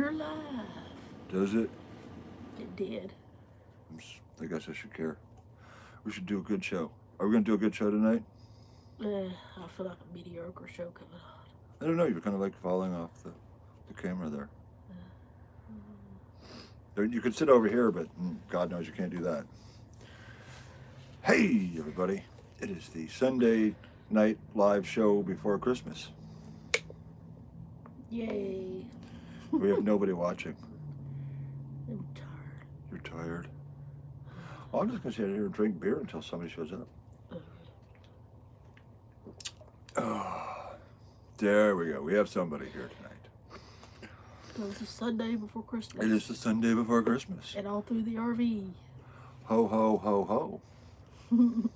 your life. Does it? It did. I guess I should care. We should do a good show. Are we going to do a good show tonight? I feel like a mediocre show coming on. I don't know. You're kind of like falling off the camera there. You could sit over here, but God knows you can't do that. Hey, everybody. It is the Sunday night live show before Christmas. Yay. We have nobody watching. I'm tired. You're tired? Well, I'm just going to sit here and drink beer until somebody shows up. Oh, there we go. We have somebody here tonight. It's the Sunday before Christmas. It is the Sunday before Christmas. And all through the RV. Ho, ho, ho, ho.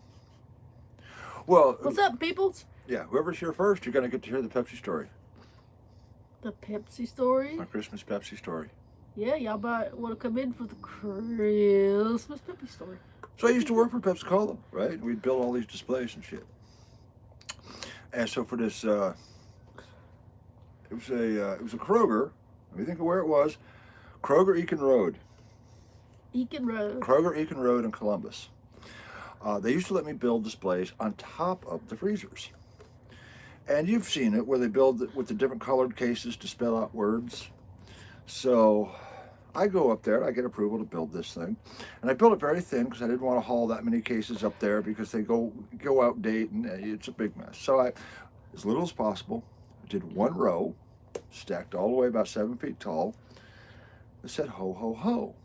Well, what's up, peoples? Yeah, whoever's here first, you're going to get to hear the Pepsi story. The Pepsi story? My Christmas Pepsi story. Yeah, y'all want to come in for the Christmas Pepsi story. So I used to work for Pepsi Cola, right? We'd build all these displays and shit. And so for this, it was a Kroger. Let me think of where it was. Kroger Eakin Road. Eakin Road. Kroger Eakin Road in Columbus. They used to let me build displays on top of the freezers. And you've seen it where they build it with the different colored cases to spell out words. So I go up there, I get approval to build this thing. And I built it very thin because I didn't want to haul that many cases up there because they go out date and it's a big mess. So I, as little as possible, did one row, stacked all the way about 7 feet tall. It said ho, ho, ho.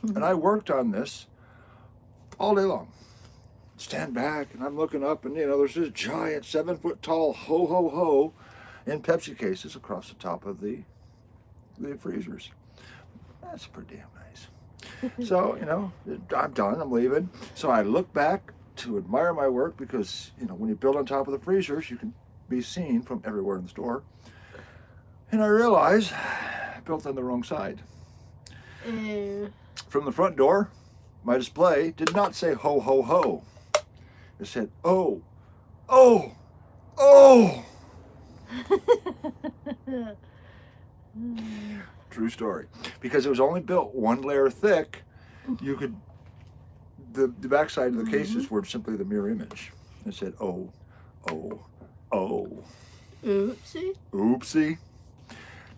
And I worked on this all day long. Stand back and I'm looking up and there's this giant 7 foot tall ho, ho, ho in Pepsi cases across the top of the freezers. That's pretty damn nice. So, I'm done, I'm leaving. So I look back to admire my work because, when you build on top of the freezers, you can be seen from everywhere in the store. And I realize I built on the wrong side. From the front door, my display did not say ho, ho, ho. It said, oh, oh, oh. True story. Because it was only built one layer thick, you could, the backside of the cases were simply the mirror image. It said, oh, oh, oh. Oopsie. Oopsie.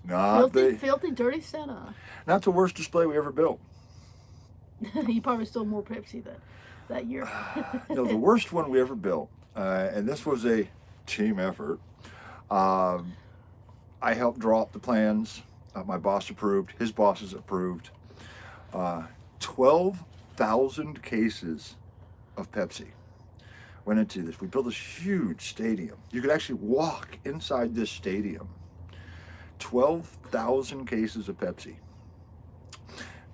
Not filthy, dirty Santa. Not the worst display we ever built. You probably stole more Pepsi that year. No, the worst one we ever built, and this was a team effort. I helped draw up the plans. My boss approved. His bosses approved. 12,000 cases of Pepsi went into this. We built this huge stadium. You could actually walk inside this stadium. 12,000 cases of Pepsi.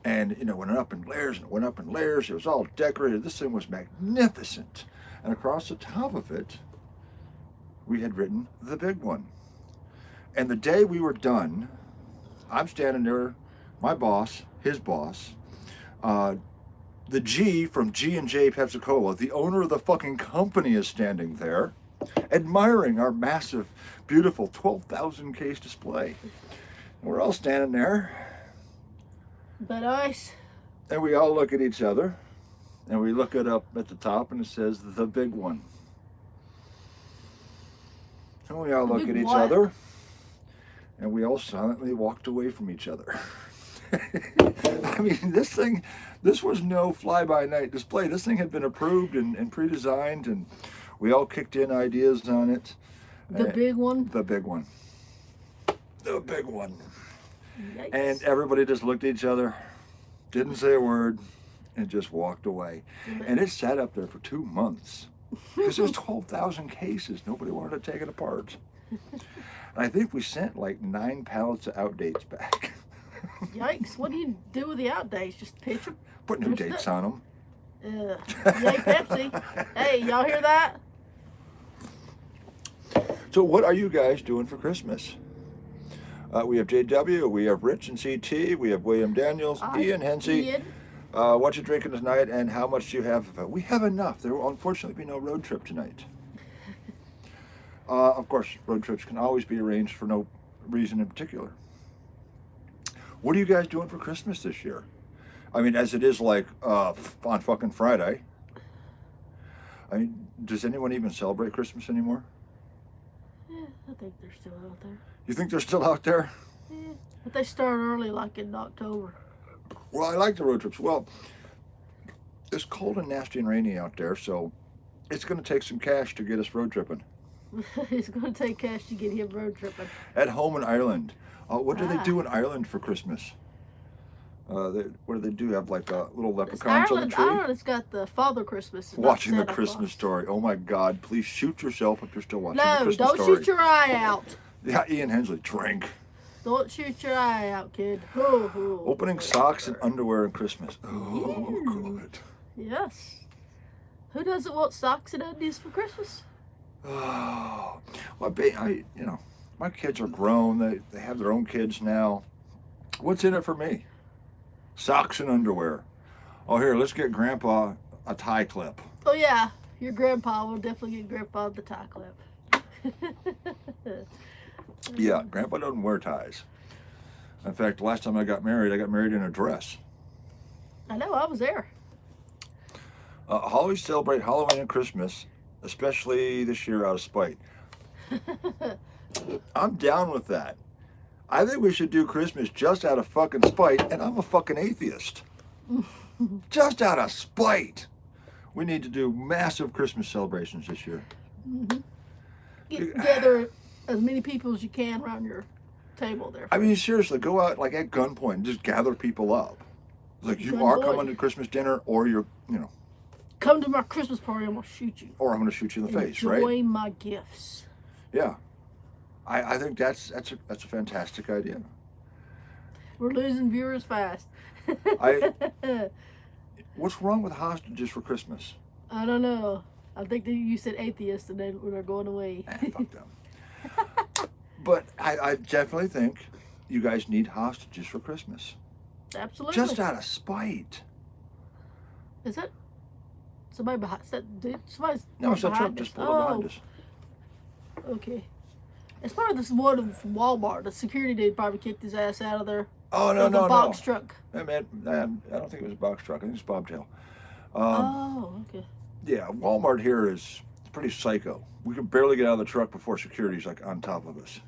And, it went up in layers and it went up in layers. It was all decorated. This thing was magnificent. And across the top of it, we had written the big one. And the day we were done, I'm standing there, my boss, his boss, the G from G&J Pepsi Cola, the owner of the fucking company is standing there, admiring our massive, beautiful 12,000 case display. And we're all standing there. But ice. And we all look at each other, and we look it up at the top, and it says the big one. And we all look at each other, and we all silently walked away from each other. I mean, this was no fly-by-night display. This thing had been approved and pre-designed, and we all kicked in ideas on it. The big one? The big one. The big one. Yikes. And everybody just looked at each other, didn't say a word, and just walked away. And it sat up there for 2 months. Because it was 12,000 cases. Nobody wanted to take it apart. And I think we sent like 9 pallets of outdates back. Yikes. What do you do with the outdates? Just pitch them? Put new dates on them. Yay, Pepsi. Hey, y'all hear that? So what are you guys doing for Christmas? We have JW, we have Rich and CT, we have William Daniels, Ian Hensey. What you drinking tonight and how much do you have of it? We have enough. There will unfortunately be no road trip tonight. Of course, road trips can always be arranged for no reason in particular. What are you guys doing for Christmas this year? I mean, as it is like on fucking Friday. I mean, does anyone even celebrate Christmas anymore? Yeah, I think they're still out there. You think they're still out there? Yeah, but they start early, like in October. Well, I like the road trips. Well, it's cold and nasty and rainy out there, so it's going to take some cash to get us road tripping. It's going to take cash to get him road tripping. At home in Ireland. What do they Ah. do in Ireland for Christmas? What do they do? Have like little It's leprechauns on the tree? Ireland's got the Father Christmas. not Watching the Santa Christmas Claus. Story. Oh my God! Please shoot yourself if you're still watching the No, Christmas don't Story. shoot your eye out. Yeah, Ian Hensley, drink. Don't shoot your eye out, kid. Oh. Opening socks and underwear in Christmas. Oh, good. Yes. Who doesn't want socks and undies for Christmas? Oh, well, my kids are grown. They have their own kids now. What's in it for me? Socks and underwear. Oh, here, let's get Grandpa a tie clip. Oh yeah, your grandpa will definitely get Grandpa the tie clip. Yeah, Grandpa doesn't wear ties. In fact, the last time I got married in a dress. I know, I was there. Always celebrate Halloween and Christmas, especially this year out of spite. I'm down with that. I think we should do Christmas just out of fucking spite, and I'm a fucking atheist. Just out of spite. We need to do massive Christmas celebrations this year. Get together as many people as you can around your table there. I mean, seriously, go out like at gunpoint and just gather people up. Like you Gunpoint. are coming to Christmas dinner, or you're, Come to my Christmas party, I'm gonna shoot you. or I'm going to shoot you in the face, right? Enjoy my gifts. Yeah. I think that's a fantastic idea. We're losing viewers fast. What's wrong with hostages for Christmas? I don't know. I think that you said atheist and then they're going away. Fuck them. But I definitely think you guys need hostages for Christmas. Absolutely. Just out of spite. Is that somebody behind? Is that dude? Somebody's No, it's that truck behind just us. pulled up behind us. Okay. It's probably this one from Walmart. The security dude probably kicked his ass out of there. Oh, It no, was no, a box no. truck. I don't think it was a box truck. I think it's Bobtail. Oh, okay. Yeah, Walmart here is pretty psycho. We can barely get out of the truck before security's like on top of us.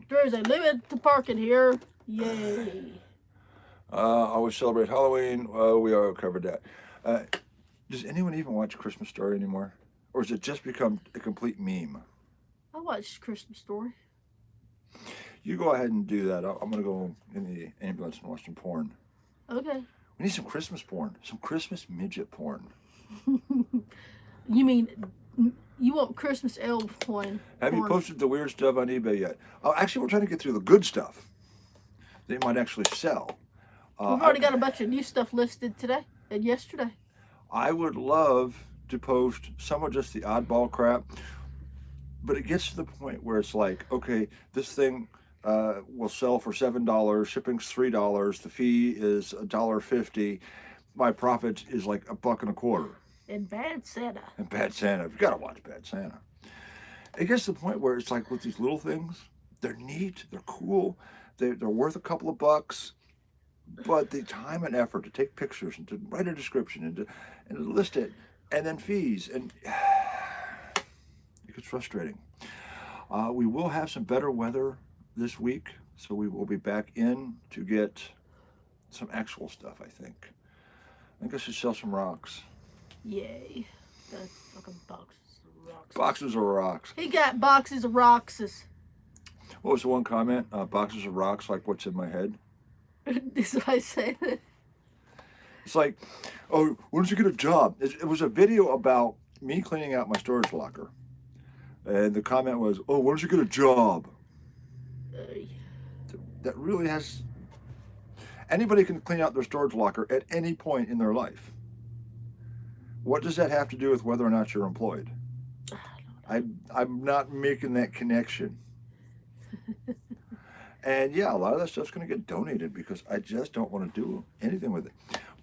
There's a limit to parking here. Yay. Always celebrate Halloween. We already covered that. Does anyone even watch Christmas Story anymore? Or has it just become a complete meme? I watched Christmas Story. You go ahead and do that. I'm going to go in the ambulance and watch some porn. Okay. We need some Christmas porn. Some Christmas midget porn. You mean you want Christmas elf porn? Have you posted the weird stuff on eBay yet? Oh, actually, we're trying to get through the good stuff. They might actually sell. We've already got a bunch of new stuff listed today and yesterday. I would love to post some of just the oddball crap, but it gets to the point where it's like, okay, this thing will sell for $7, shipping's $3, the fee is $1.50, my profit is like $1.25. And Bad Santa. And Bad Santa, you've got to watch Bad Santa. It gets to the point where it's like with these little things, they're neat, they're cool, they're worth a couple of bucks, but the time and effort to take pictures and to write a description and to list it, and then fees, and it gets frustrating. We will have some better weather this week, so we will be back in to get some actual stuff, I think. I think I should sell some rocks. Yay. That's fucking boxes of rocks. Boxes of rocks. He got boxes of rocks. What was the one comment? Boxes of rocks, like what's in my head? This is what I say. It's like, oh, when did you get a job? It was a video about me cleaning out my storage locker. And the comment was, oh, when did you get a job? That really has... Anybody can clean out their storage locker at any point in their life. What does that have to do with whether or not you're employed? I'm not making that connection. And yeah, a lot of that stuff's going to get donated because I just don't want to do anything with it.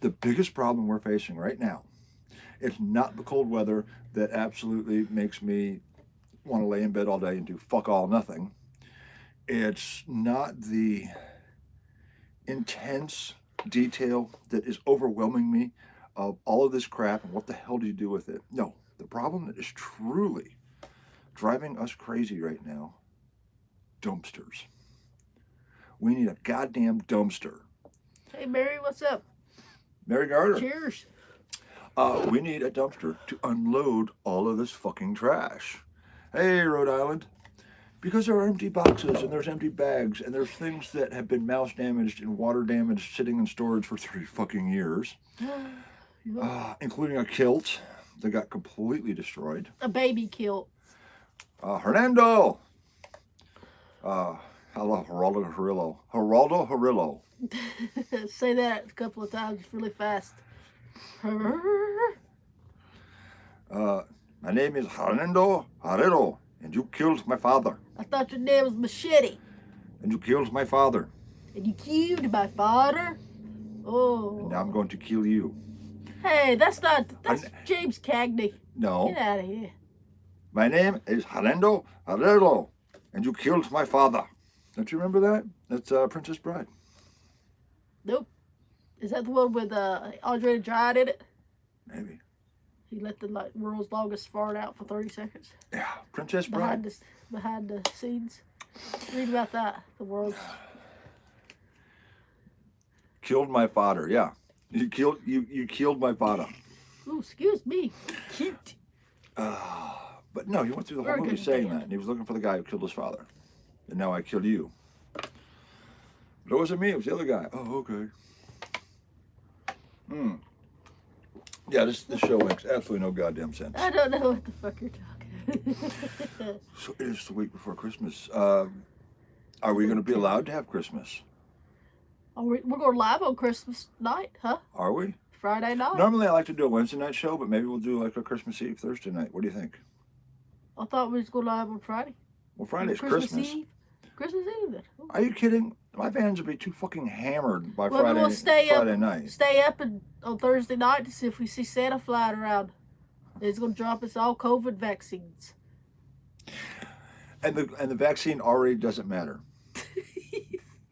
The biggest problem we're facing right now, it's not the cold weather that absolutely makes me want to lay in bed all day and do fuck all nothing. It's not the intense detail that is overwhelming me of all of this crap and what the hell do you do with it? No, the problem that is truly driving us crazy right now, dumpsters. We need a goddamn dumpster. Hey, Mary, what's up? Mary Garter. Cheers. We need a dumpster to unload all of this fucking trash. Hey, Rhode Island. Because there are empty boxes and there's empty bags and there's things that have been mouse damaged and water damaged sitting in storage for 3 fucking years. Including a kilt that got completely destroyed. A baby kilt. Hernando. Hello, Geraldo Harillo. Geraldo Harillo. Say that a couple of times really fast. My name is Hernando Harillo, and you killed my father. I thought your name was Machete. And you killed my father. And you killed my father? Oh. And now I'm going to kill you. Hey, that's James Cagney. No. Get out of here. My name is Hernando Harillo, and you killed my father. Don't you remember that? That's Princess Bride. Nope. Is that the one with Andre the Giant in it? Maybe. He let the world's longest fart out for 30 seconds. Yeah, Princess Bride. Behind the scenes. Read about that. The world's... Killed my father, yeah. You killed my father. Ooh, excuse me. Cute. But no, he went through the whole movie saying that. And he was looking for the guy who killed his father. And now I killed you. But it wasn't me, it was the other guy. Oh, okay. Yeah, this show makes absolutely no goddamn sense. I don't know what the fuck you're talking. So it is the week before Christmas. Are we going to be allowed to have Christmas? We're going live on Christmas night, huh? Are we? Friday night. Normally I like to do a Wednesday night show, but maybe we'll do like a Christmas Eve Thursday night. What do you think? I thought we was going live on Friday. Well, Friday's Christmas Christmas. Eve. Christmas Eve then. Are you kidding? My fans would be too fucking hammered by Well, Friday we'll Friday night. Stay up on Thursday night to see if we see Santa flying around. He's going to drop us all COVID vaccines. And the vaccine already doesn't matter.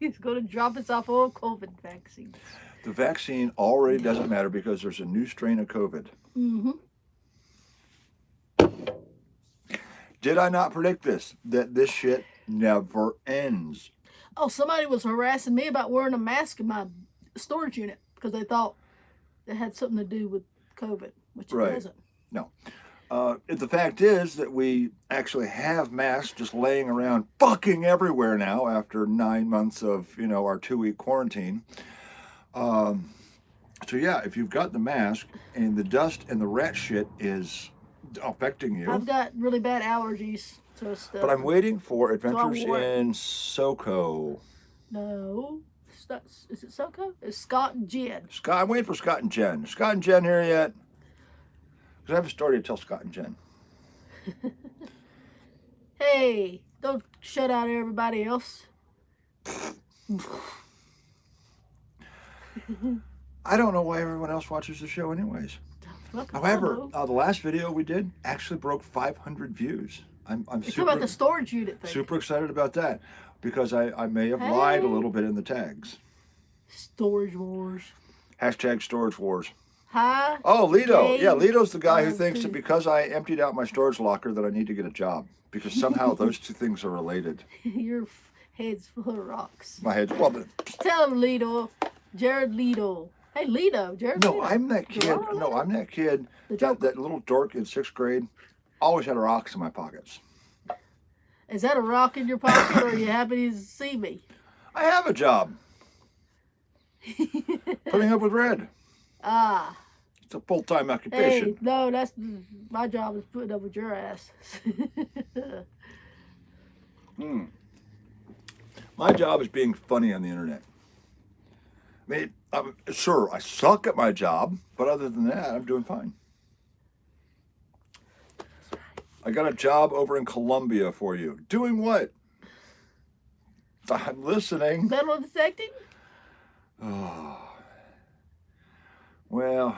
He's going to drop us off all COVID vaccines. The vaccine already doesn't matter because there's a new strain of COVID. Mm-hmm. Did I not predict this? That this shit never ends. Oh, somebody was harassing me about wearing a mask in my storage unit because they thought it had something to do with COVID, which it doesn't. No. The fact is that we actually have masks just laying around fucking everywhere now after 9 months of, our 2-week quarantine. So yeah, if you've got the mask and the dust and the rat shit is affecting you. I've got really bad allergies to stuff. But I'm waiting for Adventures in SoCo. No. Is it SoCo? It's Scott and Jen. I'm waiting for Scott and Jen. Is Scott and Jen here yet? Because I have a story to tell Scott and Jen. Hey, don't shut out everybody else. I don't know why everyone else watches the show anyways. However, the last video we did actually broke 500 views. I'm super about the storage unit thing. Super excited about that because I may have lied a little bit in the tags. Storage wars. Hashtag storage wars. Hi. Oh, Lido. Yeah, Lido's the guy who thinks that because I emptied out my storage locker that I need to get a job. Because somehow those two things are related. Your head's full of rocks. My head's well. Tell him, Lido. Jared Lido. Hey, Lido. Jared No, Lido. I'm that kid. No, I'm that kid. That little dork in 6th grade. Always had rocks in my pockets. Is that a rock in your pocket, or are you happy to see me? I have a job. Putting up with red. Ah. It's a full-time occupation. Hey, no, that's my job is putting up with your ass. My job is being funny on the internet. I mean, sure, I suck at my job, but other than that, I'm doing fine. I got a job over in Colombia for you. Doing what? I'm listening. Metal detecting? Oh. Well.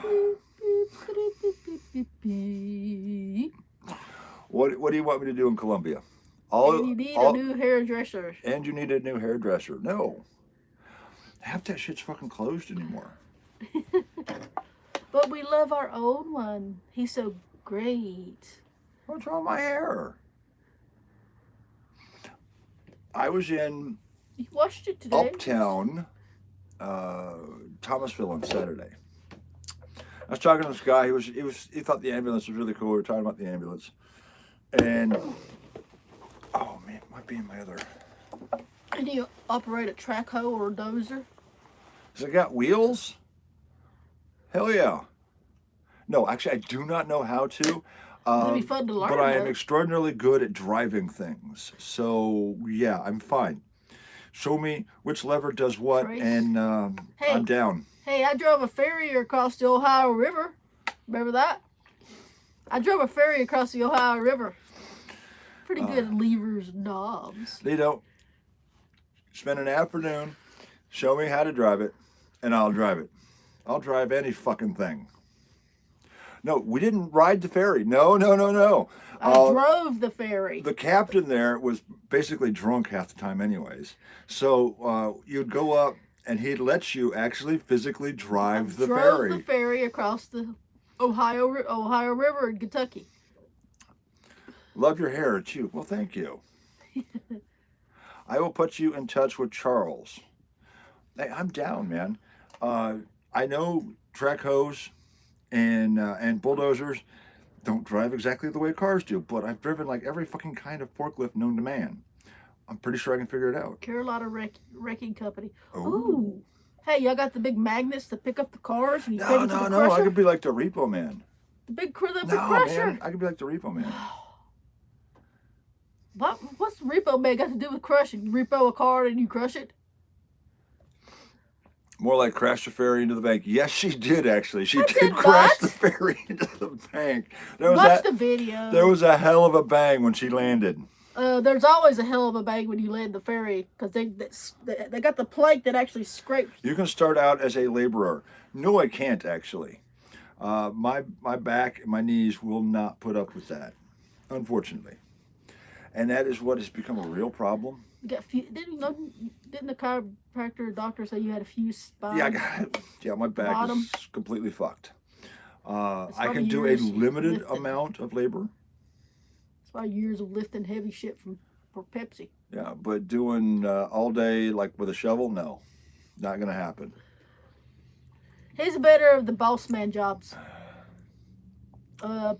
What do you want me to do in Colombia? And you need a new hairdresser. And you need a new hairdresser. No. Half that shit's fucking closed anymore. But we love our old one. He's so great. What's wrong with my hair? I was in You watched it today. Uptown, Thomasville on Saturday. I was talking to this guy. He thought the ambulance was really cool. We were talking about the ambulance, and oh man, it might be in my other. And you operate a track hoe or a dozer? Has it got wheels? Hell yeah. No, actually, I do not know how to. It'd be fun to learn. But I am though. extraordinarily good at driving things. So yeah, I'm fine. Show me which lever does what, Trace. and Hey. I'm down. Hey, I drove a ferry across the Ohio River. Remember that? I drove a ferry across the Ohio River. Pretty good at levers and knobs. You know, spend an afternoon, show me how to drive it, and I'll drive it. I'll drive any fucking thing. No, we didn't ride the ferry. No. I drove the ferry. The captain there was basically drunk half the time anyways. So you'd go up and he'd let you actually physically drive the ferry. Drove the ferry across the Ohio River in Kentucky. Love your hair, too. Well, thank you. I will put you in touch with Charles. Hey, I'm down, man. I know track hoes and bulldozers don't drive exactly the way cars do, but I've driven like every fucking kind of forklift known to man. I'm pretty sure I can figure it out. Carolina Wrecking Company. Ooh. Ooh. Hey, y'all got the big magnets to pick up the cars? And you take No. them to the crusher? I could be like the repo man. The big crusher? Man. I could be like the repo man. What's the repo man got to do with crushing? You repo a car and you crush it? More like crash the ferry into the bank. Yes, she did actually. She I did did crash not. the ferry into the bank. Watch the video. There was a hell of a bang when she landed. There's always a hell of a bang when you land the ferry because they got the plank that actually scrapes. You can start out as a laborer. No, I can't actually. My back and my knees will not put up with that, unfortunately. And that is what has become a real problem. You got didn't the chiropractor or doctor say you had a few spines? Yeah, I got it. Yeah, my back Bottom. is completely fucked. I probably can do a years limited lifting. amount of labor. It's about years of lifting heavy shit for Pepsi. Yeah, but doing all day like with a shovel, no, not gonna happen. He's better of the boss man jobs.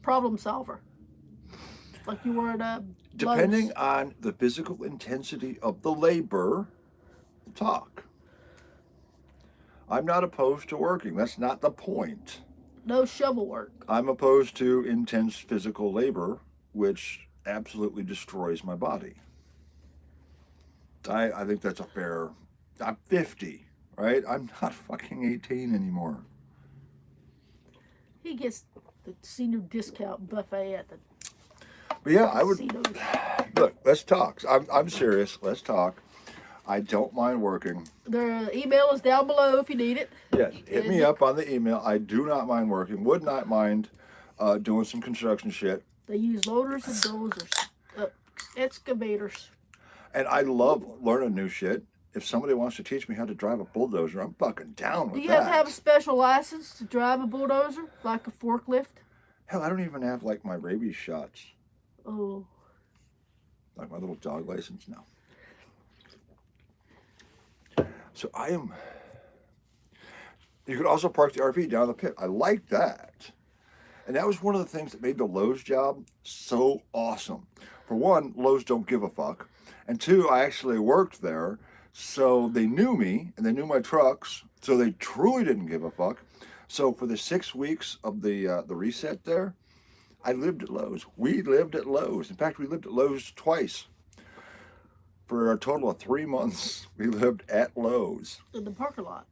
Problem solver. Like you were at Depending Lowe's. on the physical intensity of the labor, we'll talk. I'm not opposed to working. That's not the point. No shovel work. I'm opposed to intense physical labor, which absolutely destroys my body. I think that's a fair. I'm 50, right? I'm not fucking 18 anymore. He gets the senior discount buffet at the But yeah, I would casinos. look. Let's talk. I'm serious. Let's talk. I don't mind working. The email is down below if you need it. Yes, hit me up on the email. I do not mind working. Would not mind doing some construction shit. They use loaders and dozers, excavators. And I love learning new shit. If somebody wants to teach me how to drive a bulldozer, I'm fucking down with Do you that. have to have a special license to drive a bulldozer, like a forklift? Hell, I don't even have like my rabies shots. Oh, Like my little dog license now. So I am. You could also park the RV down the pit. I like that. And that was one of the things that made the Lowe's job so awesome. For one, Lowe's don't give a fuck. And two, I actually worked there. So they knew me and they knew my trucks. So they truly didn't give a fuck. So for the 6 weeks of the reset there, I lived at Lowe's. We lived at Lowe's. In fact, we lived at Lowe's twice. For a total of 3 months, we lived at Lowe's. in the parking lot.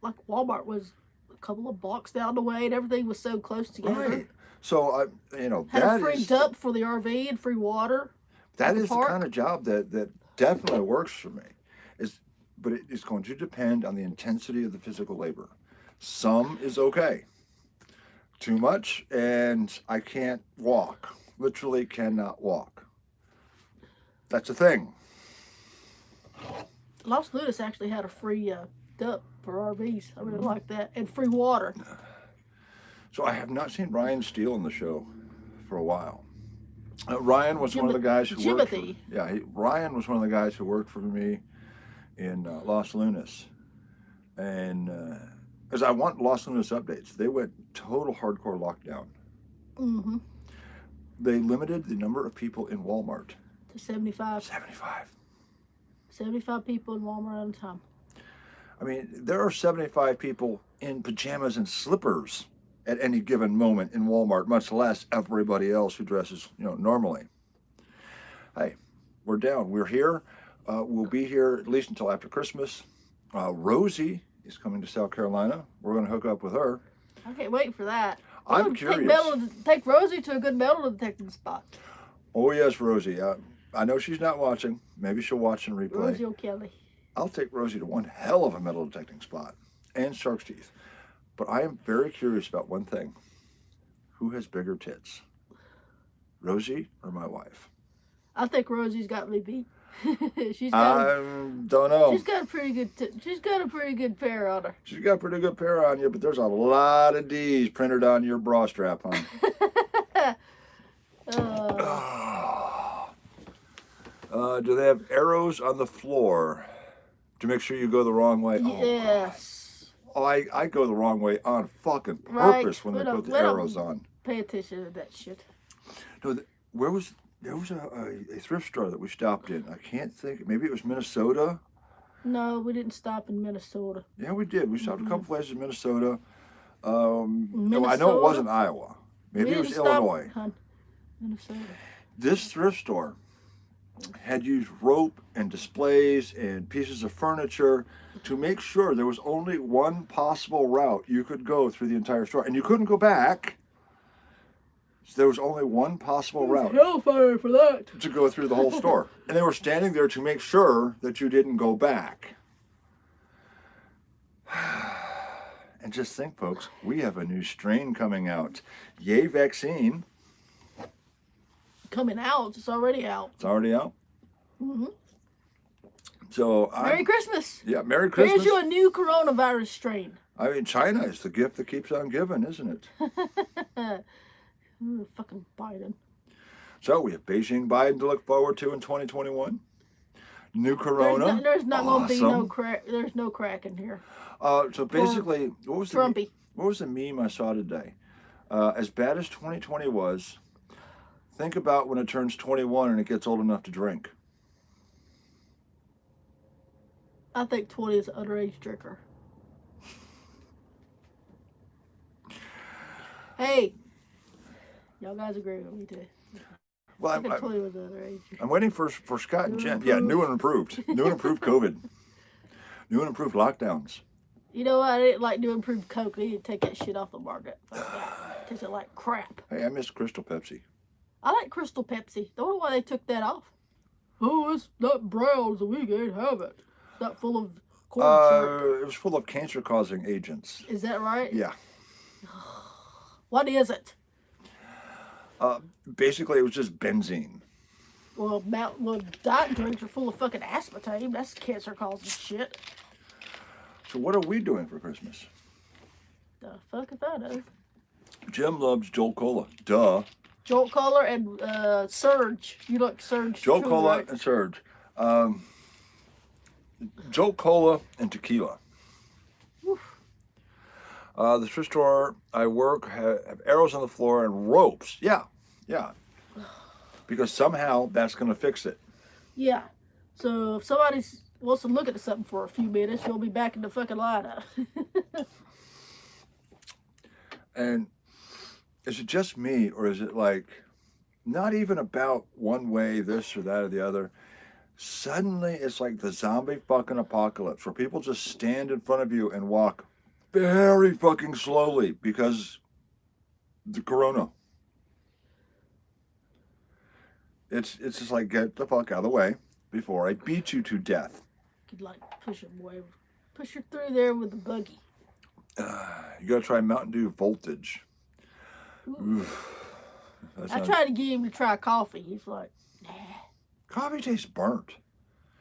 Like Walmart was a couple of blocks down the way, and everything was so close together. Right. So Had that a free is dump for the RV and free water. that at the is the park. kind of job that definitely works for me. But it is going to depend on the intensity of the physical labor. Some is okay. Too much, and I can't walk. Literally cannot walk. That's a thing. Los Lunas actually had a free duck for RVs. I really like that. And free water. So I have not seen Ryan Steele in the show for a while. Ryan was one of the guys who worked for, Jimothy. Ryan was one of the guys who worked for me in Los Lunas. And because I want Los Lunas updates, they went total hardcore lockdown. Mm-hmm. They limited the number of people in Walmart. To 75. 75. 75 people in Walmart at a time. I mean, there are 75 people in pajamas and slippers at any given moment in Walmart, much less everybody else who dresses, normally. Hey, we're down. We're here. We'll be here at least until after Christmas. Rosie is coming to South Carolina. We're going to hook up with her. I can't wait for that. I'm curious. Take Rosie to a good metal detecting spot. Oh, yes, Rosie. I know she's not watching. Maybe she'll watch and replay. Rosie O'Kelly. I'll take Rosie to one hell of a metal detecting spot and shark's teeth. But I am very curious about one thing. Who has bigger tits? Rosie or my wife? I think Rosie's got me beat. Don't know. She's got a pretty good. She's got a pretty good pair on her. She's got a pretty good pair on you, but there's a lot of D's printed on your bra strap, hon. Do they have arrows on the floor to make sure you go the wrong way? Yes. Oh, I go the wrong way on fucking purpose Right. when they put the arrows on. Pay attention to that shit. No, there was a thrift store that we stopped in. I can't think. Maybe it was Minnesota. No, we didn't stop in Minnesota. Yeah, we did. We stopped a couple places in Minnesota. Minnesota? No, I know it wasn't Iowa. Maybe it was Illinois. Minnesota. This thrift store had used rope and displays and pieces of furniture to make sure there was only one possible route you could go through the entire store, and you couldn't go back. So there was only one possible route. Hellfire for that. To go through the whole store, and they were standing there to make sure that you didn't go back. And just think, folks, we have a new strain coming out. Yay, vaccine. Coming out. It's already out. It's already out. Mm-hmm. So Merry Christmas. Yeah, Merry Christmas. Here's you a new coronavirus strain. I mean, China is the gift that keeps on giving, isn't it? Fucking Biden. So we have Beijing Biden to look forward to in 2021. New corona. There's not going to be Awesome. no crack. There's no crack in here. So basically, what was Trumpy. What was the meme I saw today? As bad as 2020 was, think about when it turns 21 and it gets old enough to drink. I think 20 is an underage drinker. Hey, y'all guys agree with me too. Well, I think 20 was underage. I'm waiting for Scott and Jen. Yeah, new and improved. New and improved COVID. New and improved lockdowns. You know what? I didn't like new improved Coke. They need to take that shit off the market. Tastes like crap. Hey, I miss Crystal Pepsi. I like Crystal Pepsi. Don't know why they took that off. Oh, it's not brown, so we can't have it. It's not full of corn syrup. It was full of cancer-causing agents. Is that right? Yeah. What is it? Basically, it was just benzene. Well, diet drinks are full of fucking aspartame. That's cancer-causing shit. So what are we doing for Christmas? The fuck if I know. Jim loves Jolt Cola. Duh. Jolt Cola and Surge. You like Surge? Jolt too, Cola right? and Surge. Jolt Cola and tequila. Oof. The thrift store I work have arrows on the floor and ropes. Yeah. Because somehow that's going to fix it. Yeah. So if somebody wants to look at something for a few minutes, you'll be back in the fucking lineup. And is it just me, or is it like not even about one way, this or that or the other? Suddenly it's like the zombie fucking apocalypse where people just stand in front of you and walk very fucking slowly because the corona. It's just like, get the fuck out of the way before I beat you to death. Could like push her through there with the buggy. You gotta try Mountain Dew Voltage. Oof. I tried to get him to try coffee. He's like, nah. Coffee tastes burnt.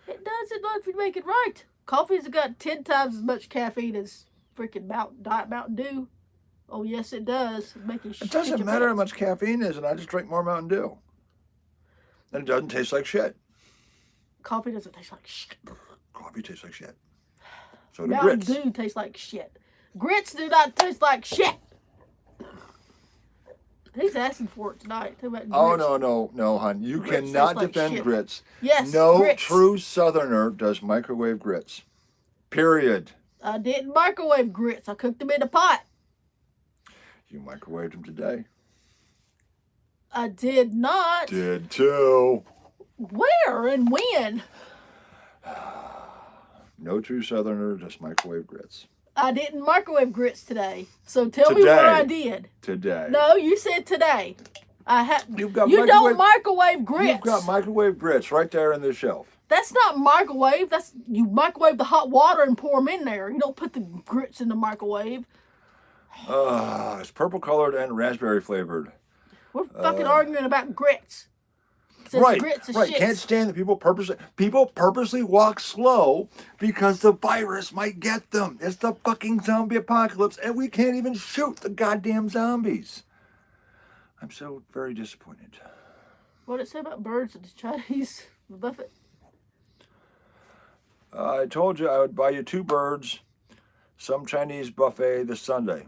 It doesn't know if you make it right. Coffee's got 10 times as much caffeine as freaking Diet Mountain Dew. Oh, yes, it does. Make you It doesn't matter how much caffeine is, and I just drink more Mountain Dew. And it doesn't taste like shit. Coffee doesn't taste like shit. Coffee tastes like shit. So do Mountain grits. Dew tastes like shit. Grits do not taste like shit. He's asking for it tonight. Oh, no, hon. You Grits cannot taste like defend shit. grits. Yes, No grits. true Southerner does microwave grits. Period. I didn't microwave grits. I cooked them in a pot. You microwaved them today. I did not. Did too. Where and when? No true Southerner does microwave grits. I didn't microwave grits today. So tell me where I did. Today. No, you said today. You've got You don't microwave grits. You've got microwave grits right there in the shelf. That's not microwave. That's you microwave the hot water and pour them in there. You don't put the grits in the microwave. It's purple colored and raspberry flavored. We're fucking arguing about grits. Says Right, grits is right. shit. Can't stand that people purposely walk slow because the virus might get them. It's the fucking zombie apocalypse, and we can't even shoot the goddamn zombies. I'm so very disappointed. What did it say about birds at the Chinese buffet? I told you I would buy you 2 birds, some Chinese buffet this Sunday.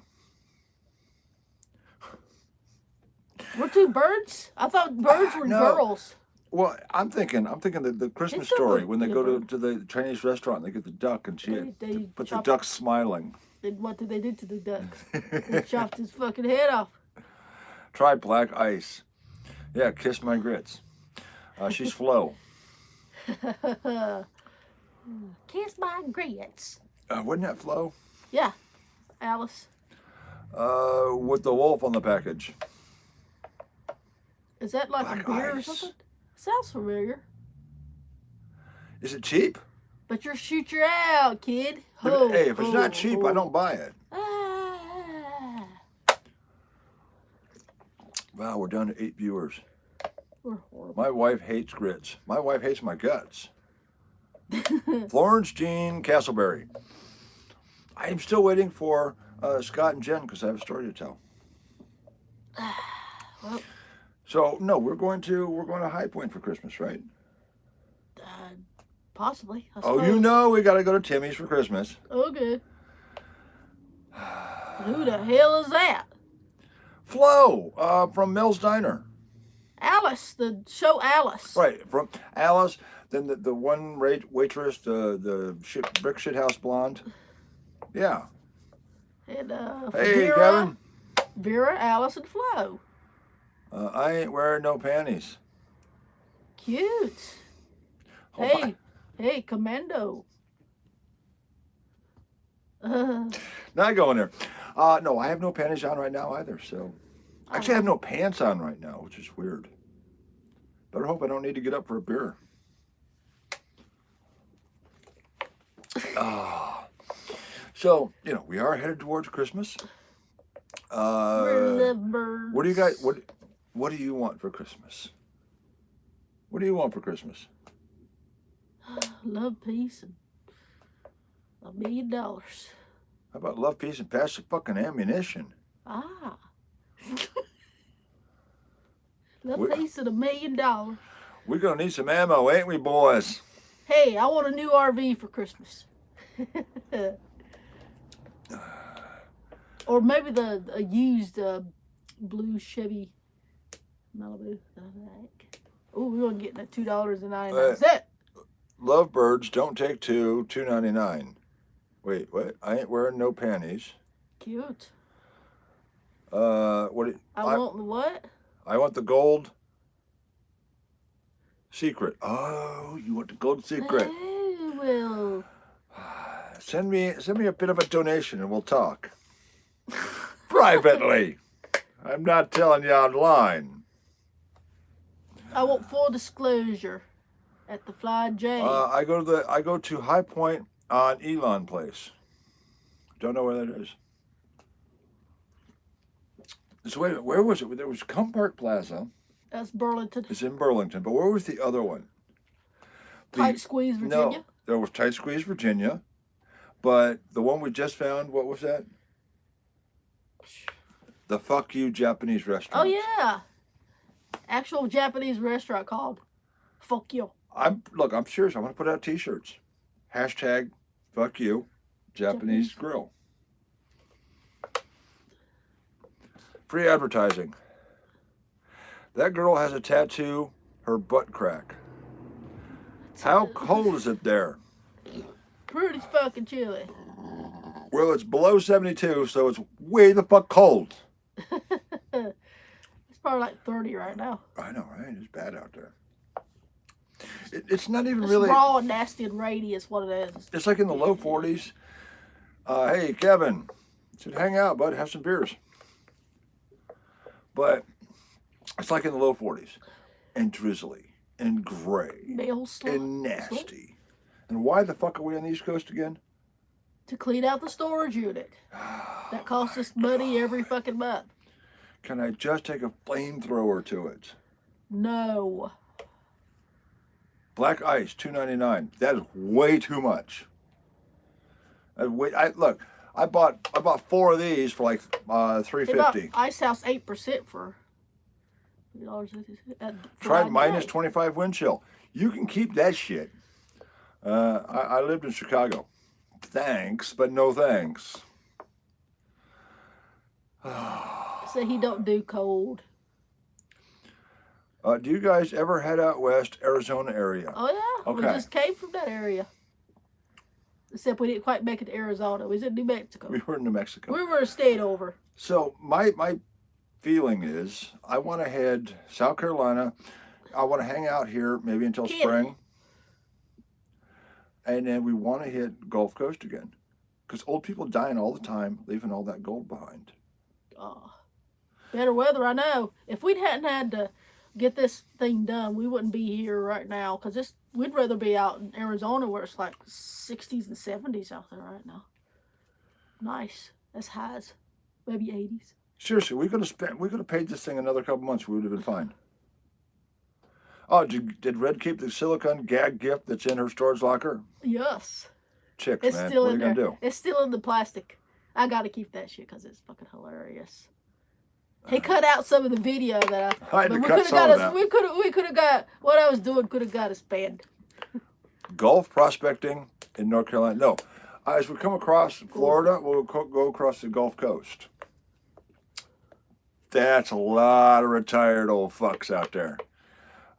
We're 2 birds? I thought birds were No. girls. Well, I'm thinking the Christmas It's a story good- when they yeah, go bird. to the Chinese restaurant and they get the duck and They put the chop- duck smiling. Then what did they do to the duck? They chopped his fucking head off. Try black ice. Yeah, kiss my grits. She's Flo. Kiss my grits. Wasn't that Flo? Yeah, Alice. With the wolf on the package. Is that like Black a beer or ice. something? Sounds familiar. Is it cheap? But you're shoot your out, kid. Hey, if it's not cheap, I don't buy it. Ah, Wow, we're down to 8 viewers. we're horrible. My wife hates grits. My wife hates my guts. Florence Jean Castleberry. I am still waiting for Scott and Jen because I have a story to tell. Well, So no, we're going to High Point for Christmas, right? possibly. I Oh, you suppose. know we got to go to Timmy's for Christmas. Okay. Who the hell is that? Flo from Mel's Diner. Alice, the show Alice. Right, from Alice. Then the one waitress, the brick shit house blonde. Yeah. And Hey, Vera, Kevin. Vera, Alice, and Flo. I ain't wearing no panties. Cute. Oh, Hey, hey, Commando. Not going there. No, I have no panties on right now either. So, actually, I have no pants on right now, which is weird. Better hope I don't need to get up for a beer. So we are headed towards Christmas. Lovebirds. What do you guys? What do you want for Christmas? What do you want for Christmas? Love, peace, and $1 million. How about love, peace, and pass the fucking ammunition? Ah. Love, We- peace, and $1 million. We're gonna need some ammo, ain't we, boys? Hey, I want a new RV for Christmas. Or maybe a used blue Chevy Malibu that I like. Oh, we're gonna get that $2.99. Lovebirds don't take two. $2.99. Wait, what? I ain't wearing no panties. Cute. What? I want the what? I want the gold secret. Oh, you want the gold secret? Oh, well. Send me a bit of a donation and we'll talk privately. I'm not telling you online. I want full disclosure at the Fly J. I go to High Point on Elon Place. Don't know where that is. So wait a minute, where was it? There was Park Plaza. That's Burlington. It's in Burlington, but where was the other one? Tight Squeeze, Virginia? No, there was Tight Squeeze, Virginia. But the one we just found, what was that? The Fuck You Japanese restaurant. Oh, yeah. Actual Japanese restaurant called Fuck You. I'm serious. I'm going to put out T-shirts. Hashtag Fuck You Japanese Grill. Free advertising. That girl has a tattoo, her butt crack. How cold is it there? Pretty fucking chilly. Well, it's below 72, so it's way the fuck cold. It's probably like 30 right now. I know, right? It's bad out there. It's not even It's really... raw and nasty and rainy is what it is. It's like in the low 40s. Hey, Kevin, said, hang out, bud, have some beers. But it's like in the low 40s and drizzly and gray and nasty. And why the fuck are we on the East Coast again? To clean out the storage unit. That costs us money every fucking month. Can I just take a flamethrower to it? No. Black ice, $2.99. That is way too much. Look, I bought 4 of these for like $3.50. Ice House 8% for $3.50. Try minus 25 wind chill. You can keep that shit. I lived in Chicago. Thanks, but no thanks. So he don't do cold. Do you guys ever head out west, Arizona area? Oh yeah, okay. We just came from that area. Except we didn't quite make it to Arizona. We was in New Mexico. We were in New Mexico. We were a state over. So my feeling is I want to head South Carolina. I want to hang out here maybe until spring. And then we want to hit Gulf Coast again. Because old people dying all the time, leaving all that gold behind. Oh, better weather, I know. If we hadn't had to get this thing done, we wouldn't be here right now. Because we'd rather be out in Arizona where it's like 60s and 70s out there right now. Nice. That's highs. Maybe 80s. Seriously, we could have paid this thing another couple months. We would have been fine. Oh, did Red keep the silicone gag gift that's in her storage locker? Yes. Chicks, it's man. Still what in are you there. Gonna do? It's still in the plastic. I got to keep that shit because it's fucking hilarious. He cut out some of the video that I had to cut some of that. We could have got what I was doing. Could have got us banned. Golf prospecting in North Carolina. No, as we come across Florida, we'll go across the Gulf Coast. That's a lot of retired old fucks out there.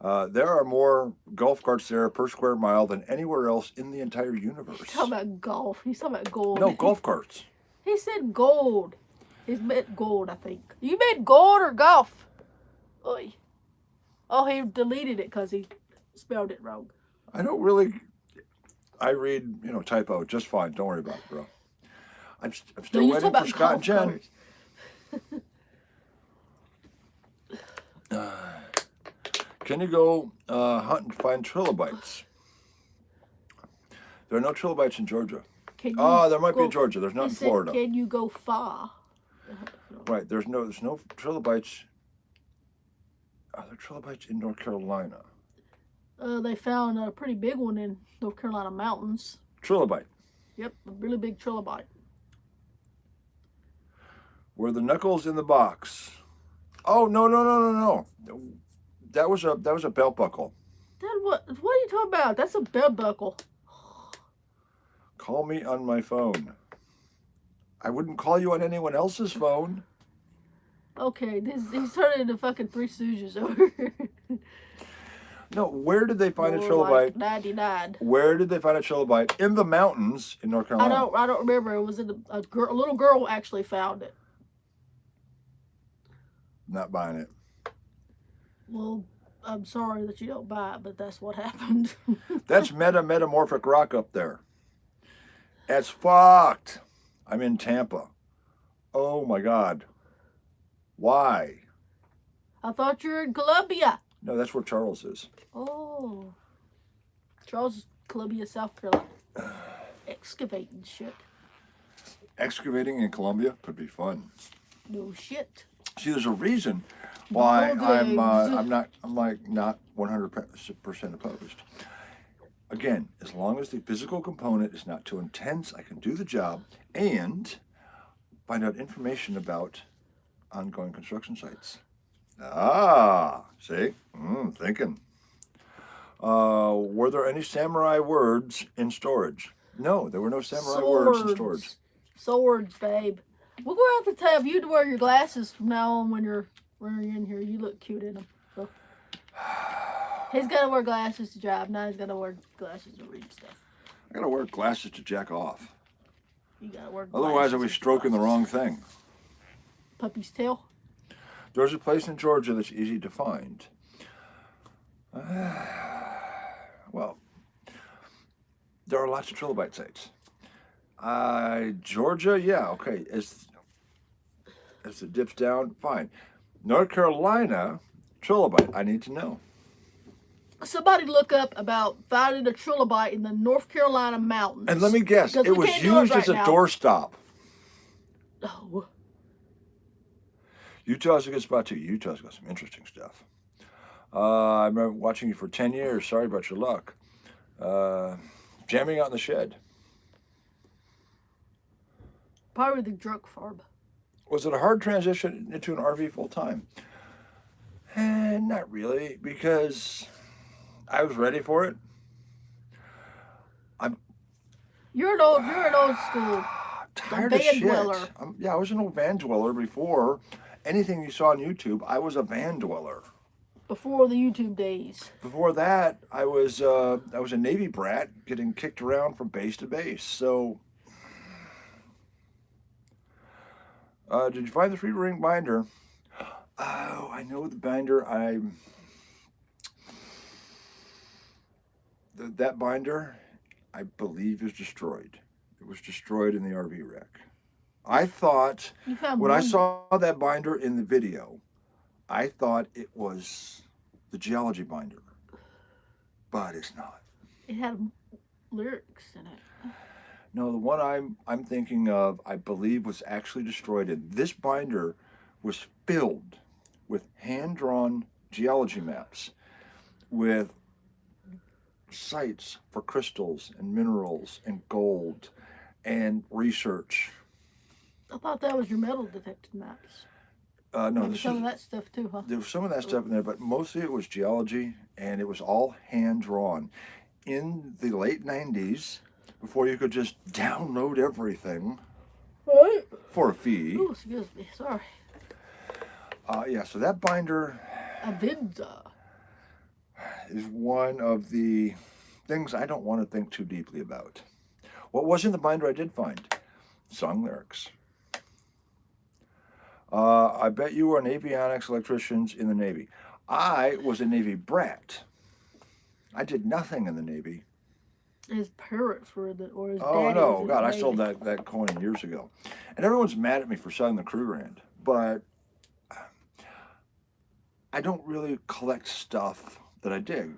There are more golf carts there per square mile than anywhere else in the entire universe. He's talking about golf. He's talking about gold. No, golf carts. He said gold. He meant gold, I think. You meant gold or golf? Oy. Oh, he deleted it because he spelled it wrong. I don't really... I read, typo just fine. Don't worry about it, bro. I'm still waiting for Scott and Jen. Can you go hunt and find trilobites? There are no trilobites in Georgia. There might be in Georgia. There's not in Florida. Can you go far? Right. There's no trilobites. Are there trilobites in North Carolina? They found a pretty big one in North Carolina mountains. Trilobite. Yep, a really big trilobite. Were the knuckles in the box? Oh no. That was a belt buckle. What are you talking about? That's a belt buckle. Call me on my phone. I wouldn't call you on anyone else's phone. Okay, he's turning into fucking Three Stooges over here. No, where did they find a trilobite? Like 99. Where did they find a trilobite? In the mountains in North Carolina. I don't remember. It was a little girl actually found it. Not buying it. Well, I'm sorry that you don't buy it, but that's what happened. That's metamorphic rock up there. It's fucked. I'm in Tampa. Oh my God. Why? I thought you were in Columbia. No, that's where Charles is. Oh. Charles is Columbia, South Carolina. Excavating shit. Excavating in Columbia could be fun. No shit. See, there's a reason why I'm not 100% opposed. Again, as long as the physical component is not too intense, I can do the job and find out information about ongoing construction sites. Ah, see? Thinking. Were there any samurai words in storage? No, there were no samurai words in storage. Swords, babe. We'll go have to tell you to wear your glasses from now on when you're in here. You look cute in them. So. He's got to wear glasses to drive. Now he's got to wear glasses to read stuff. I gotta wear glasses to jack off. You got to wear glasses. Otherwise, I'll be stroking the wrong thing. Puppy's tail? There's a place in Georgia that's easy to find. Well, there are lots of trilobite sites. Georgia, yeah, okay. As it dips down, fine. North Carolina, trilobite, I need to know. Somebody look up about finding a trilobite in the North Carolina mountains. And let me guess, it was used as a doorstop. Oh. Utah's a good spot too. Utah's got some interesting stuff. I remember watching you for 10 years. Sorry about your luck. Jamming out in the shed. Probably the drug farm. Was it a hard transition into an RV full time? Not really, because I was ready for it. You're an old school. Tired of shit. I was an old van dweller before anything you saw on YouTube. I was a van dweller. Before the YouTube days. Before that, I was a Navy brat getting kicked around from base to base. So, did you find the free ring binder? Oh, I know the binder. That binder, I believe, is destroyed. It was destroyed in the RV wreck. I thought when I saw that binder in the video, I thought it was the geology binder, but it's not. It had lyrics in it. No, the one I'm thinking of, I believe, was actually destroyed. And this binder was filled with hand-drawn geology maps with sites for crystals and minerals and gold and research. I thought that was your metal detecting maps. No, some of that stuff too, huh? There was some of that stuff in there, but mostly it was geology, and it was all hand-drawn. In the late 90s, before you could just download everything for a fee. Oh, excuse me, sorry. Yeah, so that binder is one of the things I don't want to think too deeply about. What was in the binder I did find? Song lyrics. I bet you were an avionics electricians in the Navy. I was a Navy brat. I did nothing in the Navy. His parents were or his Oh daddy no, was God, I sold that coin years ago. And everyone's mad at me for selling the Krugerrand, but I don't really collect stuff that I dig.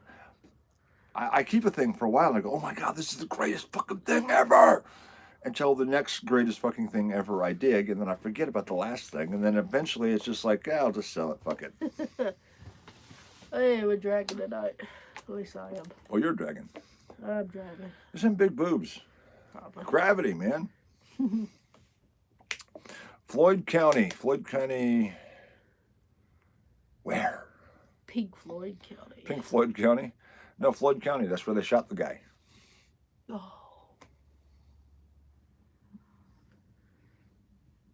I keep a thing for a while and I go, oh my God, this is the greatest fucking thing ever! Until the next greatest fucking thing ever I dig, and then I forget about the last thing, and then eventually it's just like, yeah, I'll just sell it, fuck it. Hey, we're dragging tonight. At least I am. Oh, you're dragging. I'm dragging. There's some big boobs. Probably. Gravity, man. Floyd County. Where? Pink Floyd County. Pink Floyd County? No, Floyd County. That's where they shot the guy. Oh.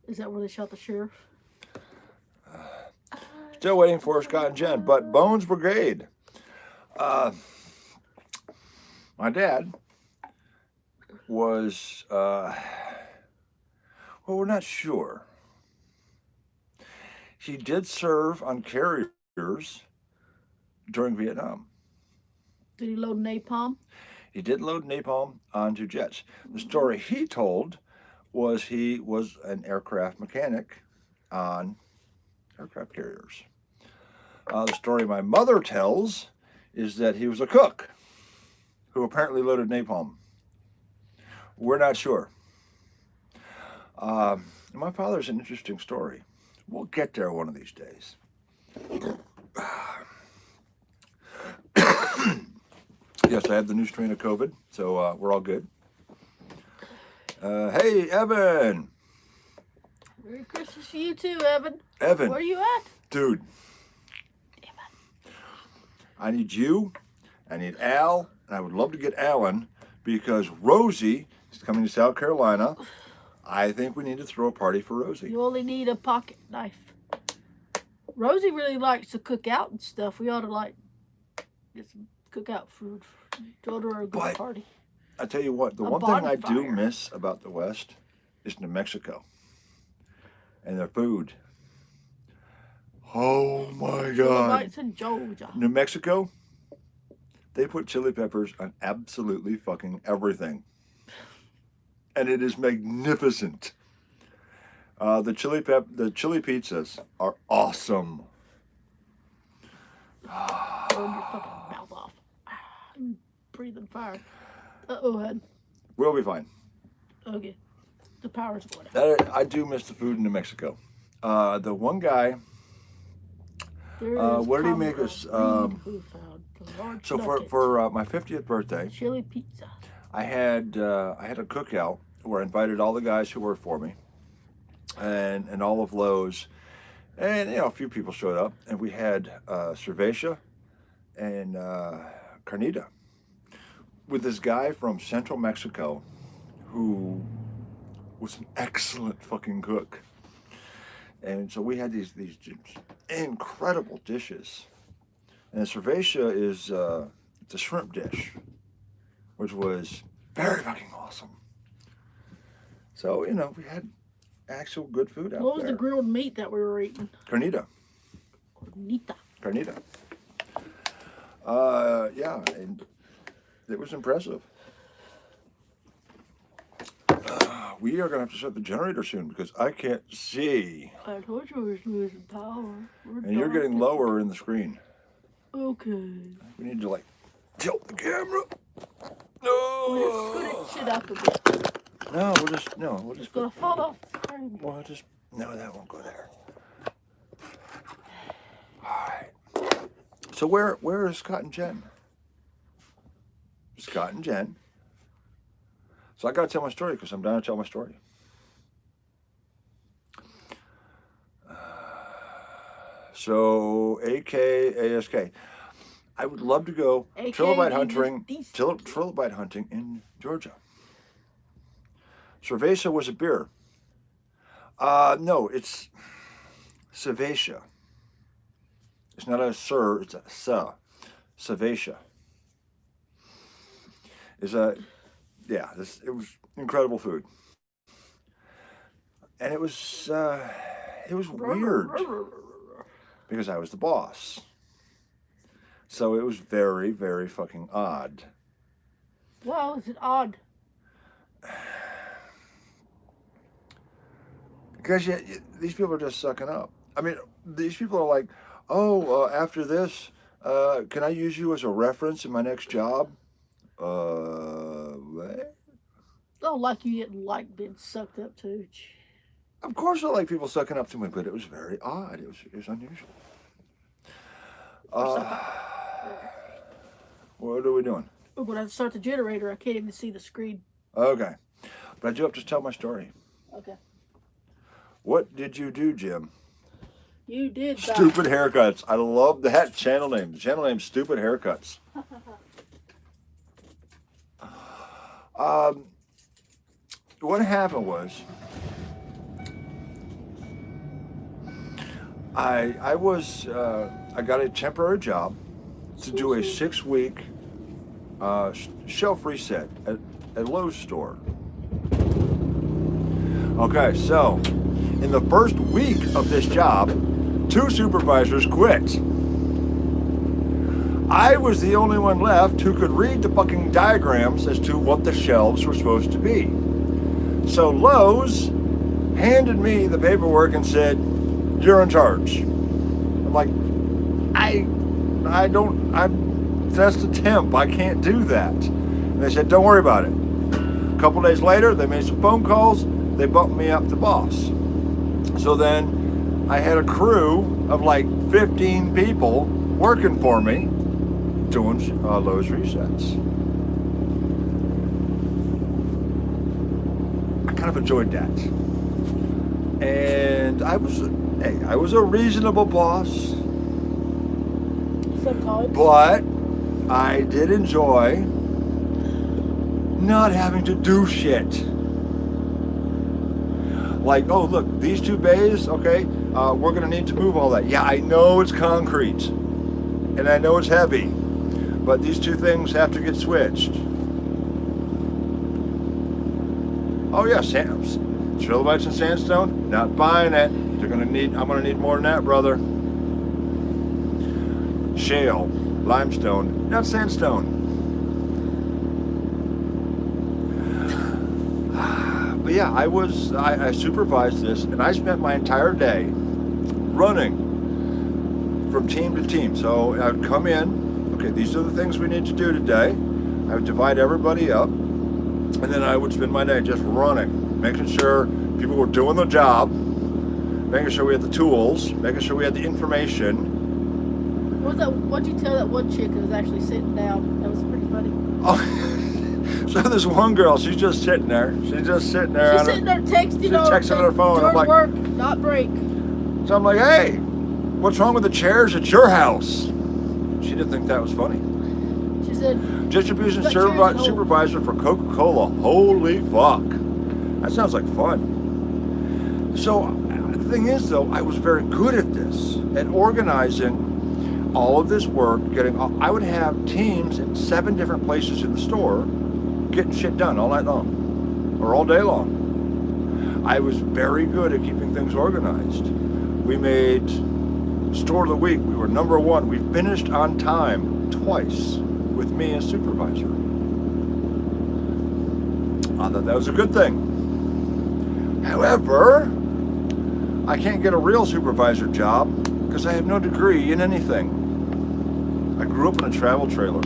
Is that where they shot the sheriff? Still waiting for Scott and Jen, but Bones Brigade. My dad was, well, we're not sure. He did serve on carriers during Vietnam. Did he load napalm? He did load napalm onto jets. The story he told was he was an aircraft mechanic on aircraft carriers. The story my mother tells is that he was a cook who apparently loaded napalm. We're not sure. My father's an interesting story. We'll get there one of these days. Yes, I have the new strain of COVID, so we're all good. Hey, Evan. Merry Christmas to you too, Evan. Evan. Where are you at? Dude. I need you, I need Al, and I would love to get Alan because Rosie is coming to South Carolina. I think we need to throw a party for Rosie. You only need a pocket knife. Rosie really likes to cook out and stuff. We ought to get some cookout food. Go to her good party. I tell you what, the one thing I do miss about the West is New Mexico and their food. Oh my God. It's in Georgia. New Mexico, they put chili peppers on absolutely fucking everything. And it is magnificent. The chili pizzas are awesome. Burn your fucking mouth off. I'm breathing fire. Uh-oh, head. We'll be fine. Okay. The power's going out. I do miss the food in New Mexico. The one guy... what did he make us? So for my 50th birthday, chili pizza. I had a cookout where I invited all the guys who worked for me, and all of Lowe's, and a few people showed up, and we had cerveza and carnita with this guy from Central Mexico, who was an excellent fucking cook. And so we had these incredible dishes. And the cerveza is it's a shrimp dish, which was very fucking awesome. So, we had actual good food out there. What was the grilled meat that we were eating? Carnita. Carnita. Yeah, and it was impressive. We are going to have to shut the generator soon because I can't see. I told you we was losing power. And you're getting lower in the screen. Okay. We need to, tilt the camera. No. We'll just scoot it shit up a bit. No, we'll just. It's going to fall off the screen. No, that won't go there. All right. So where is Scott and Jen? Scott and Jen. So I got to tell my story because I'm down to tell my story. So ASK. I would love to go trilobite hunting in Georgia. Cerveza was a beer. No, it's cerveza. It's not a sir, it's a sa. Cerveza. It was incredible food. And it was weird because I was the boss. So it was very, very fucking odd. Wow, is it odd? Because these people are just sucking up. I mean, these people are like, after this, can I use you as a reference in my next job? What? Oh, like you didn't like being sucked up to. Of course I like people sucking up to me, but it was very odd. It was unusual. What are we doing? When I start the generator, I can't even see the screen. Okay. But I do have to tell my story. Okay. What did you do, Jim? You did that. Stupid Haircuts. I love that channel name. The channel name's Stupid Haircuts. What happened was I got a temporary job to do a 6-week shelf reset at a Lowe's store. Okay, so in the first week of this job, 2 supervisors quit. I was the only one left who could read the fucking diagrams as to what the shelves were supposed to be. So Lowe's handed me the paperwork and said, "You're in charge." I'm like, I'm just a temp. I can't do that. And they said, "Don't worry about it." A couple days later, they made some phone calls. They bumped me up to boss. So then I had a crew of like 15 people working for me. doing Lowe's resets. I kind of enjoyed that. And I was a reasonable boss, Sometimes. but I did enjoy not having to do shit. Like, oh look, these two bays, okay, we're gonna need to move all that. Yeah, I know it's concrete, and I know it's heavy, but these two things have to get switched. Oh yeah, trilobites and sandstone, not buying it. I'm gonna need more than that, brother. Shale, limestone, not sandstone. But yeah, I supervised this, and I spent my entire day running from team to team. So I would come in, okay, these are the things we need to do today. I would divide everybody up, and then I would spend my day just running, making sure people were doing the job, making sure we had the tools, making sure we had the information. What'd you tell that one chick who was actually sitting down? That was pretty funny. Oh. So this one girl, she's just sitting there. She's just sitting there. She's sitting there texting. She's texting on her phone. I'm like, work, not break. So I'm like, hey, what's wrong with the chairs at your house? She didn't think that was funny. She said, distribution supervisor for Coca-Cola. Holy fuck. That sounds like fun. So the thing is, though, I was very good at this, at organizing all of this work. I would have teams in 7 different places in the store, getting shit done all night long, or all day long. I was very good at keeping things organized. We made store of the week. We were number 1. We finished on time twice with me as supervisor. I thought that was a good thing. However, I can't get a real supervisor job because I have no degree in anything. I grew up in a travel trailer.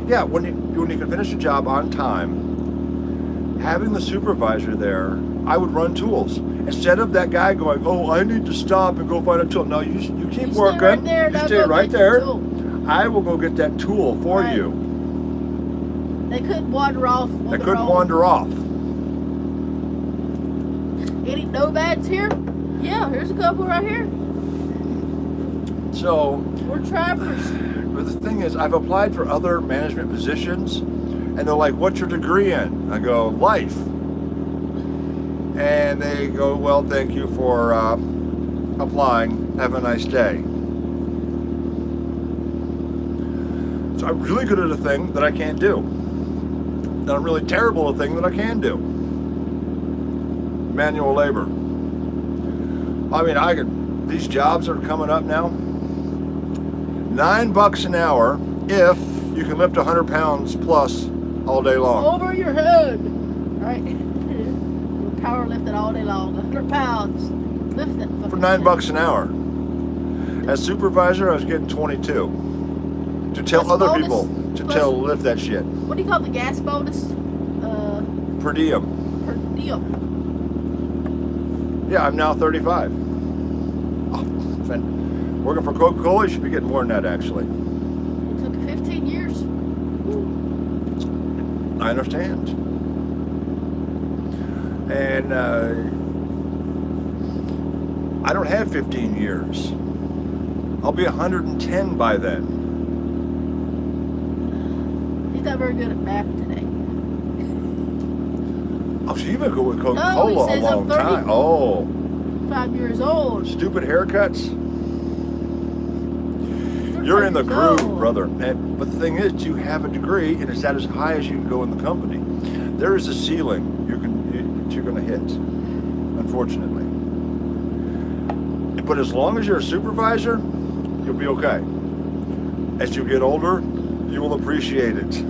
Yeah, when you can finish a job on time, having the supervisor there, I would run tools. Instead of that guy going, oh, I need to stop and go find a tool. No, you keep working. Stay right there, you stay right there. I will go get that tool for you. They couldn't wander off. They couldn't wander off. Any nomads here? Yeah, here's a couple right here. So we're travelers. But the thing is, I've applied for other management positions, and they're like, what's your degree in? I go, life. And they go, well, thank you for applying. Have a nice day. So I'm really good at a thing that I can't do. And I'm really terrible at a thing that I can do. Manual labor. I mean, these jobs are coming up now. $9 an hour if you can lift 100 pounds plus all day long. Over your head, right? Power lifted all day long, 100 pounds. Lift that for $9 an hour. As supervisor, I was getting 22. To tell other people to lift that shit. What do you call the gas bonus? Per diem. Per diem. Yeah, I'm now 35. Oh, working for Coca-Cola, you should be getting more than that, actually. It took 15 years. I understand. And I don't have 15 years. I'll be 110 by then. He's not very good at math today. Oh, so you've been going with Coca-Cola a long time. Oh. 5 years old. Stupid haircuts. You're in the groove, brother. But the thing is, you have a degree, and it's at as high as you can go in the company. There is a ceiling you're going to hit, unfortunately. But as long as you're a supervisor, you'll be okay. As you get older, you will appreciate it.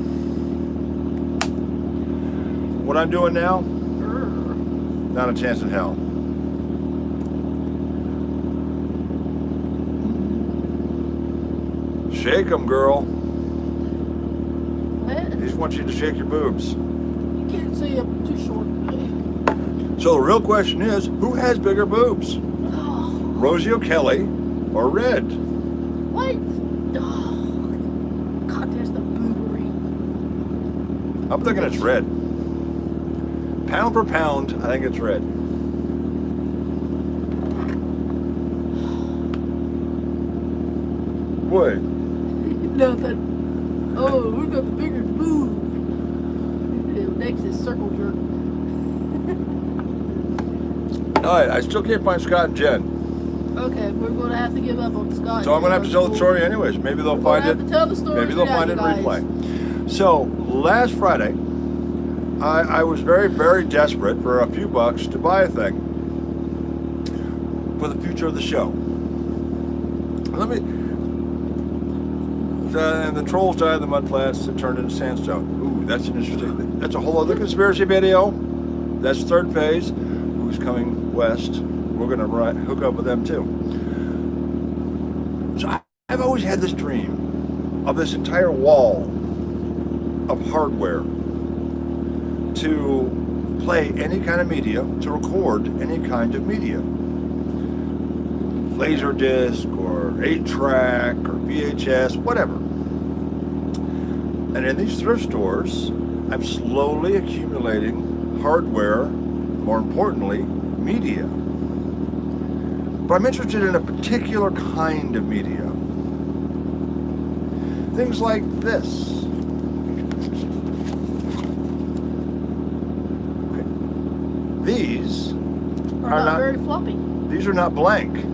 What I'm doing now, not a chance in hell. Shake them, girl. What? He just wants you to shake your boobs. You can't see, I'm too short. So the real question is, who has bigger boobs? Oh. Rosie O'Kelly or Red? What? Oh, God, there's the boobery. I'm thinking it's red. Pound for pound, I think it's red. What? Nothing. Oh, we got the bigger boo. Next is circle jerk. Alright, I still can't find Scott and Jen. Okay, we're going to have to give up on Scott. So I'm going to have to tell the story anyways. Maybe they'll find it. Have to tell the story. Maybe they'll find it in replay. So last Friday, I was very, very desperate for a few bucks to buy a thing for the future of the show. And the trolls died in the mud flats and turned into sandstone. Ooh, that's an interesting. That's a whole other conspiracy video. That's third phase. Who's coming west? We're gonna hook up with them too. So I've always had this dream of this entire wall of hardware to play any kind of media, to record any kind of media. Laserdisc or 8-track or VHS, whatever. And in these thrift stores, I'm slowly accumulating hardware, more importantly, media. But I'm interested in a particular kind of media. Things like this. Okay. These are not very floppy. These are not blank.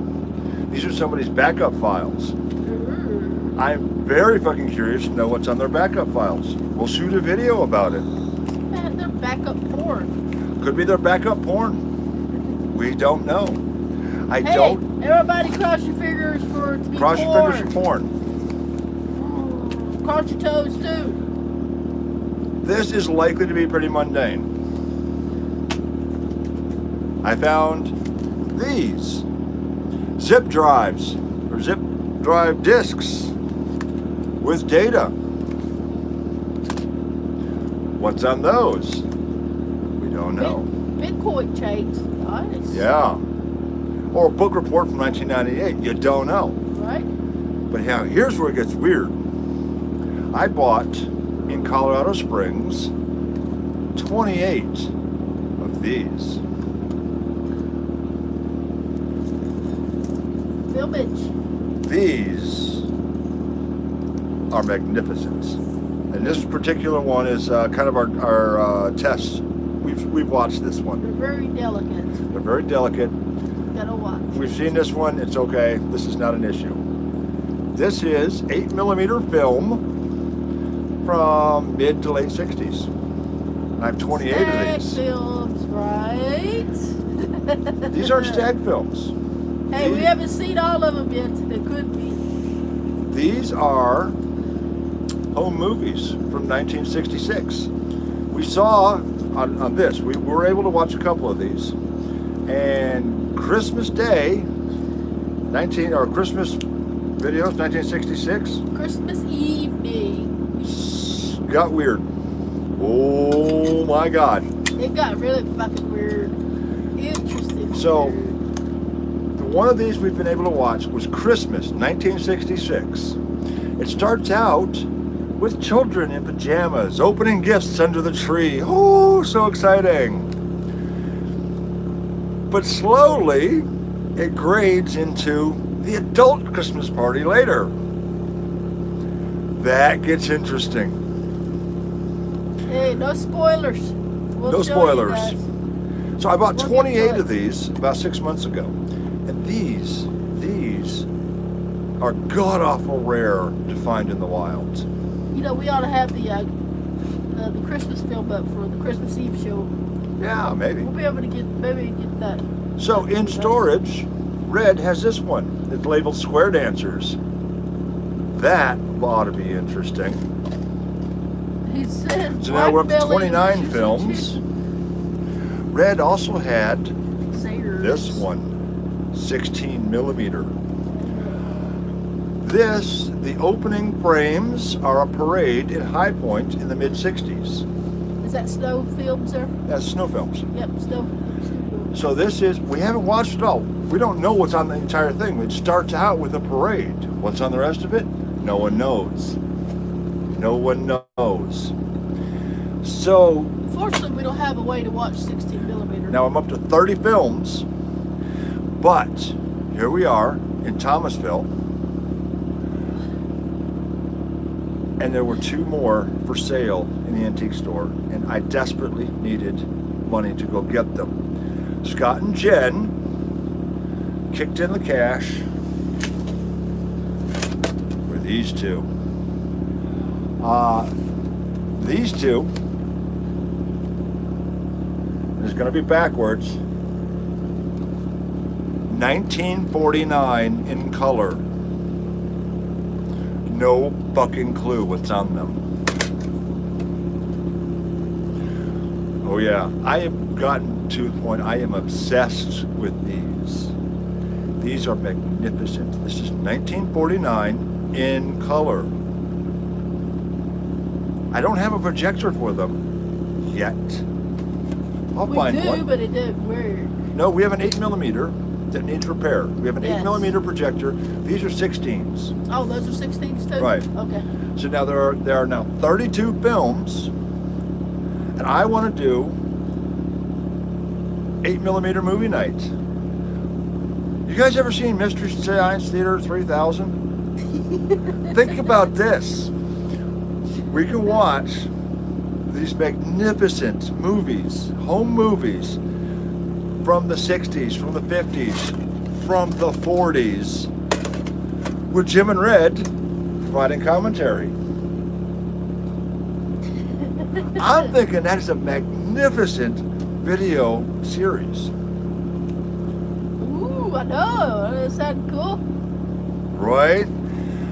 These are somebody's backup files. I'm very fucking curious to know what's on their backup files. We'll shoot a video about it. Man, they're backup porn. Could be their backup porn. We don't know. Everybody cross your fingers for it to be Cross porn. your fingers for porn. Cross your toes too. This is likely to be pretty mundane. I found these zip drives or zip drive discs with data. What's on those? We don't know. Bitcoin chains. Nice. Yeah. Or a book report from 1998. You don't know. Right. But now here's where it gets weird. I bought in Colorado Springs 28 of these. Filmage. These are magnificent. And this particular one is kind of our test. We've watched this one. They're very delicate. They're very delicate. Gotta watch. We've seen this one. It's okay. This is not an issue. This is 8mm film from mid to late 60s. And I have 28 of these. Films, right? These aren't stag films. Hey, we haven't seen all of them yet. They could be. These are home movies from 1966. We saw on this, we were able to watch a couple of these. And Christmas Day, Christmas videos, 1966. Christmas evening. Got weird. Oh my God. It got really fucking weird. Interesting. So, weird. One of these we've been able to watch was Christmas, 1966. It starts out with children in pajamas opening gifts under the tree. Oh, so exciting. But slowly, it grades into the adult Christmas party later. That gets interesting. Hey, no spoilers. No spoilers. So I bought 28 of these about 6 months ago. And these are god-awful rare to find in the wild. You know, we ought to have the Christmas film up for the Christmas Eve show. Yeah, maybe. We'll be able to get that. So in storage, Red has this one. It's labeled Square Dancers. That ought to be interesting. He said. So now we're up to 29 films. Red also had this one, 16mm. The opening frames are a parade in High Point in the mid-60s. Is that snow films, sir? That's snow films. Yep, snow films. So this is, we haven't watched it all. We don't know what's on the entire thing. It starts out with a parade. What's on the rest of it? No one knows. No one knows. So Fortunately, we don't have a way to watch 16 millimeter. now I'm up to 30 films, but here we are in Thomasville, and there were 2 more for sale in the antique store, and I desperately needed money to go get them. Scott and Jen kicked in the cash for these 2. These 2 is going to be backwards. 1949 in color. No fucking clue what's on them. Oh yeah, I have gotten to the point I am obsessed with these. These are magnificent. This is 1949 in color. I don't have a projector for them yet. I'll find We do, one. but it did weird. No, we have an 8mm that needs repair. We have an Yes. 8mm projector. These are 16s. Oh, those are 16s too? Right. Okay. So now there are now 32 films, and I want to do 8mm movie night. You guys ever seen Mystery Science Theater 3000? Think about this. We can watch these magnificent movies, home movies, from the 60s, from the 50s, from the 40s, with Jim and Red providing commentary. I'm thinking that is a magnificent video series. Ooh, I know. That sounds cool. Right?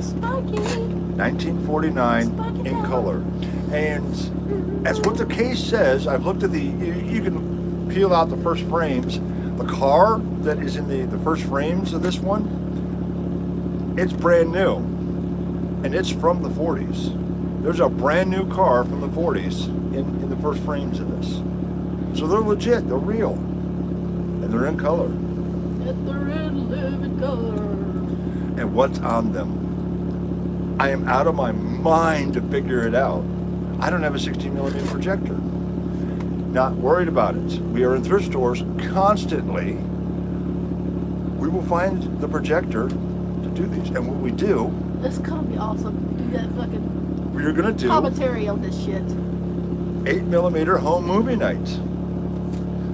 Spiky. 1949 Spike it in out. color. And as what the case says, I've looked at you can peel out the first frames. The car that is in the first frames of this one, it's brand new. And it's from the 40s. There's a brand new car from the 40s in the first frames of this. So they're legit, they're real. And they're in color. And they're in living color. And what's on them? I am out of my mind to figure it out. I don't have a 16mm projector. Not worried about it. We are in thrift stores constantly. We will find the projector to do these. And what we do, It's gonna be awesome. Do that fucking we're going to do commentary on this shit. 8mm home movie night.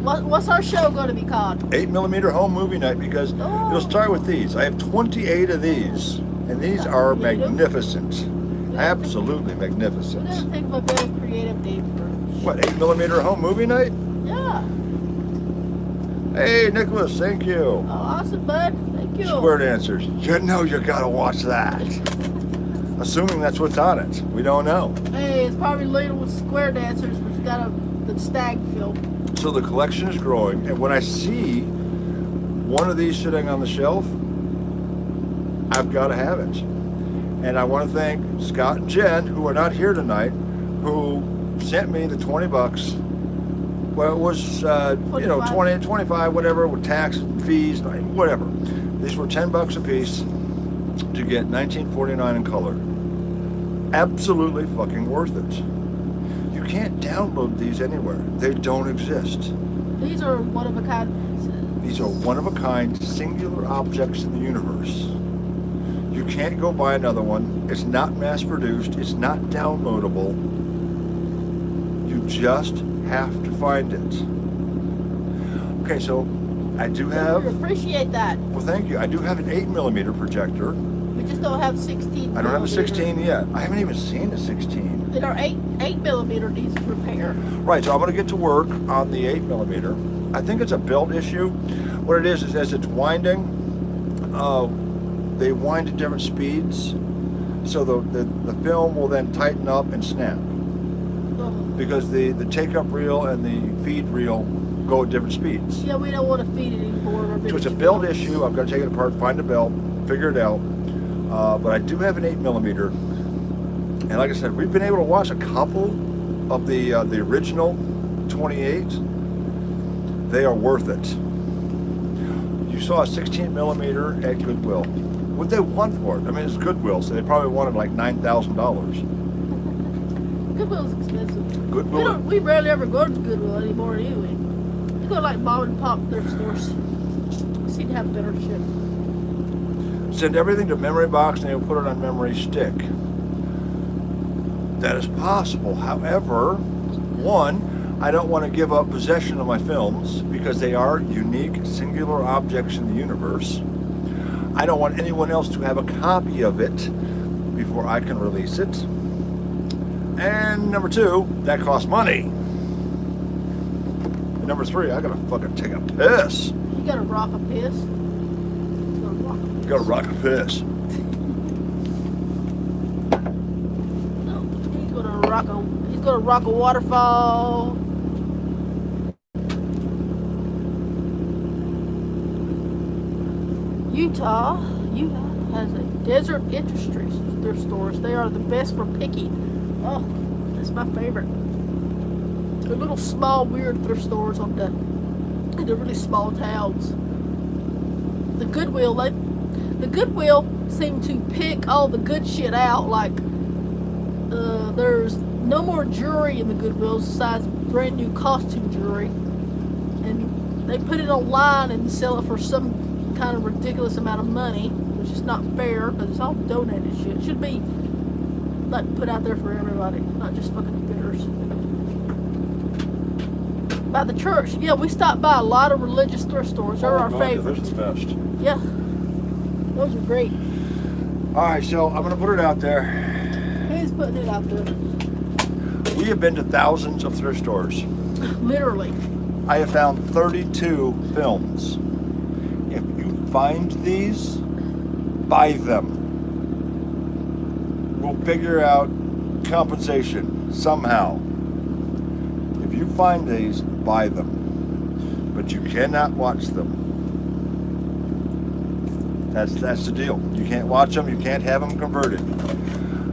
What's our show gonna be called? 8mm home movie night, because it'll start with these. I have 28 of these, and these are magnificent. Absolutely We magnificent. didn't think of a very creative name for it. What, 8mm home movie night? Yeah. Hey, Nicholas, thank you. Oh, awesome, bud. Thank you. Square Dancers. You know you gotta watch that. Assuming that's what's on it. We don't know. Hey, it's probably later with Square Dancers, but you got the stag film. So the collection is growing, and when I see one of these sitting on the shelf, I've got to have it. And I want to thank Scott and Jen, who are not here tonight, who sent me the 20 bucks. Well, it was, 20, 25, whatever, with tax and fees, whatever. These were 10 bucks a piece to get 1949 in color. Absolutely fucking worth it. You can't download these anywhere. They don't exist. These are one of a kind. These are one-of-a-kind, singular objects in the universe. You can't go buy another one. It's not mass-produced. It's not downloadable. You just have to find it. Okay, so I do have... We appreciate that. Well, thank you. I do have an 8mm projector. We just don't have 16. I don't have a 16 yet. I haven't even seen a 16. And our 8mm needs repair. Right, so I'm going to get to work on the 8mm. I think it's a build issue. What it is as it's winding, they wind at different speeds, so the film will then tighten up and snap, because the take-up reel and the feed reel go at different speeds. Yeah, we don't want to feed it anymore. So it's a build issue. I've got to take it apart, find a belt, figure it out. But I do have an 8mm, and like I said, we've been able to watch a couple of the original 28. they are worth it. You saw a 16 millimeter at Goodwill. What they want for it? I mean, it's Goodwill, so they probably wanted like $9,000. Goodwill's expensive. Goodwill. We rarely ever go to Goodwill anymore anyway. We go to like mom and pop thrift stores. We seem to have better shit. Send everything to memory box and they'll put it on memory stick. That is possible. However, one, I don't want to give up possession of my films because they are unique, singular objects in the universe. I don't want anyone else to have a copy of it before I can release it. And number two, that costs money. And number three, I gotta fucking take a piss. You gotta rock a piss. You gotta rock a piss. No, he's gonna rock a waterfall. Utah has a desert industries thrift stores. They are the best for picking. Oh, that's my favorite. They're little small weird thrift stores in the really small towns. The Goodwill seem to pick all the good shit out. Like there's no more jewelry in the Goodwill besides brand new costume jewelry, and they put it online and sell it for some kind of ridiculous amount of money, which is not fair because it's all donated shit. It should be like put out there for everybody, not just fucking bidders. By the church, yeah, we stopped by a lot of religious thrift stores. They're our favorite. This is the best. Yeah, those are great. All right, so I'm gonna put it out there. Who's putting it out there? We have been to thousands of thrift stores. Literally. I have found 32 films. If you find these, buy them. We'll figure out compensation somehow. If you find these, buy them. But you cannot watch them. That's the deal. You can't watch them, you can't have them converted.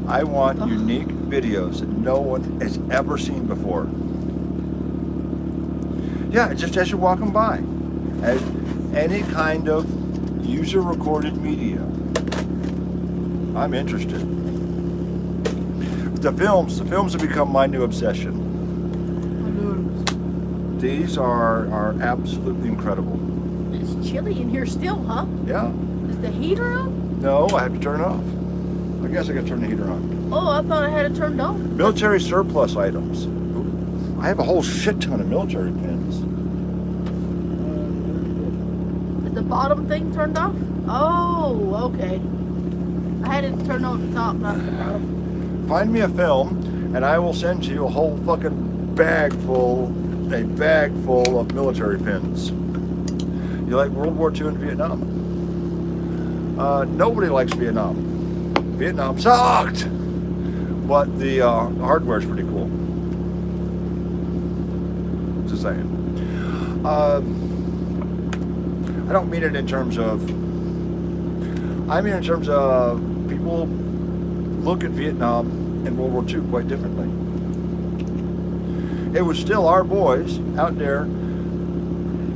I want unique videos that no one has ever seen before. Yeah, just as you're walking by. As any kind of user-recorded media. I'm interested. The films have become my new obsession. These are absolutely incredible. It's chilly in here still, huh? Yeah. Is the heater on? No, I have to turn it off. I guess I can turn the heater on. Oh, I thought I had it turned on. Military surplus items. I have a whole shit ton of military pins. Is the bottom thing turned off? Oh, okay. I had it turned on at the top, not the bottom. Find me a film, and I will send you a whole fucking bag full of military pins. You like World War II and Vietnam? Nobody likes Vietnam. Vietnam sucked, but the hardware is pretty cool. Just saying. I don't mean it in terms of. I mean in terms of people look at Vietnam and World War II quite differently. It was still our boys out there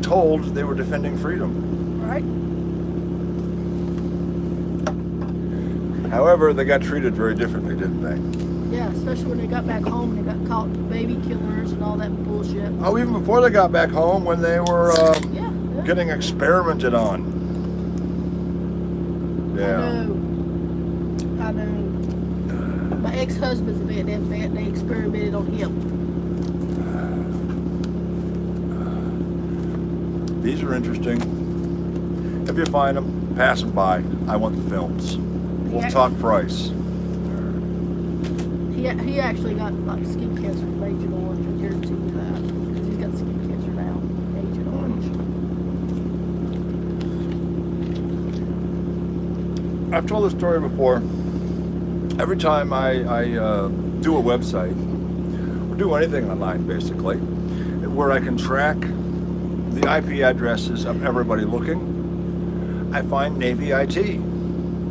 told they were defending freedom. Right. However, they got treated very differently, didn't they? Yeah, especially when they got back home and they got caught baby killers and all that bullshit. Oh, even before they got back home, when they were Yeah. getting experimented on. Yeah. I know. My ex-husband's a Vietnam vet and they experimented on him. These are interesting. If you find them, pass them by. I want the films. We'll talk price. He actually got like skin cancer from Agent Orange. I guarantee you that. Because he's got skin cancer now. Agent Orange. I've told this story before. Every time I do a website, or do anything online basically, where I can track the IP addresses of everybody looking, I find Navy IT.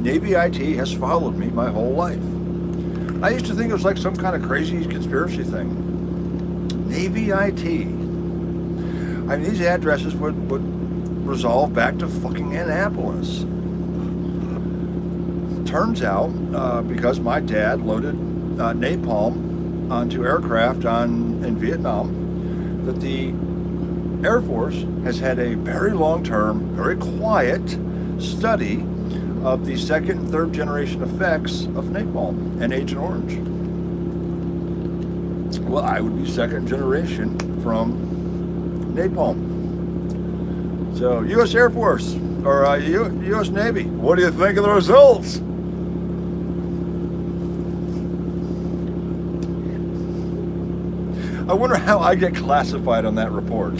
Navy IT has followed me my whole life. I used to think it was like some kind of crazy conspiracy thing. Navy IT. I mean, these addresses would resolve back to fucking Annapolis. Turns out, because my dad loaded napalm onto aircraft in Vietnam, that the Air Force has had a very long-term, very quiet study of the second and third generation effects of napalm and Agent Orange. Well, I would be second generation from napalm. So, U.S. Air Force, or U.S. Navy, what do you think of the results? I wonder how I get classified on that report.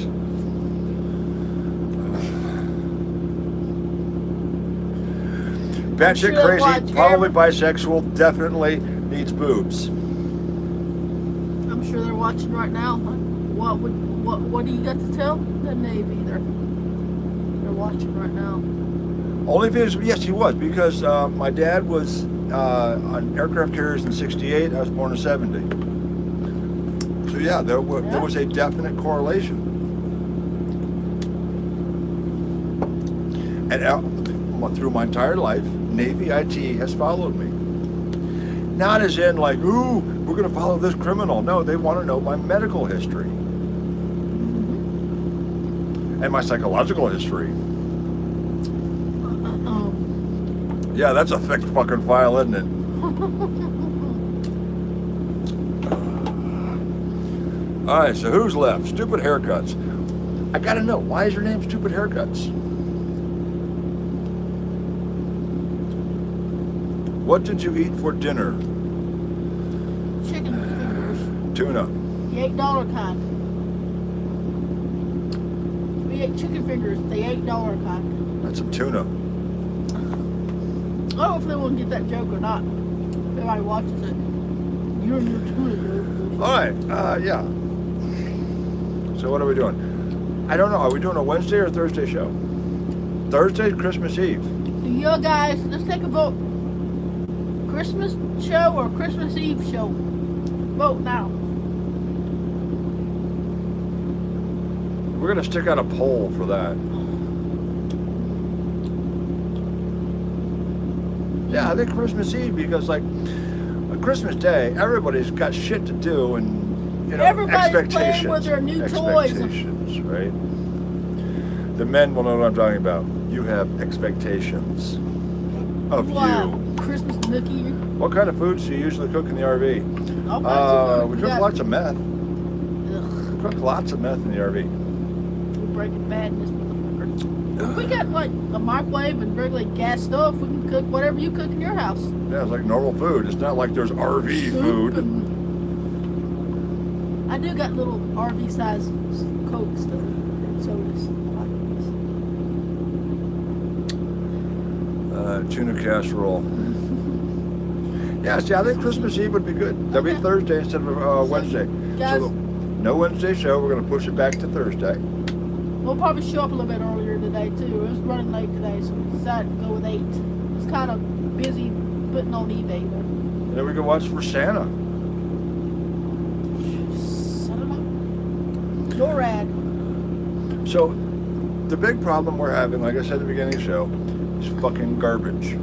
Batshit crazy, probably bisexual, definitely needs boobs. I'm sure they're watching right now. What do you got to tell the Navy? They're watching right now. Only if it is, yes, he was, because my dad was on aircraft carriers in '68. I was born in '70. So yeah, there was a definite correlation. And through my entire life, Navy IT has followed me. Not as in like, ooh, we're going to follow this criminal. No, they want to know my medical history and my psychological history. Yeah, that's a thick fucking file, isn't it? All right, so who's left? Stupid haircuts. I gotta know, why is your name Stupid Haircuts? What did you eat for dinner? Chicken fingers. Tuna. The $8 kind. We ate chicken fingers, the $8 kind. That's some tuna. I don't know if they want to get that joke or not. If anybody watches it. You're in your tuna joke. All right, yeah. So what are we doing? I don't know. Are we doing a Wednesday or Thursday show? Thursday's Christmas Eve. You guys, let's take a vote. Christmas show or Christmas Eve show? Vote now. We're gonna stick out a poll for that. Yeah, I think Christmas Eve, because like on Christmas Day, everybody's got shit to do, and you know, everybody's expectations. playing with their new toys. Expectations, right? The men will know what I'm talking about. You have expectations of you. Christmas nookie. What kind of foods do you usually cook in the RV? We cook lots of meth. We cook lots of meth in the RV. We're breaking bad in this motherfucker. We got like a microwave and regular gas stove. We can cook whatever you cook in your house. Yeah, it's like normal food. It's not like there's RV food. I do got little RV size Coke stuff and sodas. Tuna casserole. Yeah, see, I think Christmas Eve would be good. That'd be Thursday instead of Wednesday. Guys, so no Wednesday show. We're going to push it back to Thursday. We'll probably show up a little bit earlier today too. It was running late today, so we decided to go with 8. It's kind of busy putting on eBay though. And then we can watch for Santa. NORAD. So the big problem we're having, like I said at the beginning of the show, is fucking garbage.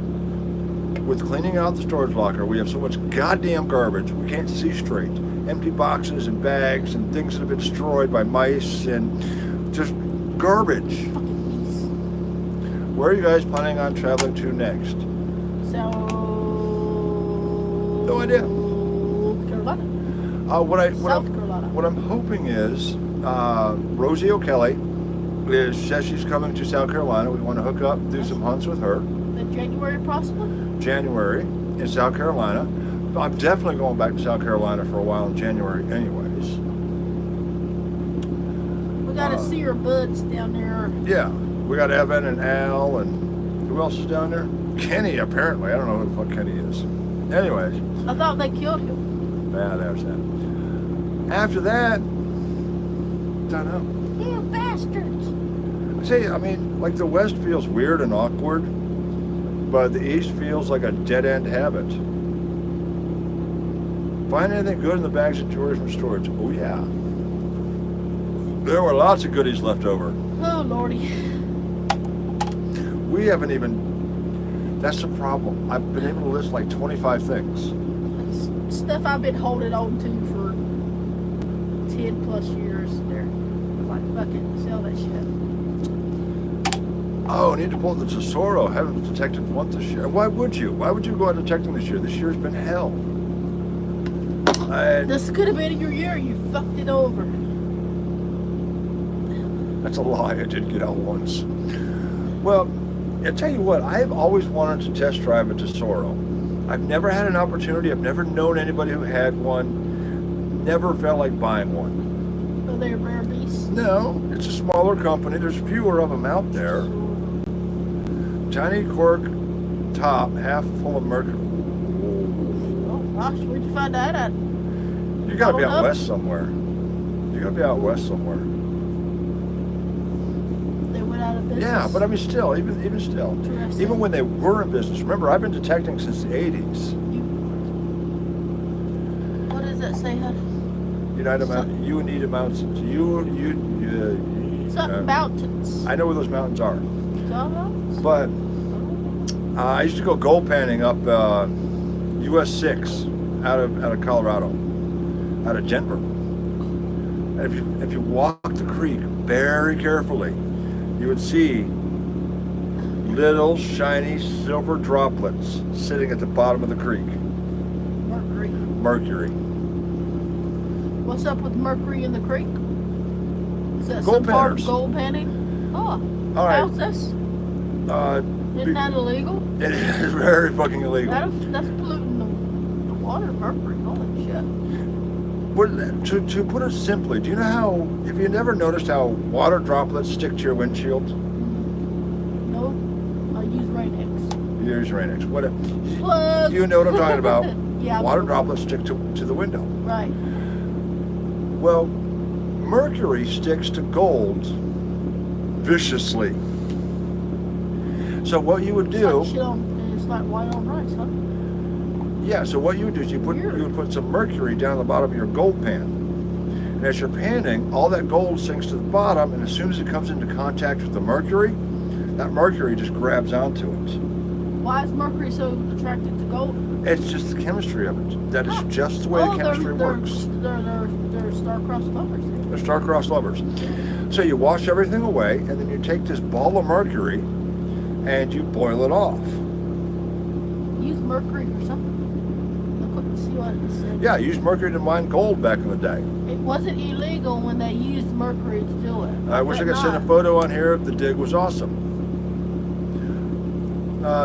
With cleaning out the storage locker, we have so much goddamn garbage, we can't see straight. Empty boxes and bags and things that have been destroyed by mice and just garbage. Where are you guys planning on traveling to next? So... No idea. Carolina. Carolina. What I'm hoping is Rosie O'Kelly says she's coming to South Carolina. We want to hook up, do some hunts with her. In January, possibly? January in South Carolina. I'm definitely going back to South Carolina for a while in January anyways. We got to see her buds down there. Yeah. We got Evan and Al, and who else is down there? Kenny, apparently. I don't know who the fuck Kenny is. Anyways. I thought they killed him. Yeah, there's that. After that, don't know. You bastards. See, I mean, like the West feels weird and awkward, but the East feels like a dead-end habit. Find anything good in the bags of jewelry from storage? Oh, yeah. There were lots of goodies left over. Oh, Lordy. We haven't even, that's the problem. I've been able to list like 25 things. Stuff I've been holding on to for 10 plus years. They're like, fuck it, sell that shit. Oh, I need to pull the Tesoro. Haven't detected one this year. Why would you? Why would you go out detecting this year? This year's been hell. This could have been your year. You fucked it over. That's a lie. I did get out once. Well, I'll tell you what. I've always wanted to test drive a Tesoro. I've never had an opportunity. I've never known anybody who had one. Never felt like buying one. Are they a rare beast? No, it's a smaller company. There's fewer of them out there. Tiny cork top, half full of mercury. Oh gosh, where'd you find that at? You gotta be out west somewhere. You gotta be out west somewhere. They went out of business. Yeah, but I mean, still, even still, even when they were in business. Remember, I've been detecting since the '80s. What does that say, honey? United Mountains. Mountains. Something mountains. I know where those mountains are. Mountains? But I used to go gold panning up US 6 out of Colorado, out of Denver. And if you walk the creek very carefully, you would see little shiny silver droplets sitting at the bottom of the creek. Mercury. What's up with mercury in the creek? Is that gold some part of panners. Gold panning? Oh, All right. how's this? Isn't that illegal? It is very fucking illegal. That's polluting the water, mercury. Holy shit. But to put it simply, do you know how, have you never noticed how water droplets stick to your windshield? No, I use Rain-X. You use Rain-X. What? Plug. You know what I'm talking about. Yeah. Water droplets stick to the window. Right. Well, mercury sticks to gold viciously. So what you would do? It's like white on rice, huh? Yeah. So what you would do is you would put some mercury down the bottom of your gold pan, and as you're panning, all that gold sinks to the bottom, and as soon as it comes into contact with the mercury, that mercury just grabs onto it. Why is mercury so attracted to gold? It's just the chemistry of it. That is just the way the chemistry works. They're star-crossed lovers. They're star-crossed lovers. So you wash everything away, and then you take this ball of mercury, and you boil it off. Use mercury for something. I couldn't see what it said. Yeah, use mercury to mine gold back in the day. It wasn't illegal when they used mercury to do it. I wish I could send a photo on here. The dig was awesome.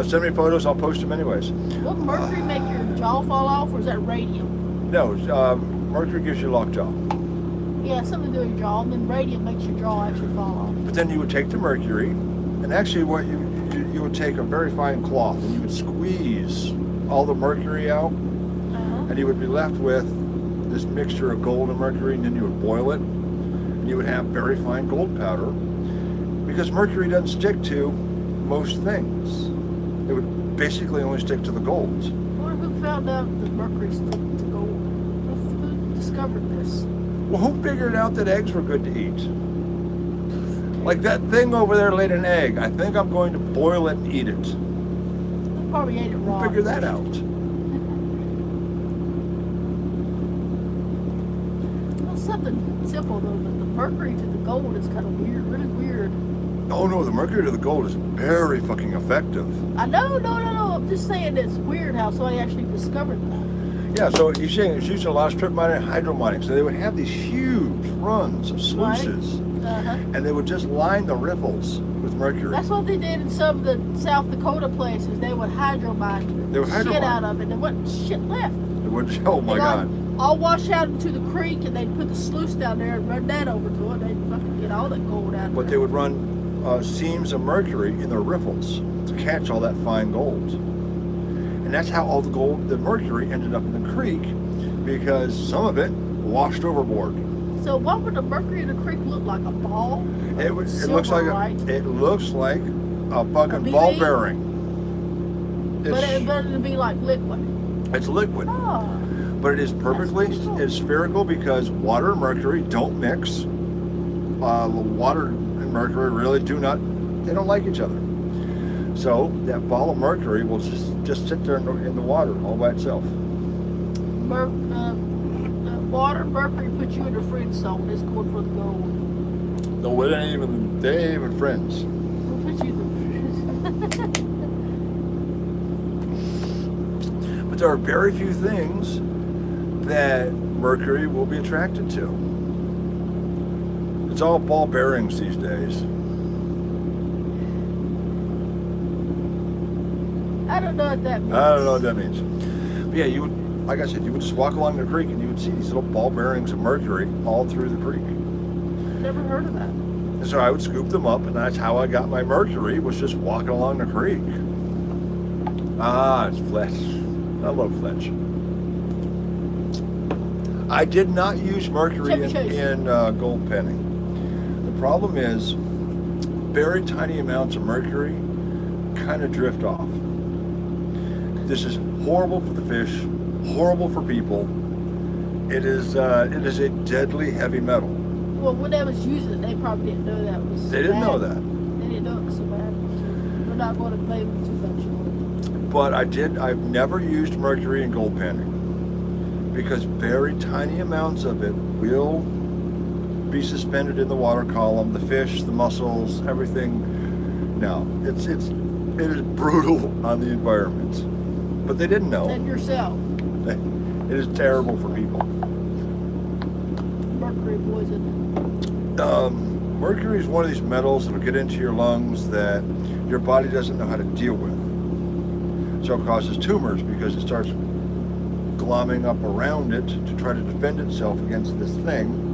Send me photos, I'll post them anyways. Will mercury make your jaw fall off, or is that radium? No, mercury gives you lockjaw. Yeah, something to do with your jaw, and then radium makes your jaw actually fall off. But then you would take the mercury, and actually what you would take a very fine cloth, and you would squeeze all the mercury out, and you would be left with this mixture of gold and mercury, and then you would boil it, and you would have very fine gold powder, because mercury doesn't stick to most things. It would basically only stick to the gold. I wonder who found out that mercury stuck to gold. Who discovered this? Well, who figured out that eggs were good to eat? Like that thing over there laid an egg. I think I'm going to boil it and eat it. They probably ate it raw. Who figured that out? Well, something simple though, but the mercury to the gold is kind of weird, really weird. Oh no, the mercury to the gold is very fucking effective. I know, no. I'm just saying it's weird how somebody actually discovered that. Yeah, so you're saying it's used in a lot of strip mining and hydro mining. So they would have these huge runs of sluices, and they would just line the riffles with mercury. That's what they did in some of the South Dakota places. They would hydro mine They would hydro shit mine. out of it. There wasn't shit left. It would, oh my God. All wash out into the creek, and they'd put the sluice down there and run that over to it. They'd fucking get all that gold out of it. But they would run seams of mercury in their riffles to catch all that fine gold. And that's how all the mercury ended up in the creek, because some of it washed overboard. So what would the mercury in the creek look like? A ball? It looks like a fucking ball bearing. But it'd be like liquid. It's liquid. Oh, but it is perfectly it's spherical, because water and mercury don't mix. the water and mercury really they don't like each other. So that ball of mercury will just sit there in the water all by itself. Water and mercury put you in the friend zone. It's going for the gold. No, they ain't even friends. We'll put you in the But there are very few things that mercury will be attracted to. It's all ball bearings these days. I don't know what that means. I don't know what that means. But yeah, you would, like I said, you would just walk along the creek and you would see these little ball bearings of mercury all through the creek. Never heard of that. And so I would scoop them up, and that's how I got my mercury, was just walking along the creek. Ah, it's fletch. I love fletch. I did not use mercury in gold penning. The problem is, very tiny amounts of mercury kind of drift off. This is horrible for the fish, horrible for people. It is a deadly heavy metal. Well, when they was using it, they probably didn't know that was. They didn't know that. They didn't know it was so bad. So we're not going to play with too much. But I've never used mercury in gold penning because very tiny amounts of it will be suspended in the water column. The fish, the mussels, everything. No, it is brutal on the environment. But they didn't know. And yourself. It is terrible for people. Mercury poison. Mercury is one of these metals that will get into your lungs that your body doesn't know how to deal with. So it causes tumors because it starts glomming up around it to try to defend itself against this thing.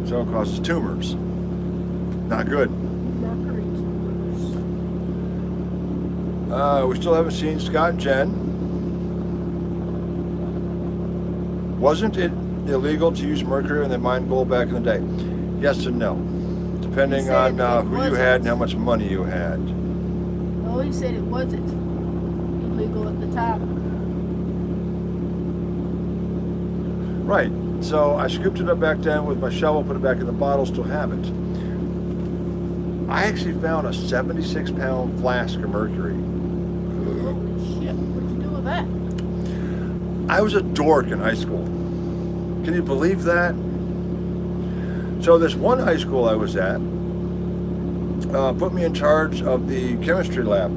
So it causes tumors. Not good. Mercury tumors. We still haven't seen Scott and Jen. Wasn't it illegal to use mercury when they mined gold back in the day? Yes and no, depending on who you had and how much money you had. Oh, he said it wasn't illegal at the time. Right. So I scooped it up back then with my shovel, put it back in the bottle, still have it. I actually found a 76-pound flask of mercury. Holy shit! What'd you do with that? I was a dork in high school. Can you believe that? So this one high school I was at put me in charge of the chemistry lab.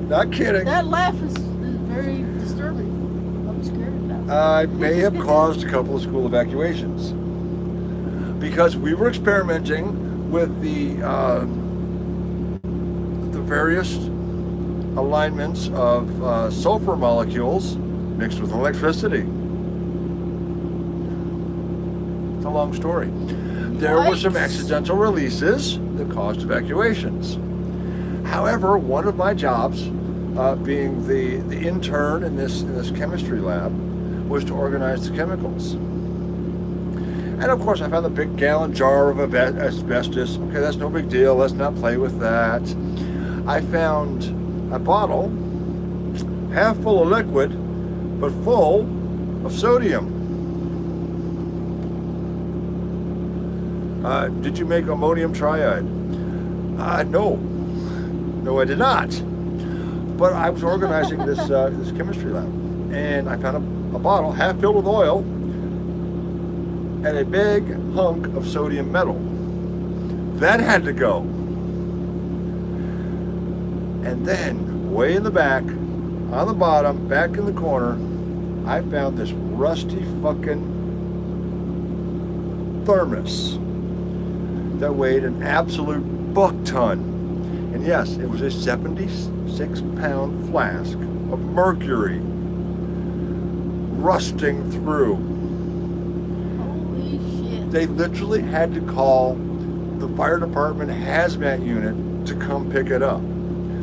Not kidding. That laugh is very disturbing. I'm scared of that. I may have caused a couple of school evacuations because we were experimenting with the various alignments of sulfur molecules mixed with electricity. It's a long story. There were some accidental releases that caused evacuations. However, one of my jobs, being the intern in this chemistry lab, was to organize the chemicals. And of course, I found the big gallon jar of asbestos. Okay, that's no big deal. Let's not play with that. I found a bottle, half full of liquid, but full of sodium. Did you make ammonium triode? No, I did not. But I was organizing this chemistry lab, and I found a bottle half filled with oil and a big hunk of sodium metal. That had to go. And then, way in the back, on the bottom, back in the corner, I found this rusty fucking thermos that weighed an absolute buck ton. And yes, it was a 76-pound flask of mercury rusting through. Holy shit. They literally had to call the fire department hazmat unit to come pick it up.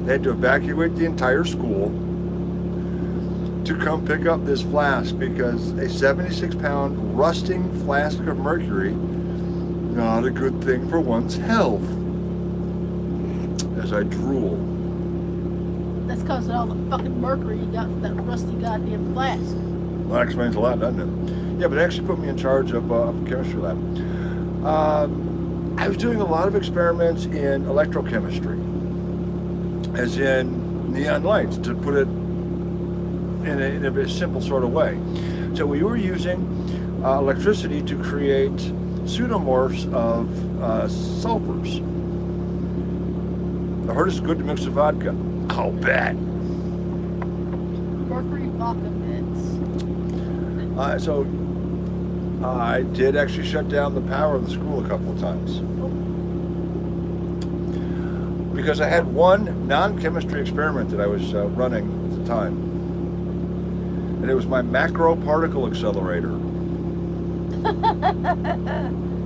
They had to evacuate the entire school to come pick up this flask because a 76-pound rusting flask of mercury, not a good thing for one's health. As I drool. That's because of all the fucking mercury you got from that rusty goddamn flask. Well, that explains a lot, doesn't it? Yeah, but it actually put me in charge of a chemistry lab. I was doing a lot of experiments in electrochemistry, as in neon lights, to put it in a simple sort of way. So we were using electricity to create pseudomorphs of sulfurs. I heard it's good to mix with vodka. I'll bet. Mercury vodka bits. So I did actually shut down the power of the school a couple of times. Because I had one non-chemistry experiment that I was running at the time. And it was my macro particle accelerator.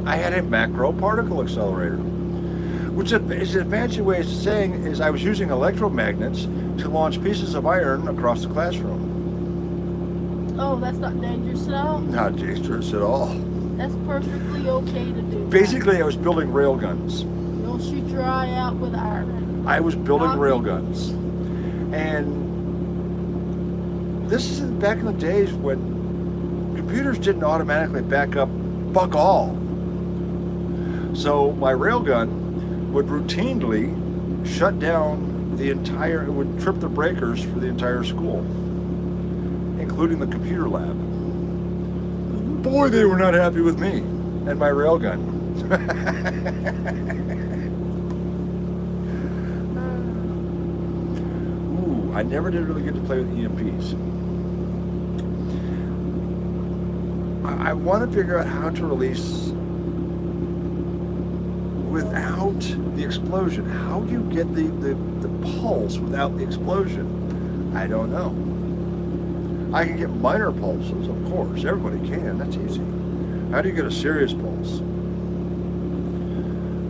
I had a macro particle accelerator. Which is a fancy way of saying is I was using electromagnets to launch pieces of iron across the classroom. Oh, that's not dangerous at all? Not dangerous at all. That's perfectly okay to do. Basically, I was building railguns. You'll shoot your eye out with iron. I was building railguns. And this is back in the days when computers didn't automatically back up fuck all. So my railgun would routinely shut down it would trip the breakers for the entire school, including the computer lab. Boy, they were not happy with me and my railgun. Ooh, I never did really get to play with EMPs. I want to figure out how to release without the explosion. How do you get the pulse without the explosion? I don't know. I can get minor pulses, of course. Everybody can. That's easy. How do you get a serious pulse?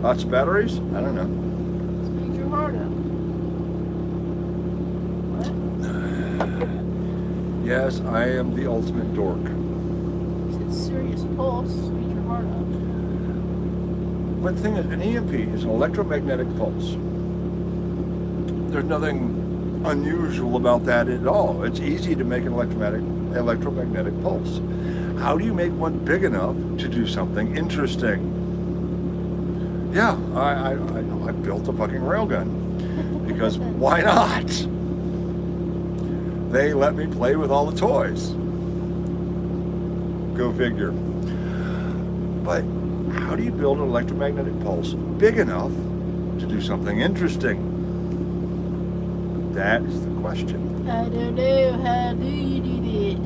Lots of batteries? I don't know. Speed your heart up. What? Yes, I am the ultimate dork. It's serious pulse. Speed your heart up. But the thing is, an EMP is an electromagnetic pulse. There's nothing unusual about that at all. It's easy to make an electromagnetic pulse. How do you make one big enough to do something interesting? Yeah, I know. I built a fucking railgun. Because why not? They let me play with all the toys. Go figure. But how do you build an electromagnetic pulse big enough to do something interesting? That is the question. I don't know. How do you do that?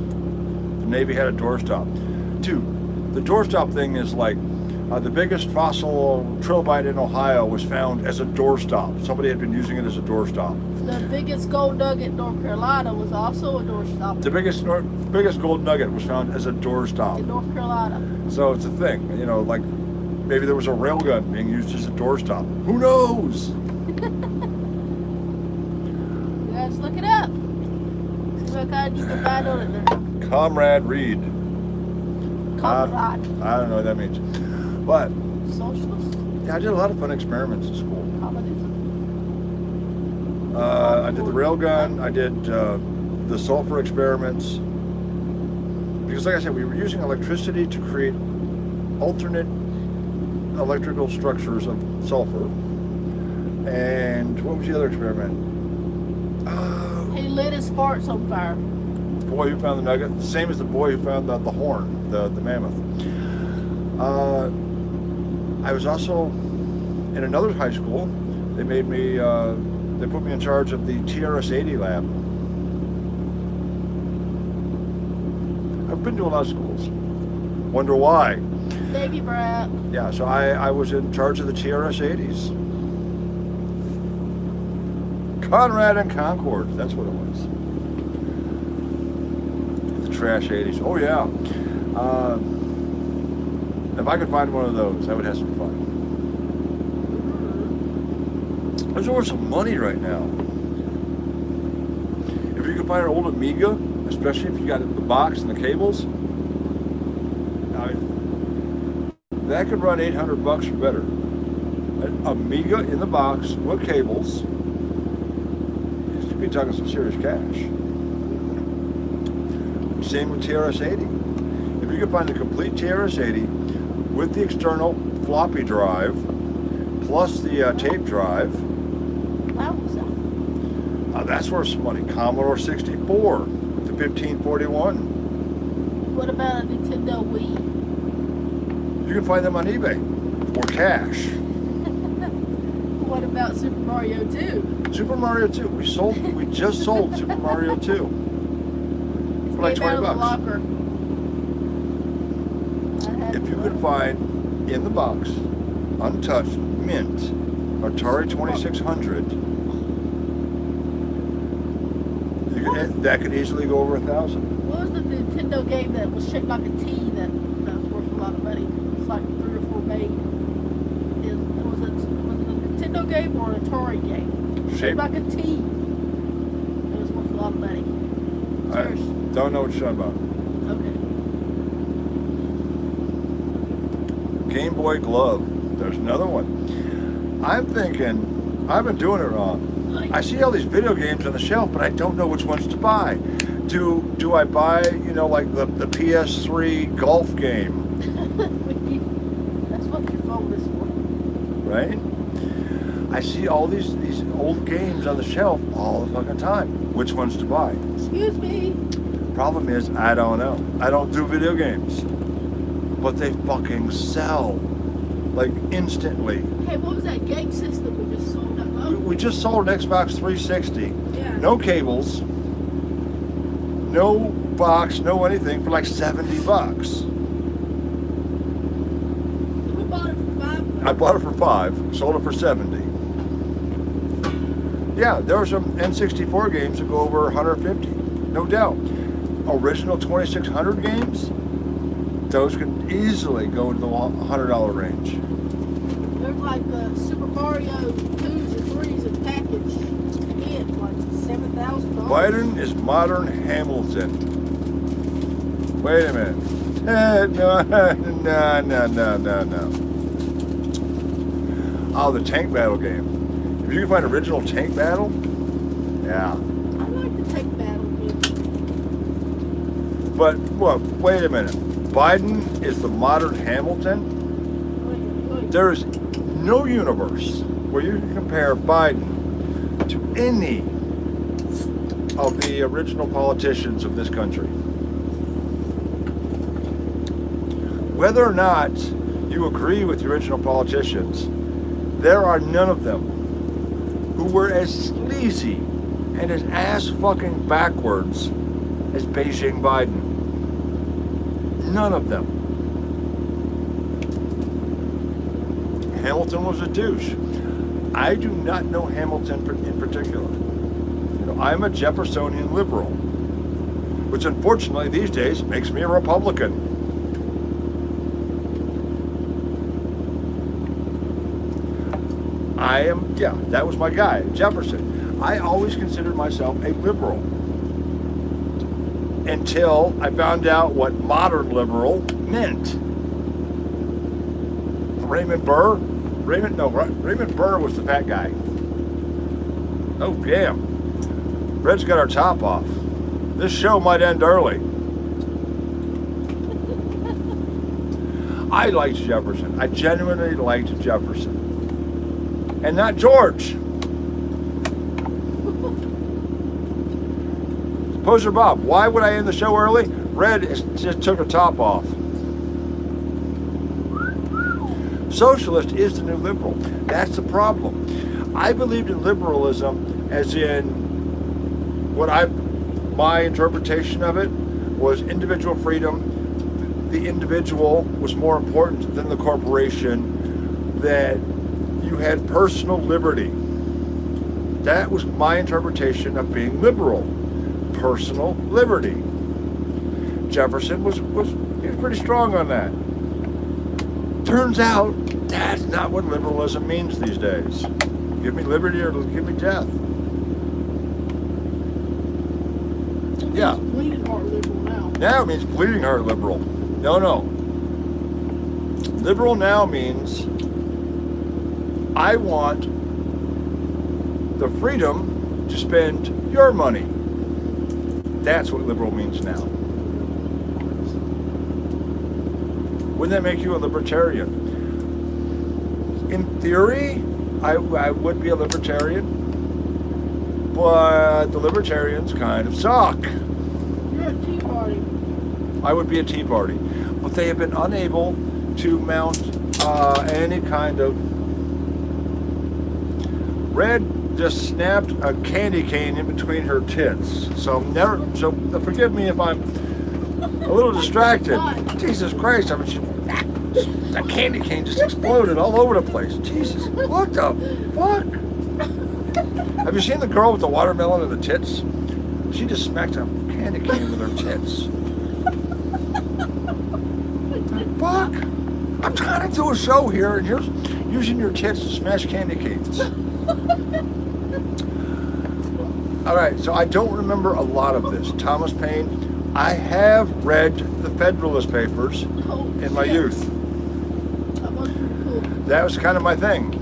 The Navy had a doorstop. Dude, the doorstop thing is like the biggest fossil trilobite in Ohio was found as a doorstop. Somebody had been using it as a doorstop. The biggest gold nugget in North Carolina was also a doorstop. The biggest gold nugget was found as a doorstop. In North Carolina. So it's a thing, you know, like maybe there was a railgun being used as a doorstop. Who knows? You guys look it up. See what kind you can find on it there. Comrade Reed. Comrade. I don't know what that means. But Socialist. yeah, I did a lot of fun experiments in school. Communism. I did the railgun. I did the sulfur experiments. Because like I said, we were using electricity to create alternate electrical structures of sulfur. And what was the other experiment? He lit his farts on fire. The boy who found the nugget. The same as the boy who found the horn, the mammoth. I was also in another high school. They made me, they put me in charge of the TRS-80 lab. I've been to a lot of schools. Wonder why. Navy brat. Yeah, so I was in charge of the TRS-80s. Conrad and Concord, that's what it was. The trash 80s. Oh yeah. If I could find one of those, I would have some fun. There's over some money right now. If you can find an old Amiga, especially if you got the box and the cables, that could run $800 or better. An Amiga in the box with cables, you'd be talking some serious cash. Same with TRS-80. If you can find the complete TRS-80 with the external floppy drive, plus the tape drive, That was that's worth some money. Commodore 64 with the 1541. What about a Nintendo Wii? You can find them on eBay or cash. What about Super Mario 2? Super Mario 2. We just sold Super Mario 2 for like Came out $20. of the locker. If you could find in the box, untouched, mint, Atari 2600, that could easily go over $1,000. What was the Nintendo game that was shaped like a T that was worth a lot of money? It's like 3 or 4 made. Was it a Nintendo game or an Atari game? Shaped like a T. It was worth a lot of money. I don't know what you're talking about. Okay. Game Boy Glove. There's another one. I'm thinking, I've been doing it wrong. I see all these video games on the shelf, but I don't know which ones to buy. Do I buy, like the PS3 golf game? That's what your phone is for. Right? I see all these old games on the shelf all the fucking time. Which ones to buy? Excuse me. Problem is, I don't know. I don't do video games. But they fucking sell. Like instantly. Hey, what was that game system we just sold? We just sold an Xbox 360. Yeah. No cables. No box, no anything for like $70. We bought it for $5. I bought it for $5, sold it for $70. Yeah, there are some N64 games that go over $150, no doubt. Original 2600 games, those can easily go into the $100 range. There's like Super Mario 2s or 3s in package. Again, like $7,000. Biden is modern Hamilton. Wait a minute. No. Oh, the tank battle game. If you can find original tank battle, yeah. I like the tank battle game. But, well, wait a minute. Biden is the modern Hamilton? Wait. There's no universe where you can compare Biden to any of the original politicians of this country. Whether or not you agree with the original politicians, there are none of them who were as sleazy and as ass-fucking backwards as Beijing Biden. None of them. Hamilton was a douche. I do not know Hamilton in particular. I'm a Jeffersonian liberal, which unfortunately these days makes me a Republican. That was my guy, Jefferson. I always considered myself a liberal until I found out what modern liberal meant. Raymond Burr was the fat guy. Oh, damn. Red's got our top off. This show might end early. I liked Jefferson. I genuinely liked Jefferson. And not George. Poser Bob, why would I end the show early? Red just took her top off. Socialist is the new liberal. That's the problem. I believed in liberalism as in my interpretation of it was individual freedom. The individual was more important than the corporation, that you had personal liberty. That was my interpretation of being liberal. Personal liberty. Jefferson was pretty strong on that. Turns out that's not what liberalism means these days. Give me liberty or give me death. Yeah. Bleeding heart liberal now. Now it means bleeding heart liberal. No. Liberal now means I want the freedom to spend your money. That's what liberal means now. Wouldn't that make you a libertarian? In theory, I would be a libertarian, but the libertarians kind of suck. You're a Tea Party. I would be a Tea Party, but they have been unable to mount any kind of. Red just snapped a candy cane in between her tits, so forgive me if I'm a little distracted. Jesus Christ! I mean, that candy cane just exploded all over the place. Jesus, what the fuck? Have you seen the girl with the watermelon and the tits? She just smacked a candy cane with her tits. Fuck! I'm trying to do a show here, and you're using your tits to smash candy canes. All right, so I don't remember a lot of this. Thomas Paine. I have read the Federalist Papers in my youth. That was pretty cool. That was kind of my thing.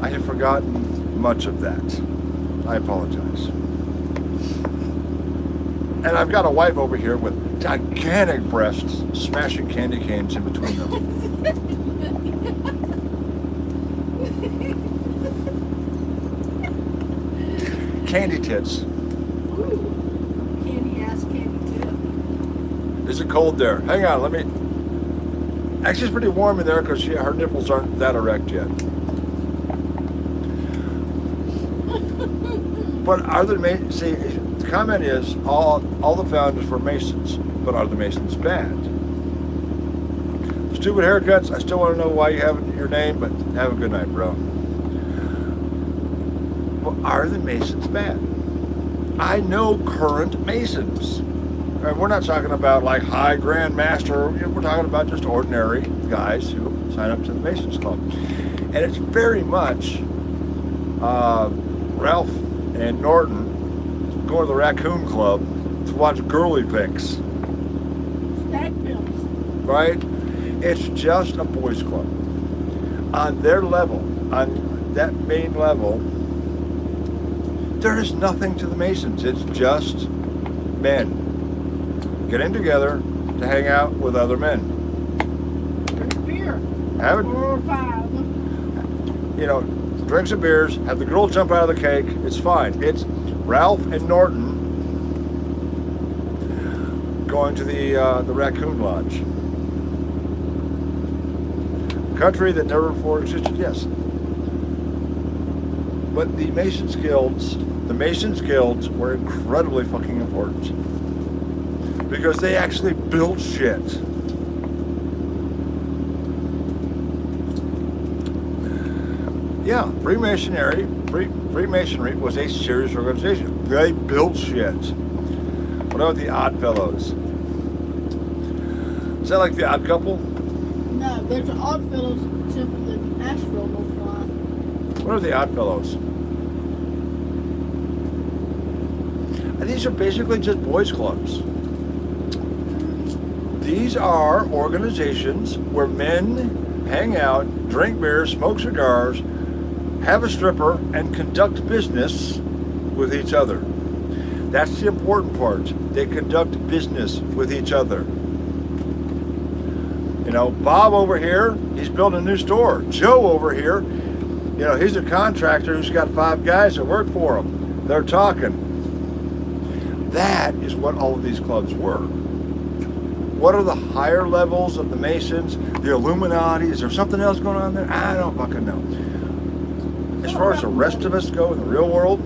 I have forgotten much of that. I apologize. And I've got a wife over here with gigantic breasts smashing candy canes in between them. Candy tits. Ooh. Candy ass candy tip. Is it cold there? Hang on, let me. Actually, it's pretty warm in there because her nipples aren't that erect yet. But are the Masons? See, the comment is all the founders were Masons, but are the Masons bad? Stupid haircuts. I still want to know why you have it in your name, but have a good night, bro. Well, are the Masons bad? I know current Masons. And we're not talking about like high Grand Master. We're talking about just ordinary guys who sign up to the Masons Club. And it's very much Ralph and Norton going to the Raccoon Club to watch girly pics. Stag films. Right? It's just a boys club. On their level, on that main level, there is nothing to the Masons. It's just men getting together to hang out with other men. Drink beer. Have it, 4 or 5. you know, drink some beers, have the girl jump out of the cake. It's fine. It's Ralph and Norton going to the Raccoon Lodge. Country that never before existed, yes. But the Masons Guilds were incredibly fucking important because they actually built shit. Yeah, Freemasonry was a serious organization. They built shit. What about the Odd Fellows? Is that like the Odd Couple? No, there's an Odd Fellows temple in Asheville, North Carolina. What are the Odd Fellows? And these are basically just boys clubs. These are organizations where men hang out, drink beer, smoke cigars, have a stripper, and conduct business with each other. That's the important part. They conduct business with each other. You know, Bob over here, he's building a new store. Joe over here, you know, he's a contractor who's got 5 guys that work for him. They're talking. That is what all of these clubs were. What are the higher levels of the Masons? The Illuminati? Is there something else going on there? I don't fucking know. As far as the rest of us go in the real world,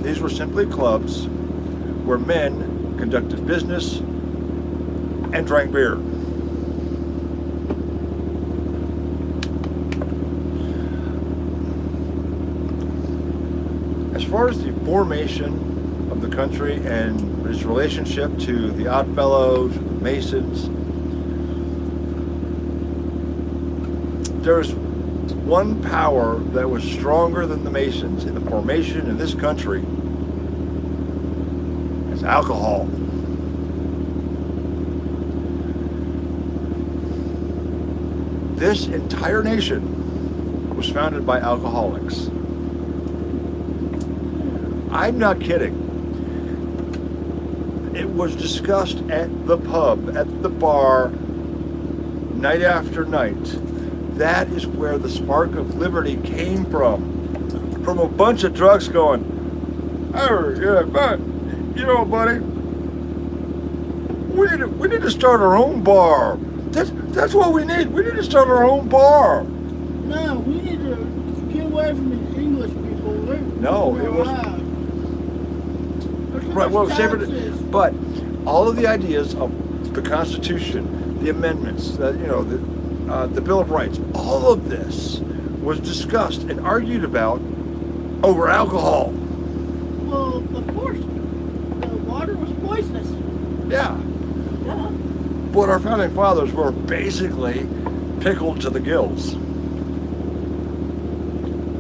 these were simply clubs where men conducted business and drank beer. As far as the formation of the country and its relationship to the Odd Fellows, the Masons, there's one power that was stronger than the Masons in the formation of this country. It's alcohol. This entire nation was founded by alcoholics. I'm not kidding. It was discussed at the pub, at the bar, night after night. That is where the spark of liberty came from. From a bunch of drunks going, oh, yeah, but, you know, buddy, we need to start our own bar. That's what we need. We need to start our own bar. No, we need to get away from these English people. No, it was right. Well, but all of the ideas of the Constitution, the amendments, the Bill of Rights, all of this was discussed and argued about over alcohol. Well, of course, the water was poisonous. Yeah. Yeah. But our founding fathers were basically pickled to the gills. And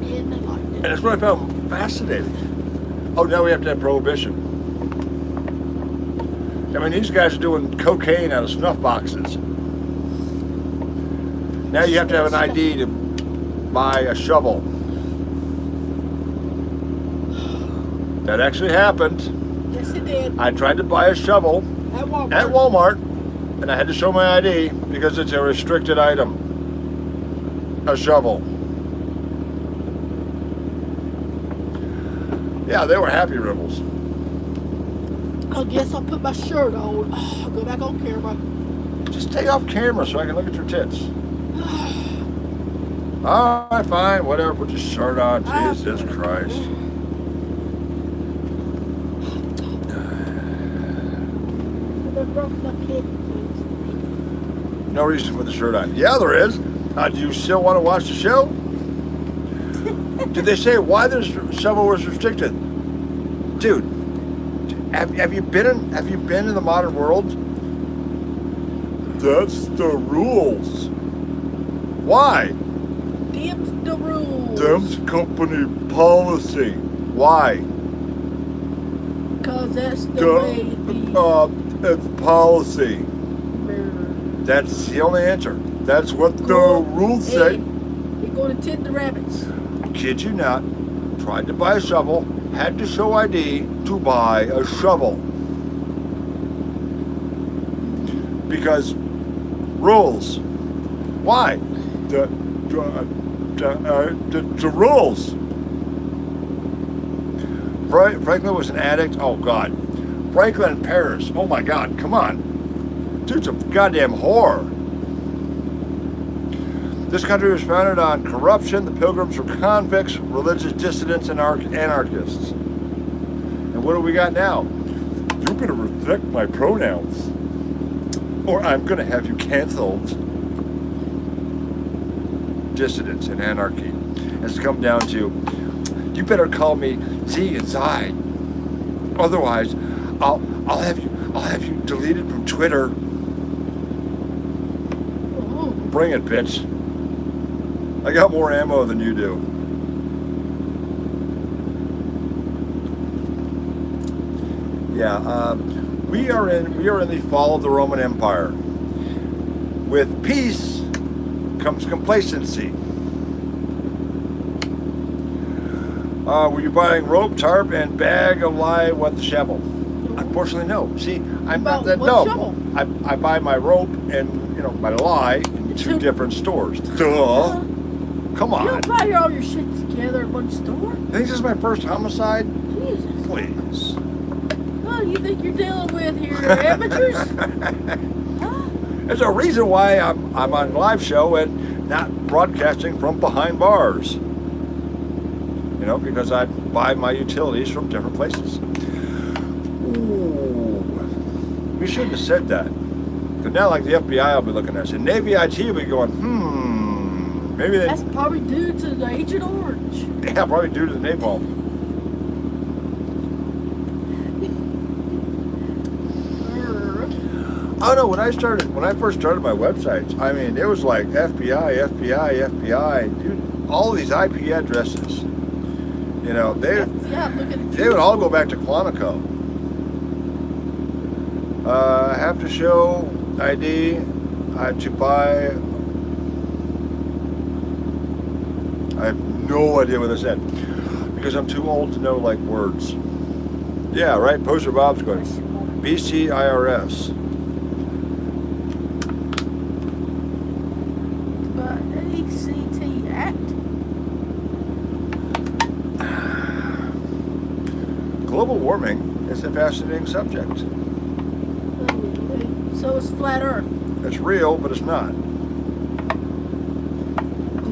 they liked it. And it's what I found fascinating. Oh, now we have to have prohibition. I mean, these guys are doing cocaine out of snuff boxes. Now you have to have an ID to buy a shovel. That actually happened. Yes, it did. I tried to buy a shovel at Walmart, and I had to show my ID because it's a restricted item. A shovel. Yeah, they were happy rebels. I guess I'll put my shirt on. I'll go back on camera. Just stay off camera so I can look at your tits. All right, fine, whatever. Put your shirt on. Jesus Christ. No reason to put the shirt on. Yeah, there is. Do you still want to watch the show? Did they say why the shovel was restricted? Dude, have you been in the modern world? That's the rules. Why? Them's the rules. Them's company policy. Why? Because that's the way it be. It's policy. That's the only answer. That's what the rules say. You're going to tend the rabbits. Kid you not. Tried to buy a shovel. Had to show ID to buy a shovel. Because rules. Why? The rules. Franklin was an addict. Oh God. Franklin in Paris. Oh my God. Come on. Dude's a goddamn whore. This country was founded on corruption. The Pilgrims were convicts, religious dissidents, and anarchists. And what do we got now? You better respect my pronouns, or I'm going to have you canceled. Dissidents and anarchy has come down to, you better call me Z and Zy. Otherwise, I'll have you deleted from Twitter. Bring it, bitch. I got more ammo than you do. Yeah, we are in the fall of the Roman Empire. With peace comes complacency. Were you buying rope, tarp, and bag of live with the shovel? Unfortunately, no. See, I'm not that dumb. I buy my rope and my lye in two different stores. Duh. Come on. You don't buy all your shit together at one store. You think this is my first homicide? Jesus. Please. What do you think you're dealing with here? Amateurs? Huh? There's a reason why I'm on a live show and not broadcasting from behind bars. Because I buy my utilities from different places. Ooh. We shouldn't have said that. Because now, like, the FBI will be looking at us. And Navy IT will be going, maybe they... That's probably due to the Agent Orange. Yeah, probably due to the napalm. Oh no, when I first started my websites, I mean, it was like FBI, dude, all of these IP addresses, they would all go back to Quantico. I have to show ID, I have to buy, I have no idea what they said, because I'm too old to know, like, words. Yeah, right, Poser Bob's going, BC IRS. ACT Act. Global warming is a fascinating subject. So it's flat Earth. It's real, but it's not.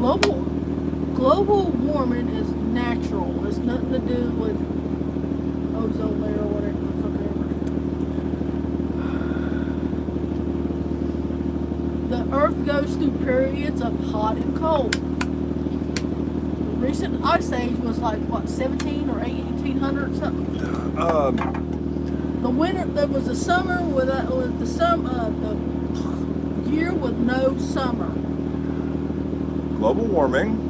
Global warming is natural. It's nothing to do with ozone layer or whatever the fuck ever. The Earth goes through periods of hot and cold. The recent ice age was like what, 17 or 1800 something. The winter, there was a summer with the year with no summer. Global warming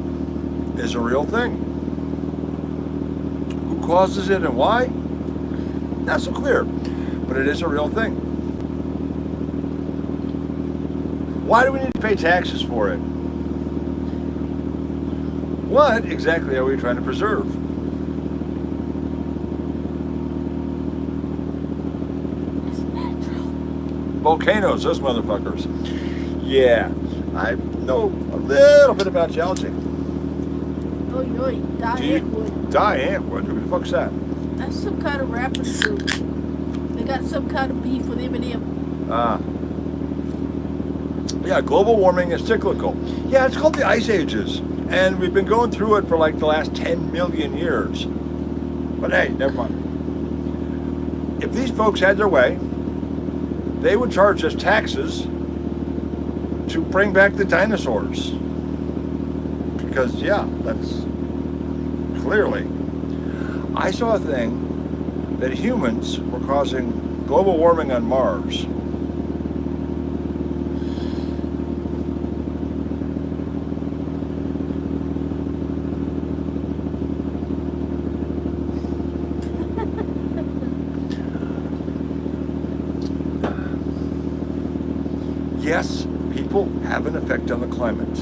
is a real thing. Who causes it and why? Not so clear, but it is a real thing. Why do we need to pay taxes for it? What exactly are we trying to preserve? It's natural. Volcanoes, those motherfuckers. Yeah, I know a little bit about geology. Oh, yoy, Diane wood. Diane Wood, who the fuck's that? That's some kind of rapping group. They got some kind of beef with Eminem. Yeah, global warming is cyclical. Yeah, it's called the ice ages. And we've been going through it for like the last 10 million years. But hey, never mind. If these folks had their way, they would charge us taxes to bring back the dinosaurs. Because, yeah, that's clearly. I saw a thing that humans were causing global warming on Mars. Yes, people have an effect on the climate.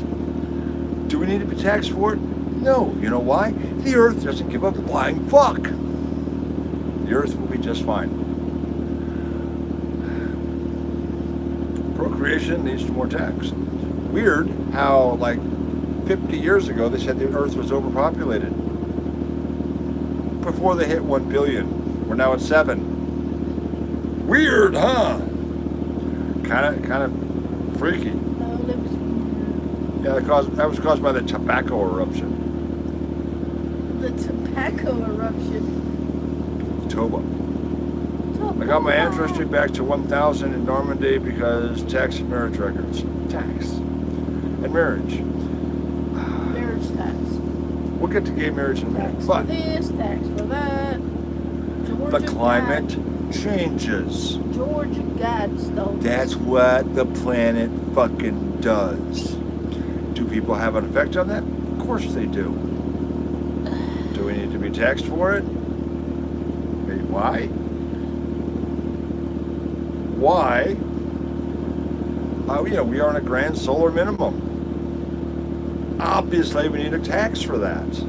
Do we need to be taxed for it? No. You know why? The Earth doesn't give a flying fuck. The Earth will be just fine. Procreation needs more tax. Weird how, like, 50 years ago, they said the Earth was overpopulated. Before they hit 1 billion. We're now at 7. Weird, huh? Kind of freaky. Yeah, that was caused by the tobacco eruption. The tobacco eruption. Toba. I got my ancestry back to 1000 in Normandy because tax and marriage records. Tax and marriage. Marriage tax. We'll get to gay marriage in a minute. Tax But for this, tax for that. Georgia the climate changes. Georgia Guidestones. That's what the planet fucking does. Do people have an effect on that? Of course they do. Do we need to be taxed for it? Maybe why? Why? We are on a grand solar minimum. Obviously, we need a tax for that.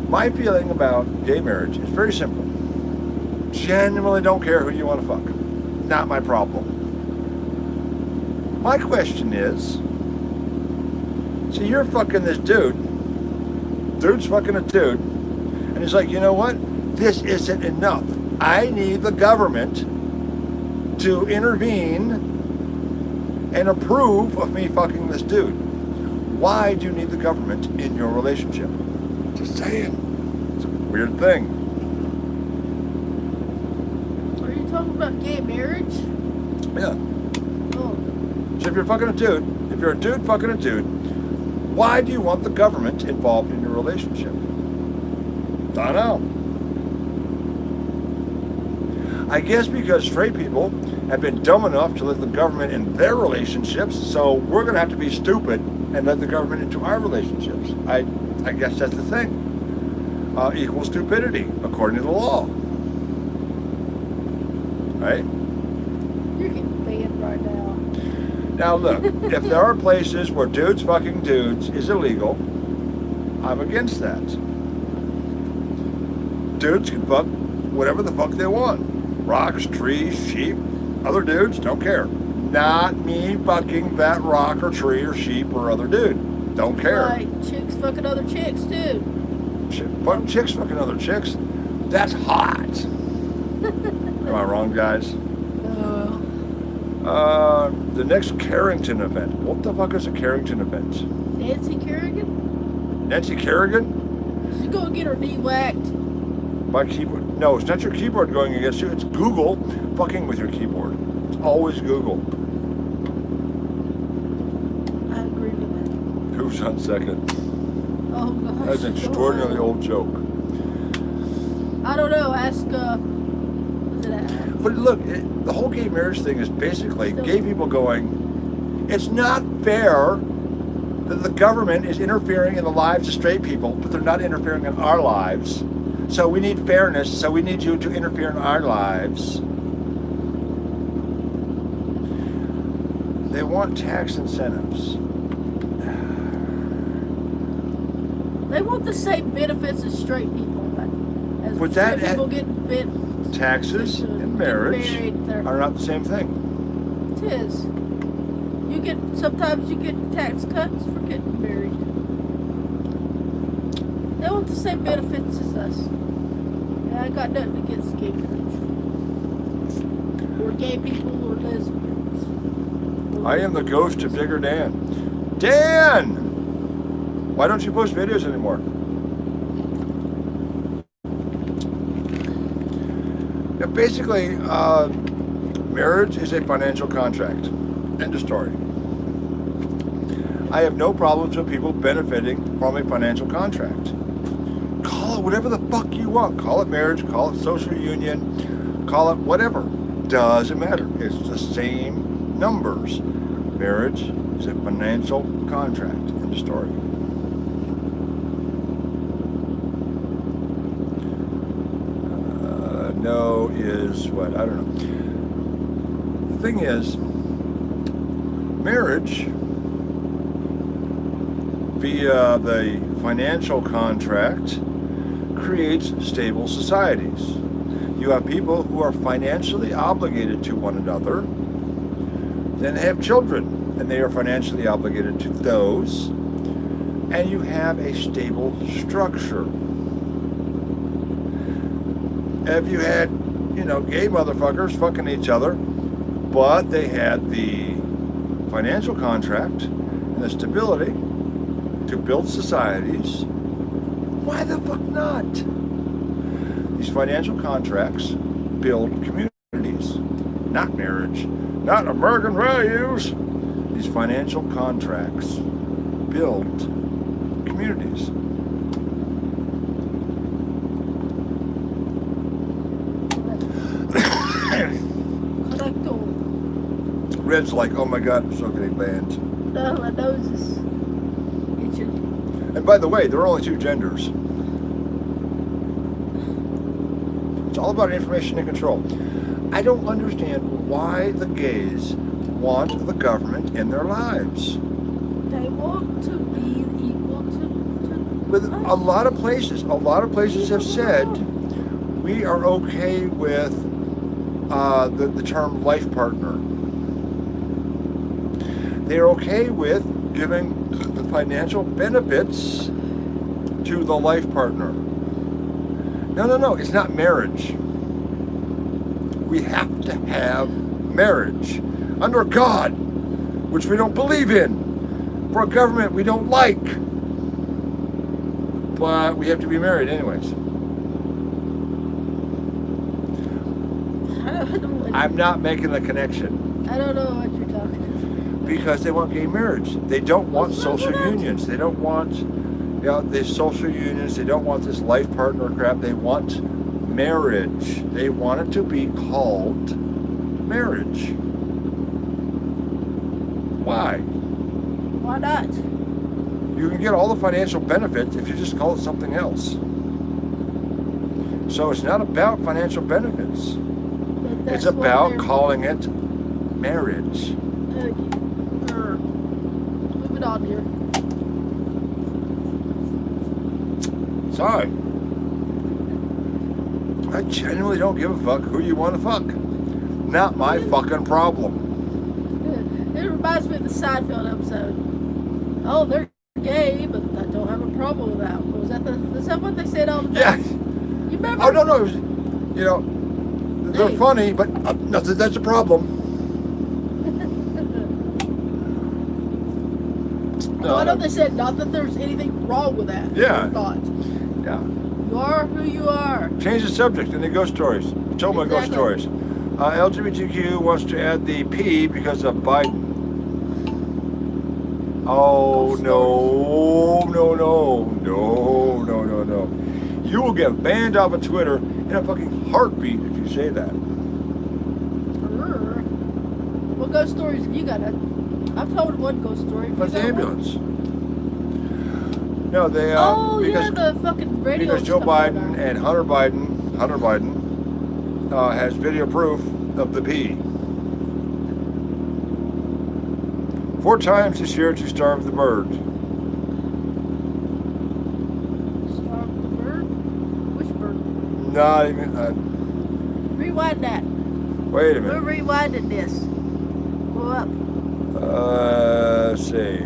My feeling about gay marriage is very simple. Genuinely don't care who you want to fuck. Not my problem. My question is, so you're fucking this dude's fucking a dude, and he's like, you know what? This isn't enough. I need the government to intervene and approve of me fucking this dude. Why do you need the government in your relationship? Just saying. It's a weird thing. Are you talking about gay marriage? Yeah. Oh. So if you're fucking a dude, if you're a dude fucking a dude, why do you want the government involved in your relationship? I don't know. I guess because straight people have been dumb enough to let the government in their relationships, so we're going to have to be stupid and let the government into our relationships. I guess that's the thing. Equal stupidity, according to the law. Right? You're getting banned right now. Now look, if there are places where dudes fucking dudes is illegal, I'm against that. dudes can fuck whatever the fuck they want. Rocks, trees, sheep. Other dudes don't care. Not me fucking that rock or tree or sheep or other dude. Don't care. Right, chicks fucking other chicks too. Chicks fucking other chicks. That's hot. Am I wrong, guys? The next Carrington event. What the fuck is a Carrington event? Nancy Kerrigan? Nancy Kerrigan? She's gonna get her knee whacked. My keyboard. No, it's not your keyboard going against you. It's Google fucking with your keyboard. It's always Google. I agree with that. Who's on second? Oh gosh. That's an extraordinarily old joke. I don't know. Ask. Was it ask? But look, the whole gay marriage thing is basically gay people going, it's not fair that the government is interfering in the lives of straight people, but they're not interfering in our lives. So we need fairness, so we need you to interfere in our lives. They want tax incentives. They want the same benefits as straight people. As But straight that people get taxes and marriage are not the same thing. It is. Sometimes you get tax cuts for getting married. They want the same benefits as us. Yeah, I got nothing against gay marriage. Or gay people or lesbians. I am the ghost of Digger Dan. Dan! Why don't you post videos anymore? Now, basically, marriage is a financial contract. End of story. I have no problems with people benefiting from a financial contract. Call it whatever the fuck you want. Call it marriage, call it social union, call it whatever. Doesn't matter. It's the same numbers. Marriage is a financial contract. End of story. No is what? I don't know. The thing is, marriage via the financial contract creates stable societies. You have people who are financially obligated to one another, then they have children, and they are financially obligated to those, and you have a stable structure. If you had, gay motherfuckers fucking each other, but they had the financial contract and the stability to build societies, why the fuck not? These financial contracts build communities, not marriage, not American values. These financial contracts build communities. Red's like, oh my God, I'm so getting banned. No, my nose is itching. And by the way, there are only two genders. It's all about information and control. I don't understand why the gays want the government in their lives. They want to be equal to With a lot of places have said we are okay with the term life partner. They're okay with giving the financial benefits to the life partner. No, it's not marriage. We have to have marriage under God, which we don't believe in, for a government we don't like. But we have to be married anyways. I'm not making the connection. I don't know what you're talking about. Because they want gay marriage. They don't want social unions. They don't want these social unions. They don't want this life partner crap. They want marriage. They want it to be called marriage. Why? Why not? You can get all the financial benefits if you just call it something else. So it's not about financial benefits. It's about calling it marriage. Moving on here. Sorry. I genuinely don't give a fuck who you want to fuck. Not my fucking problem. It reminds me of the Seinfeld episode. Oh, they're gay, but I don't have a problem with that. Was that is that what they said all the Yeah. time? You remember? Oh, no. It was, they're Hey. funny, but that's a problem. No, I know they said not that there's anything wrong with that. Yeah. Not. Yeah. You are who you are. Change the subject in the ghost stories. Tell my ghost Exactly. stories. LGBTQ wants to add the P because of Biden. Oh, Ghost no. You will get banned off of Twitter in a fucking heartbeat if you say that. What ghost stories have you got? I've told one ghost story. Have you But the got one? ambulance. No, they Oh, because yeah, the fucking radio. because Joe stuff Biden there. and Hunter Biden has video proof of the P. 4 times this year to starve the bird. Starve the bird? Which bird? Not even. Rewind that. Wait a We're minute. rewinding this. Go up. Let's see.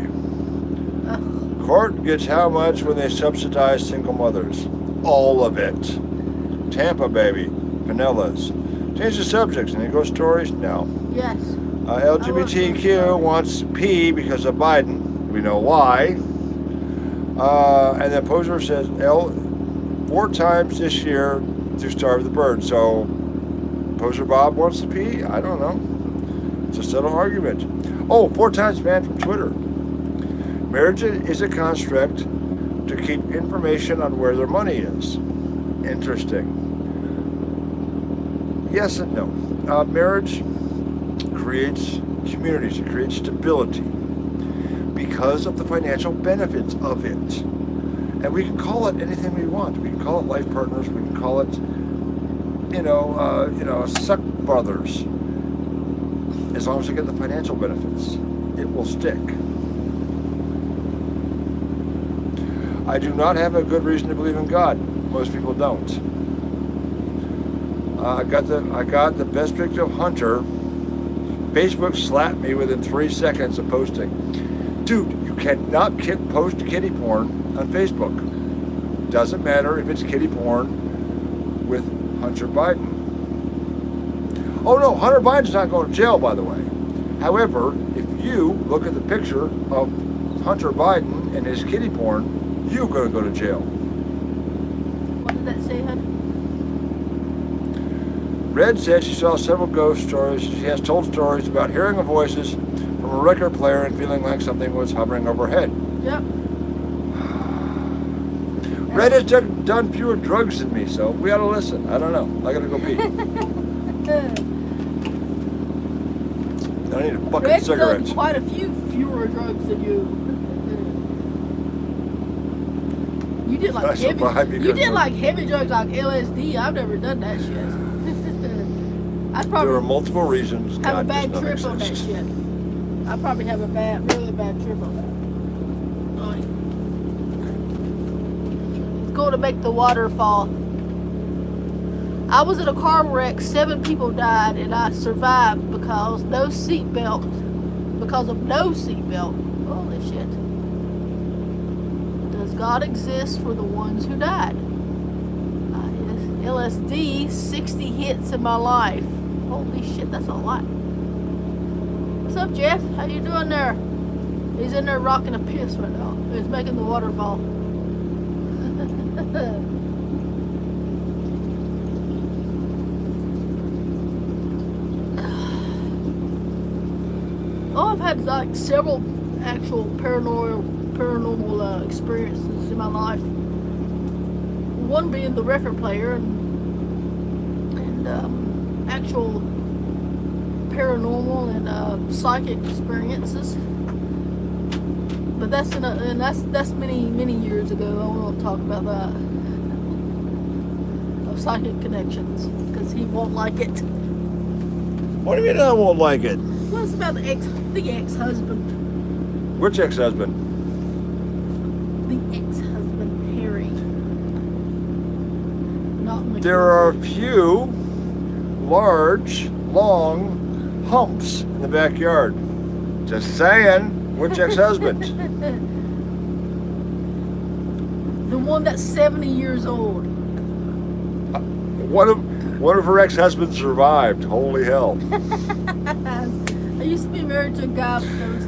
Ugh. Court gets how much when they subsidize single mothers? All of it. Tampa, baby. Pinellas. Change the subjects. Any ghost stories? No. Yes. LGBTQ wants P because of Biden. We know why. And then Poser says 4 times this year to starve the bird. So Poser Bob wants the P? I don't know. It's a subtle argument. Oh, 4 times banned from Twitter. Marriage is a construct to keep information on where their money is. Interesting. Yes and no. Marriage creates communities, it creates stability because of the financial benefits of it. And we can call it anything we want. We can call it life partners, we can call it, suck brothers. As long as we get the financial benefits, it will stick. I do not have a good reason to believe in God. Most people don't. I got the best picture of Hunter. Facebook slapped me within 3 seconds of posting. Dude, you cannot post kitty porn on Facebook. Doesn't matter if it's kitty porn with Hunter Biden. Oh no, Hunter Biden's not going to jail, by the way. However, if you look at the picture of Hunter Biden and his kitty porn, you're going to go to jail. What did that say, honey? Red said she saw several ghost stories. She has told stories about hearing of voices from a record player and feeling like something was hovering overhead. Yep. Red has done fewer drugs than me, so we ought to listen. I don't know. I gotta go pee. I need a bucket of Red's cigarettes. done quite a few fewer drugs than you. You did I like survived heavy. because You did of- like heavy drugs like LSD. I've never done that shit. I'd There probably are multiple reasons have a God does bad not trip on that exist. shit. I probably have a really bad trip on that. It's going to make the waterfall. I was in a car wreck. 7 people died, and I survived because of no seatbelt. Holy shit! Does God exist for the ones who died? LSD, 60 hits in my life. Holy shit, that's a lot. What's up, Jeff? How you doing there? He's in there rocking a piss right now. He's making the waterfall. Oh, I've had like several actual paranormal experiences in my life. One being the record player and actual paranormal and psychic experiences. But that's that's many years ago. I won't talk about that. Of psychic connections, because he won't like it. What do you mean I won't like it? Well, it's about the ex-husband. Which ex-husband? The ex-husband, Harry. Not there are a few large, long humps in the backyard. Just saying. Which ex-husband? The one that's 70 years old. One of her ex-husbands survived. Holy hell. I used to be married to a guy that was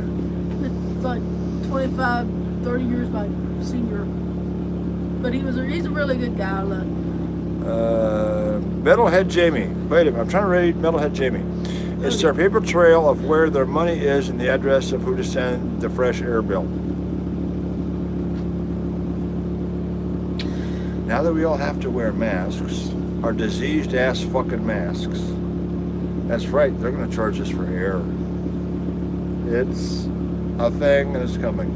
like 25, 30 years my senior. But he's a really good guy. Metalhead Jamie. Wait a minute. I'm trying to read Metalhead Jamie. Is there a paper trail of where their money is and the address of who to send the fresh air bill? Now that we all have to wear masks, our diseased ass fucking masks. That's right, they're going to charge us for air. It's a thing and it's coming.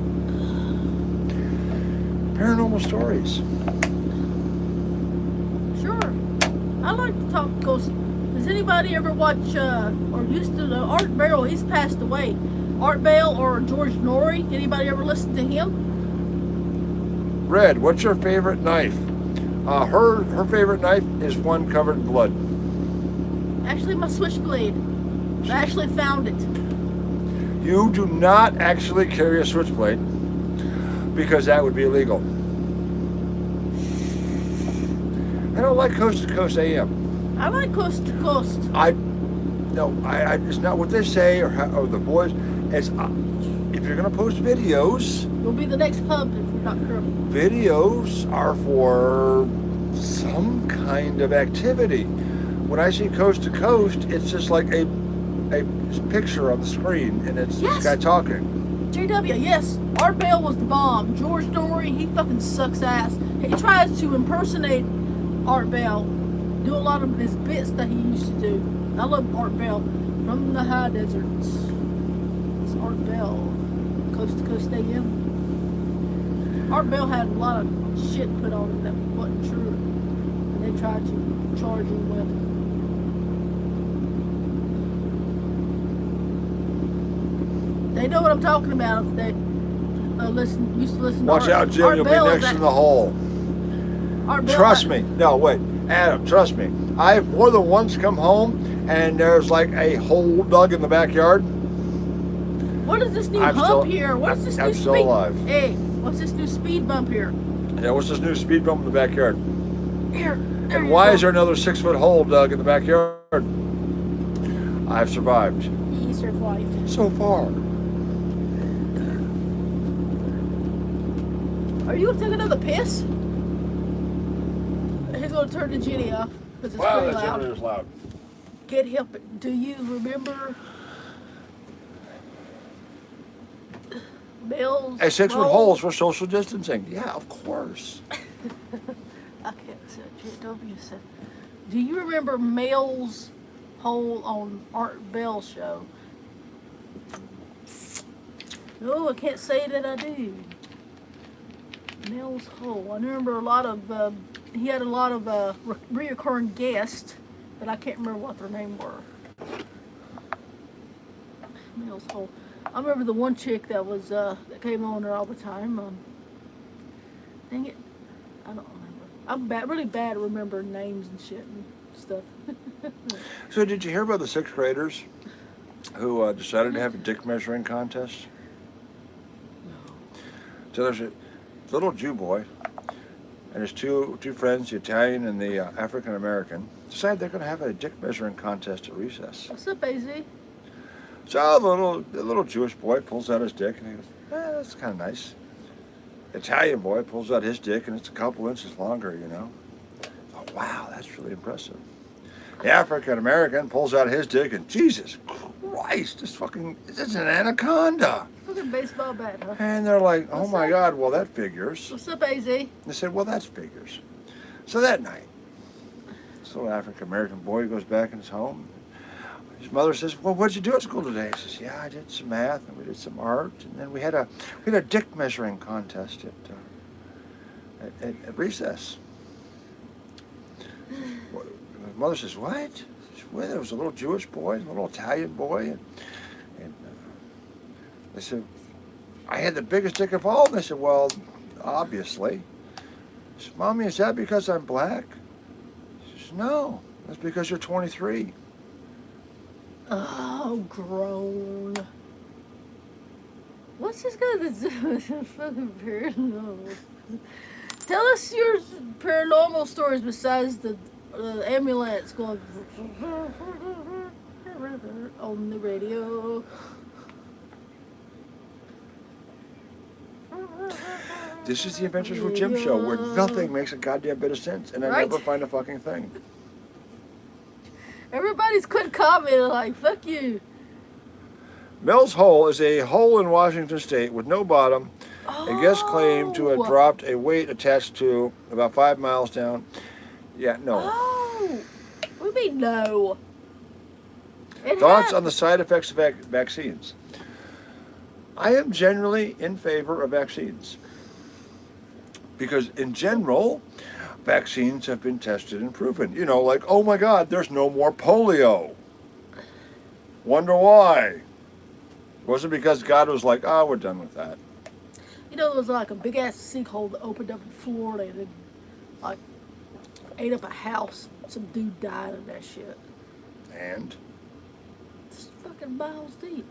Paranormal stories. Sure. I like to talk ghost. Does anybody ever watch or used to know Art Bell? He's passed away. Art Bell or George Norrie? Anybody ever listen to him? Red, what's your favorite knife? Her favorite knife is one covered in blood. Actually, my switchblade. I actually found it. You do not actually carry a switchblade because that would be illegal. I don't like Coast to Coast AM. I like Coast to Coast. It's not what they say or the boys. It's if you're gonna post videos. You'll be the next pub if we're not careful. Videos are for some kind of activity. When I see Coast to Coast, it's just like a picture on the screen, and it's this guy talking. JW, yes. Art Bell was the bomb. George Norrie, he fucking sucks ass. He tries to impersonate Art Bell, do a lot of his bits that he used to do. I love Art Bell. From the high deserts. It's Art Bell. Coast to Coast AM. Art Bell had a lot of shit put on him that wasn't true. And they tried to charge him with. They know what I'm talking about if they used to listen Watch to out, Jim, you'll be next in the hole. Trust me. No, wait. Adam, trust me. I've more than once come home and there's like a hole dug in the backyard. What is this new hump here? What's this new I'm still alive. Hey, what's this new speed bump here? Yeah, what's this new speed bump in the backyard? Here. And why is there another 6-foot hole dug in the backyard? I've survived. He survived. So far. Are you gonna take another piss? He's gonna turn the Jenny off because it's Wow, pretty that loud. generator is loud. Can't help it. Do you remember Bill's? Hey, 6-foot holes for social distancing. Yeah, of course. I can't say it. JW said. Do you remember Mel's hole on Art Bell's show? No, I can't say that I do. Mel's hole. I remember a lot of. He had a lot of reoccurring guests, but I can't remember what their name were. Mel's hole. I remember the one chick that was that came on there all the time. Dang it, I don't remember. I'm really bad at remembering names and shit and stuff. So did you hear about the 6th graders who decided to have a dick measuring contest? No. So there's a little Jew boy and his two friends, the Italian and the African American, decided they're going to have a dick measuring contest at recess. What's up, AZ? So the little Jewish boy pulls out his dick and he goes, that's kind of nice. The Italian boy pulls out his dick and it's a couple inches longer, you know. Oh, wow, that's really impressive. The African American pulls out his dick and Jesus Christ, it's an anaconda. Fucking baseball bat, huh? And they're like, oh What's my that? God, well that figures. What's up, AZ? They said, well, that figures. So that night, this little African American boy goes back in his home. His mother says, well, what'd you do at school today? He says, yeah, I did some math and we did some art. And then we had a dick measuring contest at recess. His mother says, what? She says, well, there was a little Jewish boy, a little Italian boy. And they said, I had the biggest dick of all. And they said, well, obviously. She said, Mommy, is that because I'm black? said, no, that's because you're 23. Oh, grown. What's this got to do with fucking paranormal? Tell us your paranormal stories besides the ambulance going on the radio. This is the Adventures with Jim show where nothing makes a goddamn bit of sense, and I Right. never find a fucking thing. Everybody's quit commenting like, fuck you. Mel's Hole is a hole in Washington State with no bottom. A guest claimed to have dropped a weight attached to about 5 miles down. Yeah, no. Oh, what do you mean no? Thoughts on the side effects of vaccines? I am generally in favor of vaccines because, in general, vaccines have been tested and proven. You know, like, oh my God, there's no more polio. Wonder why? Was it because God was like, oh, we're done with that? You know, there was like a big ass sinkhole that opened up in Florida and it, like, ate up a house. Some dude died in that shit. And? It's fucking miles deep.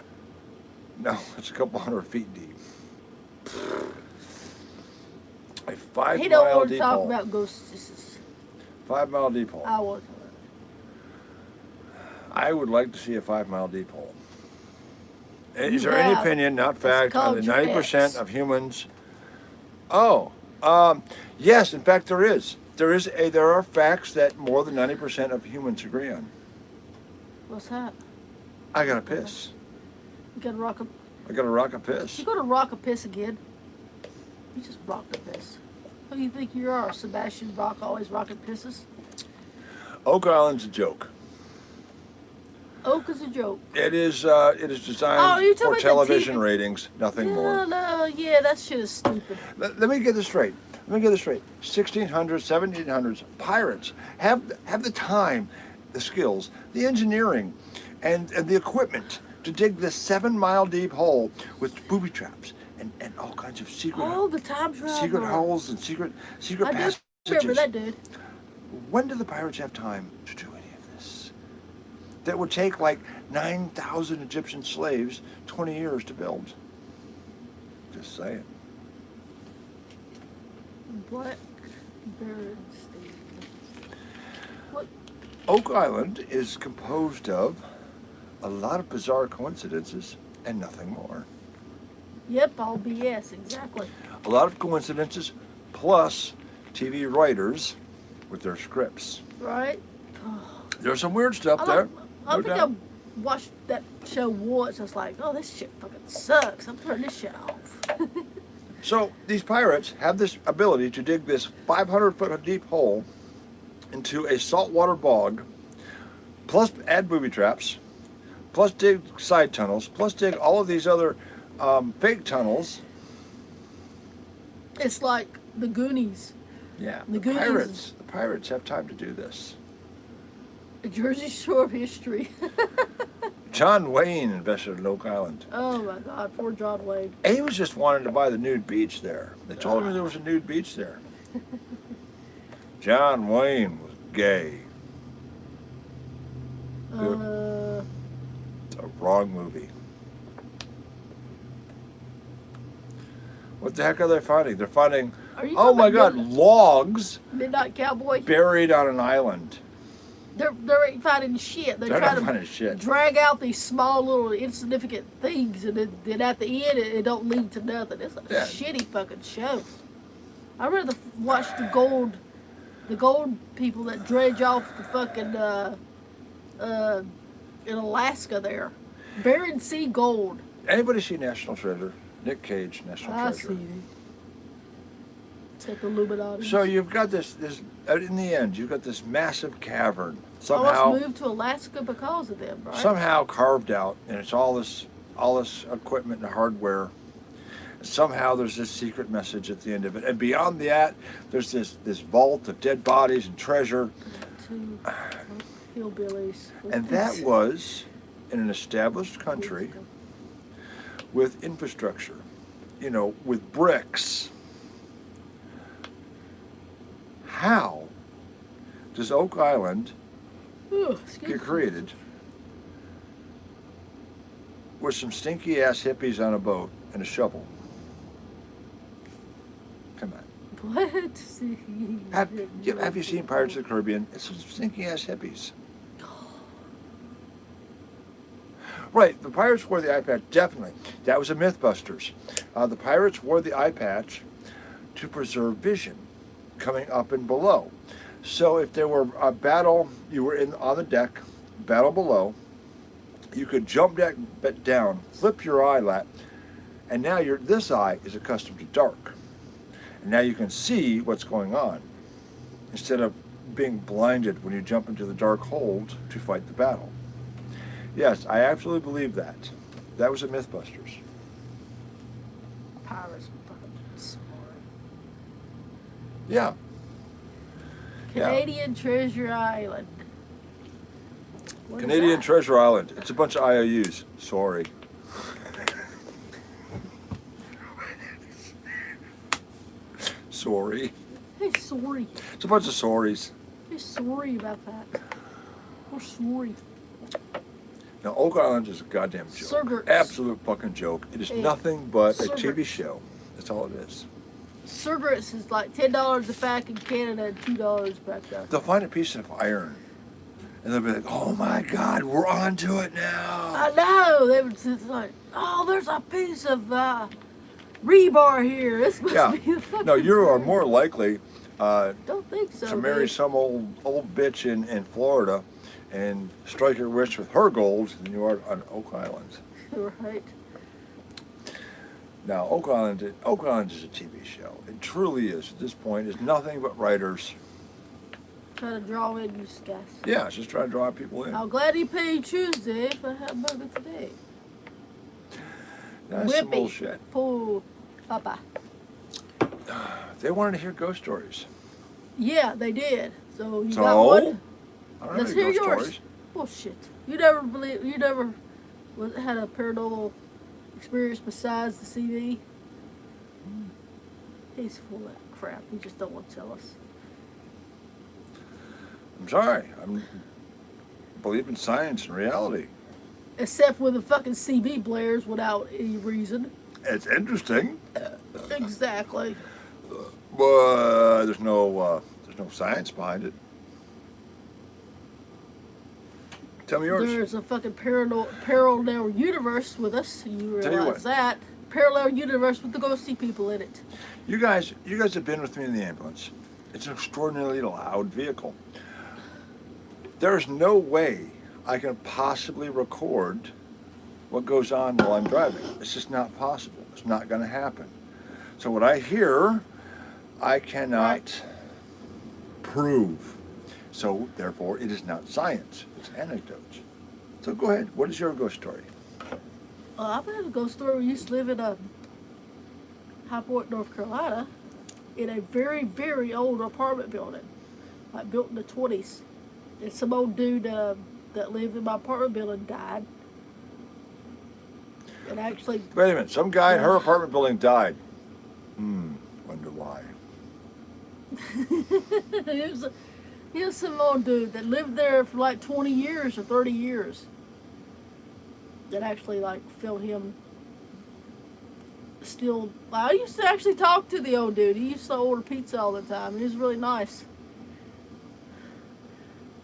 No, it's a couple 100 feet deep. A 5 He don't mile want to deep talk hole. about ghosts. 5 mile deep hole. I want I would like to see a 5 mile deep hole. Is You there any have. opinion, not It's fact, on the called your 90% ex. of humans? Oh, yes, in fact there is. There are facts that more than 90% of humans agree on. What's that? I gotta piss. You gotta rock a. I gotta rock a piss. You gonna rock a piss again? You just rocked a piss. Who do you think you are, Sebastian Bach? Always rocking pisses. Oak Island's a joke. Oak is a joke. It is designed Oh, you talking for about the television TV? ratings, nothing more. Yeah, that shit is stupid. Let me get this straight. 1600s, 1700s, pirates have the time, the skills, the engineering, and the equipment to dig this 7 mile deep hole with booby traps and all kinds of secret The time travel. secret holes and secret I passages. do remember that dude. When do the pirates have time to do any of this? That would take like 9,000 Egyptian slaves 20 years to build. Just saying. Black Bernstein. What? Oak Island is composed of a lot of bizarre coincidences and nothing more. Yep, all BS, exactly. A lot of coincidences plus TV writers with their scripts. Right? There's some weird stuff there. I No think doubt. I watched that show once. I was like, oh, this shit fucking sucks. I'm turning this shit off. So these pirates have this ability to dig this 500-foot deep hole into a saltwater bog, plus add booby traps, plus dig side tunnels, plus dig all of these other fake tunnels. It's like the Goonies. Yeah, The Goonies. the pirates have time to do this. The Jersey Shore of history. John Wayne invested in Oak Island. Oh my God, poor John Wayne. He was just wanting to buy the nude beach there. They told him there was a nude beach there. John Wayne was gay. It's a wrong movie. What the heck are they finding? They're finding, Are you oh talking my about God, logs Midnight Cowboy? buried on an island. They're ain't finding shit. They're trying not to finding shit. drag out these small little insignificant things, and then at the end it don't lead to nothing. It's a Yeah. shitty fucking show. I'd rather watch the gold people that dredge off the fucking in Alaska there, Bering Sea gold. Anybody see National Treasure? Nick Cage, National I Treasure. see it. It's like the Illuminati. So you've got this in the end, you've got this massive cavern I somehow was moved to Alaska because of them, right? somehow carved out, and it's all this equipment and hardware. Somehow there's this secret message at the end of it, and beyond that, there's this vault of dead bodies and treasure. Two hillbillies. And that was in an established country with infrastructure, with bricks. How does Oak Island Ooh, excuse get me. created with some stinky ass hippies on a boat and a shovel? Come on. What? Have you seen Pirates of the Caribbean? It's some stinky ass hippies. Right, the pirates wore the eye patch, definitely. That was a Mythbusters. The pirates wore the eye patch to preserve vision coming up and below. So if there were a battle, you were on the deck, battle below, you could jump down, flip your eyelet, and now this eye is accustomed to dark. And now you can see what's going on instead of being blinded when you jump into the dark hold to fight the battle. Yes, I absolutely believe that. That was a Mythbusters. Pirates are fucking smart. Yeah. Canadian Treasure Island. What is Canadian that? Treasure Island. It's a bunch of IOUs. Sorry. Sorry. Hey, sorry. It's a bunch of sorries. Hey, sorry about that. We're sorry. Now, Oak Island is a goddamn joke. Surgerts. Absolute fucking joke. It is Hey, nothing but a Surgerts. TV show. That's all it is. Cigarettes is like $10 a pack in Canada and $2 back there. They'll find a piece of iron, and they'll be like, "Oh my God, we're on to it now." I know. They would just like, oh, there's a piece of rebar here. This must be the fucking. No, you are thing." more likely Don't think so. to marry dude. some old bitch in Florida and strike her rich with her gold than you are on Oak Island. Right. Now, Oak Island is a TV show. It truly is. At this point, it's nothing but writers. Try to draw in you guys. Yeah, it's just trying to draw people in. I'm glad he paid Tuesday if I have burger today. That's some Whippy. bullshit. Pull, Papa. They wanted to hear ghost stories. Yeah, they did. So you So? got one. I don't Let's have any hear ghost yours. stories. Bullshit. You never had a paranormal experience besides the CV? He's full of crap. He just don't want to tell us. I'm sorry. I believe in science and reality. Except when the fucking CB blares without any reason. It's interesting, Exactly. but there's no science behind it. Tell me yours. There's a fucking parallel universe with us. You Tell you realize what. that? Parallel universe with the ghosty people in it. You guys have been with me in the ambulance. It's an extraordinarily loud vehicle. There is no way I can possibly record what goes on while I'm driving. It's just not possible. It's not going to happen. So what I hear, I cannot prove. So therefore, it is not science. It's anecdotes. So go ahead. What is your ghost story? I've had a ghost story. We used to live in High Point, North Carolina, in a very, very old apartment building, like built in the 20s. And some old dude that lived in my apartment building died. And actually, Wait a minute. Some guy in her apartment building died. Wonder why. he was some old dude that lived there for like 20 years or 30 years. That actually like felt him still. I used to actually talk to the old dude. He used to order pizza all the time. He was really nice.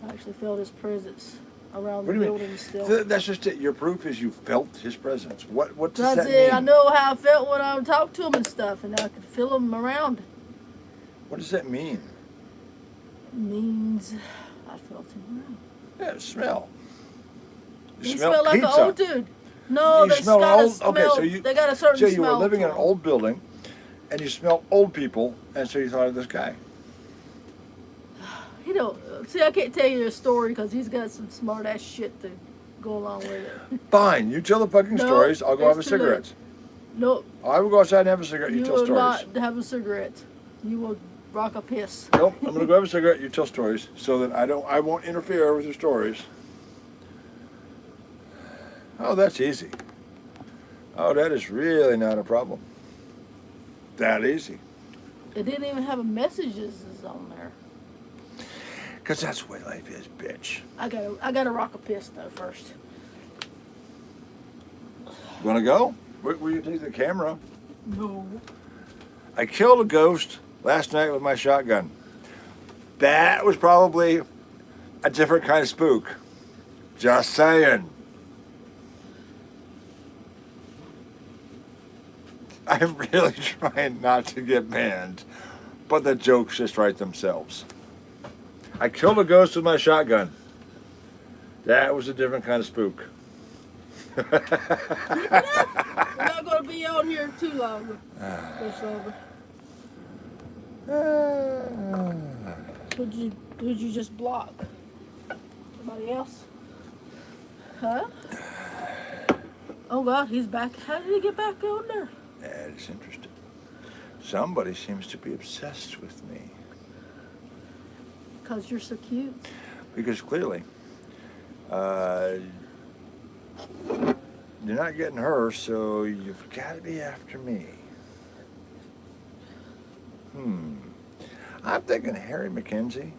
I actually felt his presence around What the do you mean? building still. That's just it. Your proof is you felt his presence. What does That's that it. mean? I know how I felt when I would talk to him and stuff, and I could feel him around. What does that mean? It means I felt him around. Yeah, smell. You He smell smelled like pizza. an old dude. No, You they smell got a old. smell. Okay, so you they got a certain so you smell. were living to in an them. old building, and you smelled old people, and so you thought of this guy. You know, see, I can't tell you a story because he's got some smart ass shit to go along with it. Fine, you tell the fucking No, stories. I'll go have a it's too late. cigarette. Nope, I will go outside and have a cigarette. You, you tell will stories. not have a cigarette. You will rock a piss. Nope, I'm gonna go have a cigarette. You tell stories, so that I won't interfere with your stories. Oh, that's easy. Oh, that is really not a problem. That easy. It didn't even have a messages on there. Because that's the way life is, bitch. I gotta rock a piss though first. Want to go? Where you take the camera? No. I killed a ghost last night with my shotgun. That was probably a different kind of spook. Just saying. I'm really trying not to get banned, but the jokes just write themselves. I killed a ghost with my shotgun. That was a different kind of spook. We're not gonna be on here too long. It's over. Who'd you just block? Somebody else? Huh? Oh God, he's back. How did he get back on there? That is interesting. Somebody seems to be obsessed with me. Because you're so cute. Because clearly, you're not getting her, so you've got to be after me. I'm thinking Harry McKenzie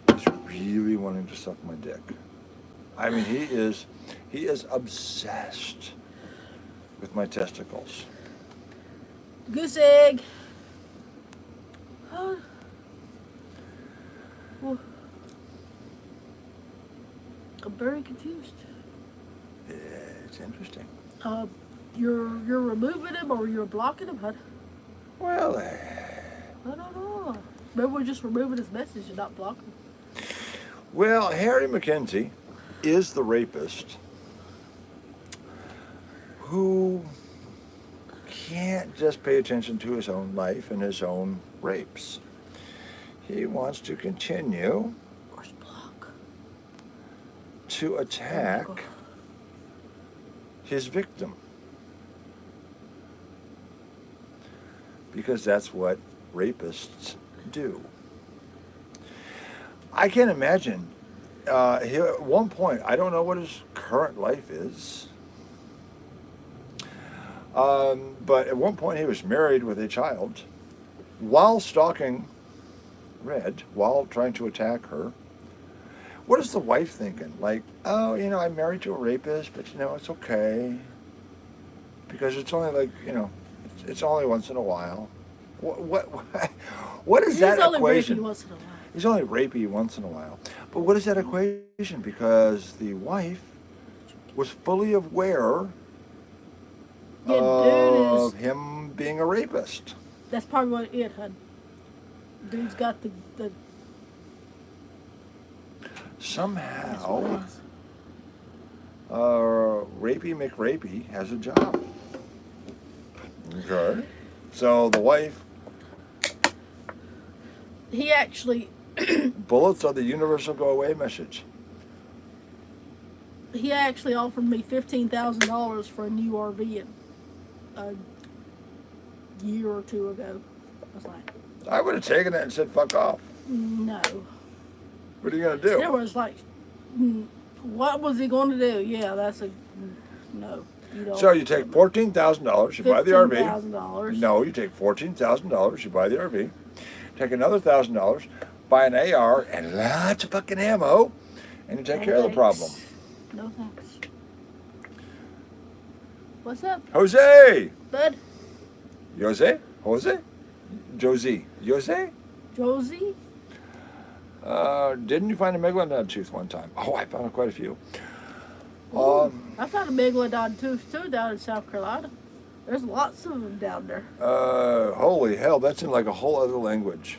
is really wanting to suck my dick. I mean, he is obsessed with my testicles. Goose egg. Oh. Well, I'm very confused. It's interesting. You're removing him or you're blocking him? Well, I don't know. Maybe we're just removing his message and not blocking him. well, Harry McKenzie is the rapist who can't just pay attention to his own life and his own rapes. He wants to continue to attack his victim. Because that's what rapists do. I can't imagine. At one point, I don't know what his current life is. But at one point, he was married with a child while stalking Red, while trying to attack her. What is the wife thinking? Like, oh, I'm married to a rapist, but it's okay. Because it's only like, it's only once in a while. What is that equation? He's only rapey once in a while. He's only rapey once in a while. But what is that equation? Because the wife was fully aware of him being a rapist. That's probably what it had. Dude's got the somehow Rapey McRapey has a job. Okay. So the wife, he actually bullets are the universal go away message. He actually offered me $15,000 for a new RV a year or two ago. I was like, I would have taken it and said, fuck off. No. What are you going to do? There was like, what was he going to do? Yeah, that's a, no. You don't. So you take $14,000, you buy the RV. $15,000. No, you take $14,000, you buy the RV. Take another $1,000, buy an AR and lots of fucking ammo, and you take care of the problem. No thanks. What's up? Jose! Bud? Jose? Josie? Jose? Josie? Didn't you find a megalodon tooth one time? Oh, I found quite a few. I found a megalodon tooth too down in South Carolina. There's lots of them down there. Holy hell, that's in like a whole other language.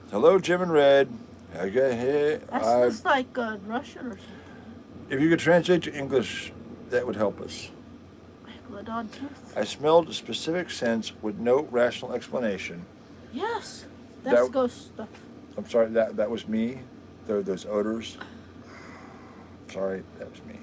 Hello, Jim and Red. Okay, That's like Russian or something. If you could translate to English, that would help us. Megalodon tooth? I smelled a specific sense with no rational explanation. Yes, that's ghost stuff. I'm sorry, that was me. Those odors. Sorry, that was me.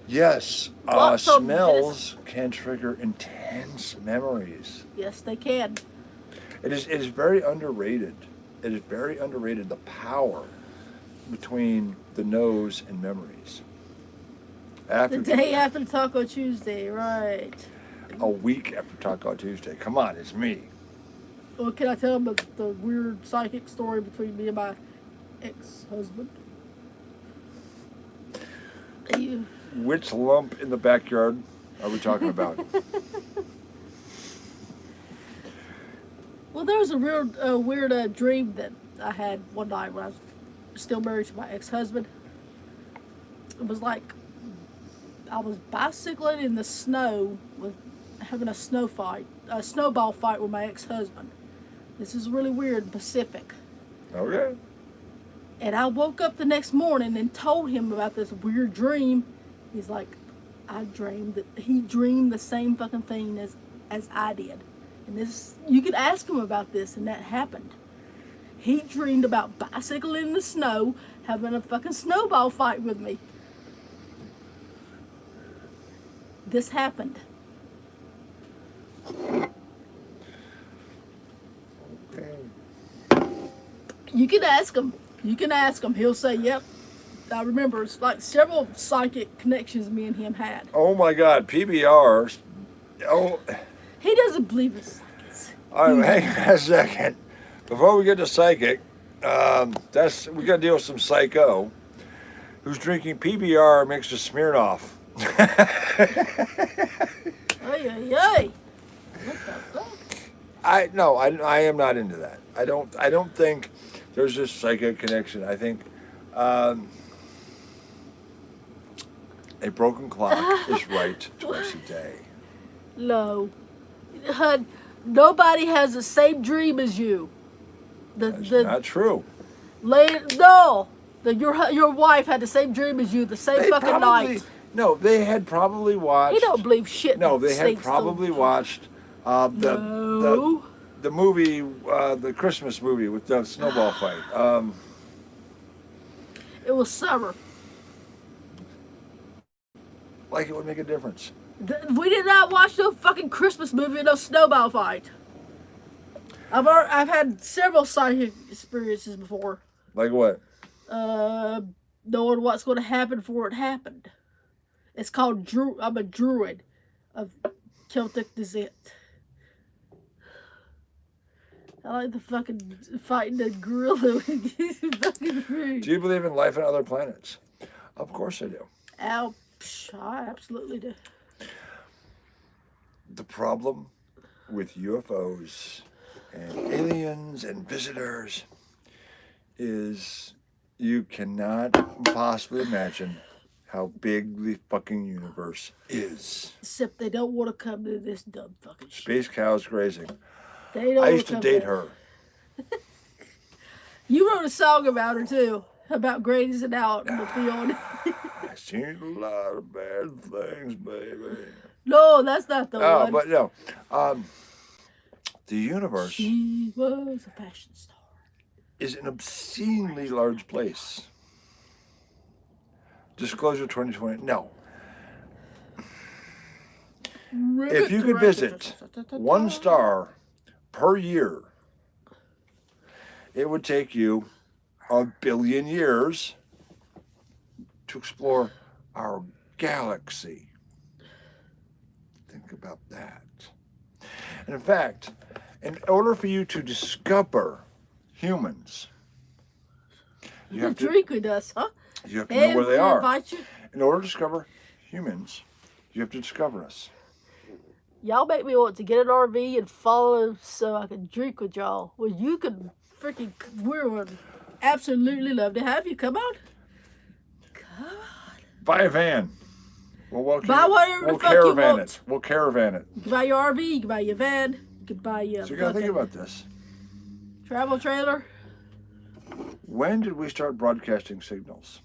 Yes, smells can trigger intense memories. Yes, they can. It is very underrated. It is very underrated, the power between the nose and memories. The day after Taco Tuesday, right. a week after Taco Tuesday. Come on, it's me. Well, can I tell them the weird psychic story between me and my ex-husband? You. Which lump in the backyard are we talking about? Well, there was a real weird dream that I had one night when I was still married to my ex-husband. It was like I was bicycling in the snow with having a snowball fight with my ex-husband. This is really weird, Pacific. Okay. And I woke up the next morning and told him about this weird dream. He's like, he dreamed the same fucking thing as I did. And this, you could ask him about this, and that happened. He dreamed about bicycling in the snow, having a fucking snowball fight with me. This happened. Okay. You can ask him. He'll say, yep. I remember. It's like several psychic connections me and him had. Oh my God, PBR. Oh. He doesn't believe in psychics. All right, hang on a second. Before we get to psychic, we got to deal with some psycho who's drinking PBR mixed with Smirnoff. Ay. What the fuck? I am not into that. I don't think there's this psychic connection. I think a broken clock is right twice a day. No. Hun, nobody has the same dream as you. That's not true. Your wife had the same dream as you the same fucking night. No, they had probably watched. He don't believe shit. No, they had probably watched the movie, the Christmas movie with the snowball fight. It was summer. Like it would make a difference. We did not watch no fucking Christmas movie and no snowball fight. I've had several psychic experiences before. Like what? Knowing what's going to happen before it happened. It's called I'm a druid of Celtic descent. I like the fucking fighting the gorilla. Do you believe in life on other planets? Of course I do. I absolutely do. The problem with UFOs and aliens and visitors is you cannot possibly imagine how big the fucking universe is. Except they don't want to come to this dumb fucking shit. Space cows grazing. They don't I used to date her. You wrote a song about her too, about grazing out in the field. I've seen a lot of bad things, baby. No, that's not the one. Oh, but no. The universe She was a fashion star. is an obscenely large place. Disclosure 2020. No. If you could visit one star per year, it would take you 1 billion years to explore our galaxy. Think about that. And in fact, in order for you to discover humans, you have to drink with us, huh? You have to know where they are. Invite you. In order to discover humans, you have to discover us. Y'all make me want to get an RV and follow so I can drink with y'all. Well, you could freaking, we would absolutely love to have you. Come on. Come on. Buy a van. We'll welcome Buy whatever the fuck you want. It. We'll caravan it. You can buy your RV, you can buy your van, you can buy your So you gotta think about this. travel trailer. When did we start broadcasting signals?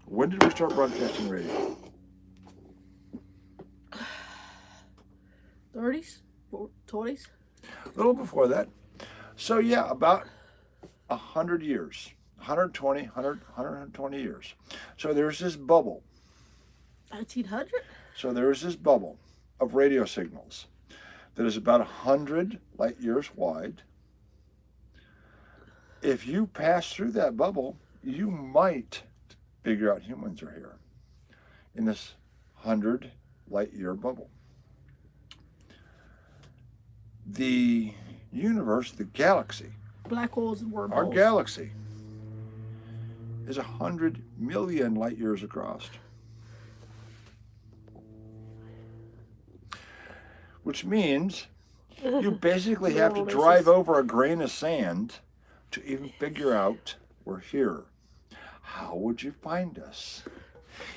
When did we start broadcasting radio? 30s? 20s? A little before that. So yeah, about 100 years. 120 years. So there's this bubble. 1900? So there is this bubble of radio signals that is about 100 light years wide. If you pass through that bubble, you might figure out humans are here in this 100 light year bubble. The universe, the galaxy, Black holes and wormholes. our galaxy, is 100 million light years across. Which means you basically have to drive over a grain of sand to even figure out we're here. How would you find us?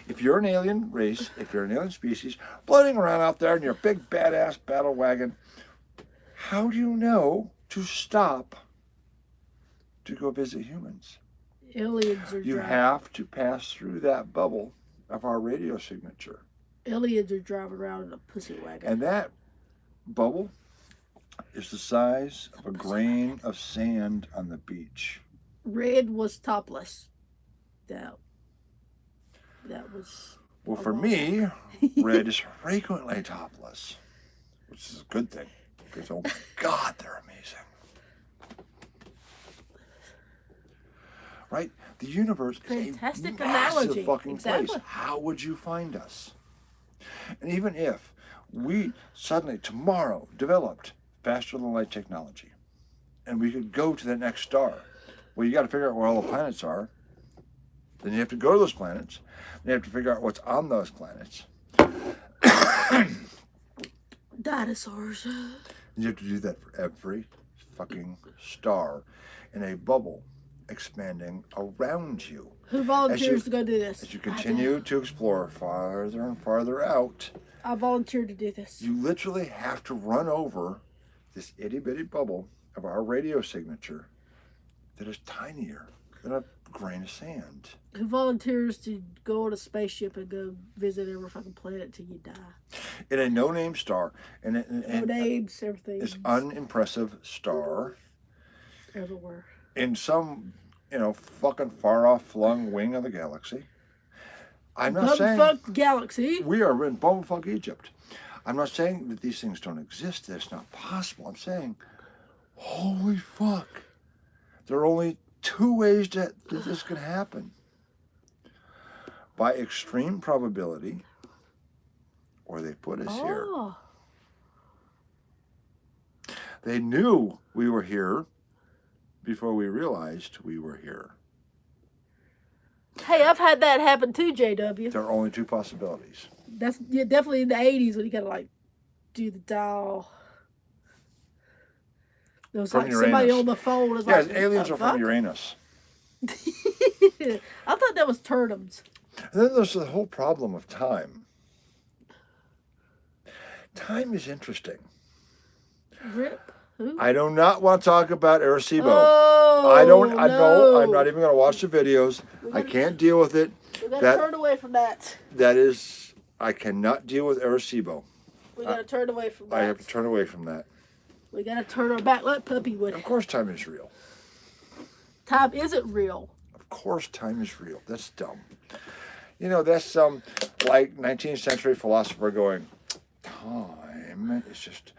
If you're an alien race, if you're an alien species, floating around out there in your big badass battle wagon, how do you know to stop to go visit humans? Aliens are You driving. have to pass through that bubble of our radio signature. Aliens are driving around in a pussy wagon. And that bubble is the size of a grain of sand on the beach. Red was topless. That was. Well, for me, red is frequently topless, which is a good thing because, oh God, they're amazing. Right? The universe Fantastic is a massive analogy. fucking Exactly. place. How would you find us? And even if we suddenly tomorrow developed faster than light technology and we could go to the next star, well, you got to figure out where all the planets are. Then you have to go to those planets. Then you have to figure out what's on those planets. Dinosaurs. And you have to do that for every fucking star in a bubble expanding around you. Who volunteers to go do this? As you continue to explore farther and farther out, I volunteered to do this. you literally have to run over this itty bitty bubble of our radio signature that is tinier than a grain of sand. Who volunteers to go on a spaceship and go visit every fucking planet till you die? In a no-name star, and No names, everything. this unimpressive star Everywhere. in some, fucking far-off flung wing of the galaxy. I'm not saying Bumfuck galaxy. we are in bumfuck Egypt. I'm not saying that these things don't exist, that it's not possible. I'm saying, holy fuck, there are only two ways that this can happen. By extreme probability, or they put us here. They knew we were here before we realized we were here. Hey, I've had that happen too, JW. There are only two possibilities. That's definitely in the 80s when you gotta do the dial. There was From somebody Uranus. on the phone was Yeah, aliens are from Uranus. I thought that was turtles. And then there's the whole problem of time. Time is interesting. Rip. Who? I do not want to talk about Arecibo. Oh, I no. know. I'm not even going to watch the videos. I can't deal with it. We gotta turn away from that. That is, I cannot deal with Arecibo. We gotta turn away from that. I have to turn away from that. We gotta turn our back like Puppy would. Of course time is real. Time isn't real. Of course time is real. That's dumb. That's some like 19th century philosopher going, time is just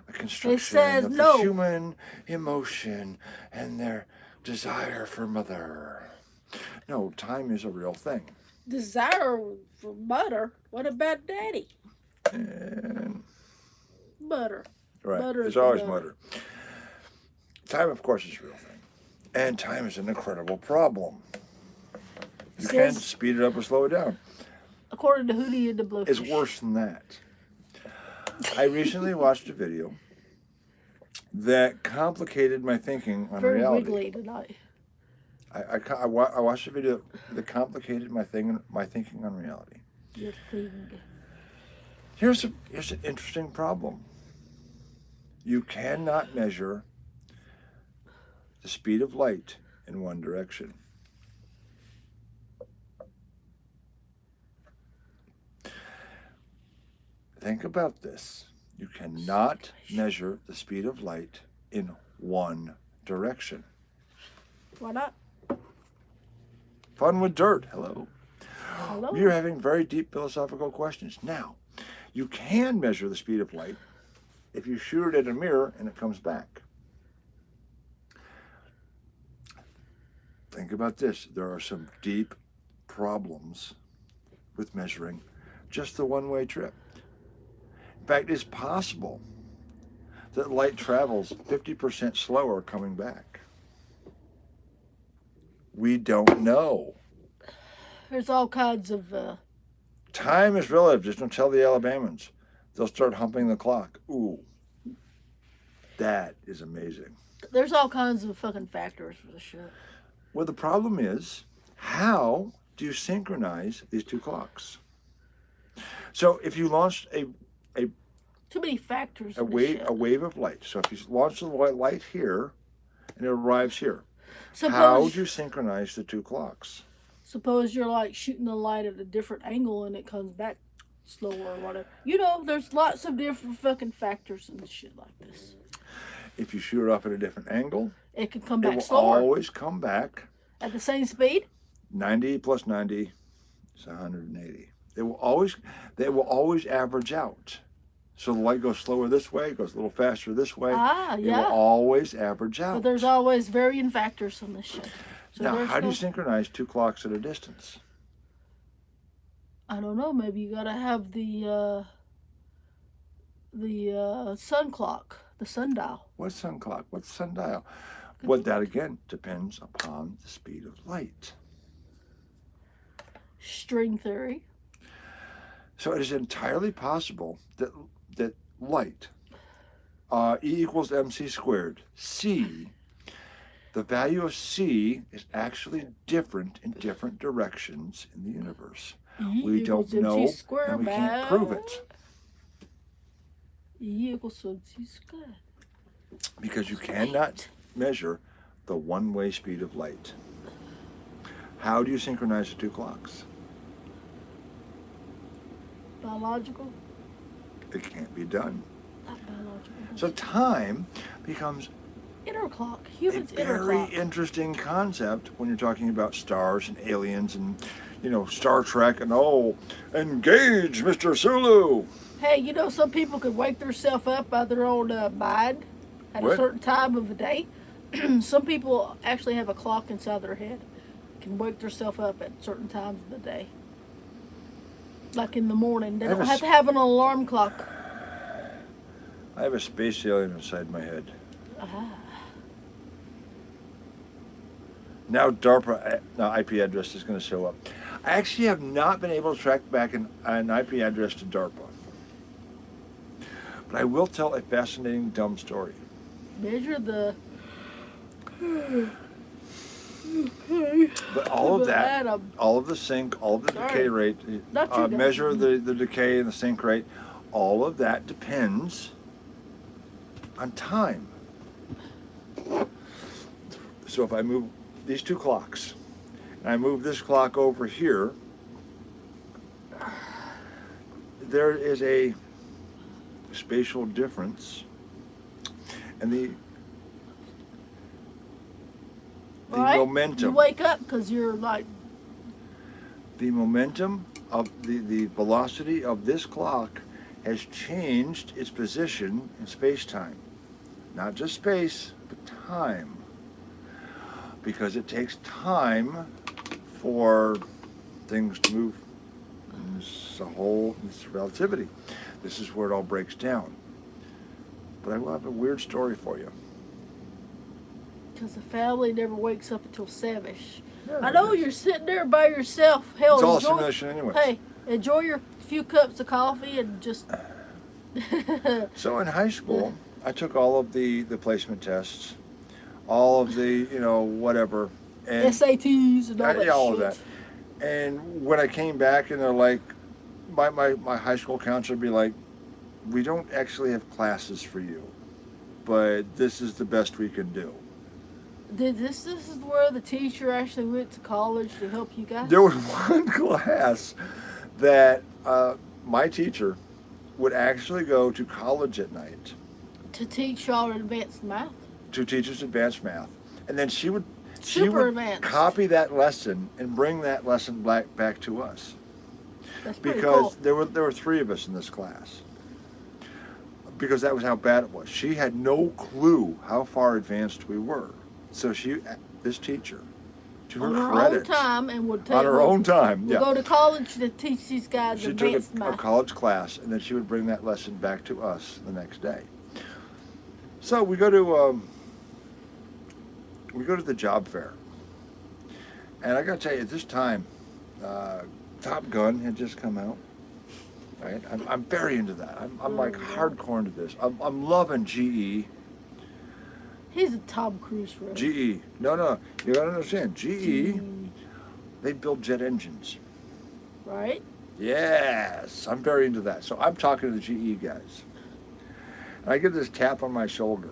a construction says of the no. human emotion and their desire for mother. No, time is a real thing. Desire for butter. What about daddy? And Butter. right, Butter there's is always butter. mother. Time, of course, is a real thing. And time is an incredible problem. You can't speed it up or slow it down. According to Hootie and the Bluefish. It's worse than that. I recently watched a video that complicated my thinking on Very reality. wiggly tonight. I watched a video that complicated my thinking on reality. Your thing. Here's an interesting problem. You cannot measure the speed of light in one direction. Think about this. You cannot measure the speed of light in one direction. Why not? Fun with dirt. Hello. Hello. We're having very deep philosophical questions. Now, you can measure the speed of light if you shoot it at a mirror and it comes back. Think about this. There are some deep problems with measuring just the one-way trip. In fact, it's possible that light travels 50% slower coming back. We don't know. There's all kinds of. Time is relative. Just don't tell the Alabamans. They'll start humping the clock. Ooh, that is amazing. There's all kinds of fucking factors for the shit. Well, the problem is, how do you synchronize these two clocks? So if you launched Too many factors. a wave of light. So if you launch the light here and it arrives here, how do you synchronize the two clocks? Suppose you're like shooting the light at a different angle and it comes back slower or whatever. You know, there's lots of different fucking factors and shit like this. If you shoot it off at a different angle, it can come back it will slower. always come back at the same speed. 90 plus 90 is 180. They will always average out. So the light goes slower this way, goes a little faster this way. Yeah. It will always average out. But there's always varying factors on this shit. So now, how do you synchronize two clocks at a distance? I don't know. Maybe you gotta have the sun clock, the sundial. What's sun clock? What's sundial? Well, that again depends upon the speed of light. String theory. So it is entirely possible that light, E equals mc squared, C, the value of C is actually different in different directions in the universe. We don't know, and we can't prove it. E equals mc squared. Because you cannot measure the one-way speed of light. How do you synchronize the two clocks? Biological? It can't be done. Not biological. So time becomes inner clock. Humans a very interesting concept when you're talking about stars and aliens and, Star Trek and, engage, Mr. Sulu. Hey, some people could wake themselves up by their own mind at a certain time of the day. Some people actually have a clock inside their head. Can wake themselves up at certain times of the day. Like in the morning. They don't have to have an alarm clock. I have a space alien inside my head. Now DARPA IP address is going to show up. I actually have not been able to track back an IP address to DARPA. But I will tell a fascinating dumb story. Measure the... But all of that, all of the sync, all of the decay rate, measure the decay and the sync rate, all of that depends on time. So if I move these two clocks, and I move this clock over here, there is a spatial difference, and the momentum. You wake up because you're like... The momentum of the velocity of this clock has changed its position in space-time. Not just space, but time. Because it takes time for things to move. And it's relativity. This is where it all breaks down. But I will have a weird story for you. Because the family never wakes up until 7ish. I know you're sitting there by yourself. Hell, it's all simulation anyway. Hey, enjoy your few cups of coffee and just... So in high school, I took all of the placement tests, all of the, whatever. And SATs and all that all shit. of that. And when I came back and they're like, my high school counselor would be like, we don't actually have classes for you, but this is the best we can do. This is where the teacher actually went to college to help you guys? There was one class that my teacher would actually go to college at night. To teach y'all advanced math? To teach us advanced math. And then she would copy that lesson and bring that lesson back to us. That's pretty because cool. there were 3 of us in this class. Because that was how bad it was. She had no clue how far advanced we were. So this teacher to her on her credit. own time, and would take On her own time, We'll yeah. go to college to teach these guys She took advanced a math. college class, and then she would bring that lesson back to us the next day. So we go to the job fair, and I got to tell you, at this time, Top Gun had just come out. Right, I'm very into that. I'm like hardcore into this. I'm loving GE. He's a Tom Cruise friend. GE. No, you gotta understand. GE. They build jet engines. Right? Yes, I'm very into that. So I'm talking to the GE guys. And I get this tap on my shoulder.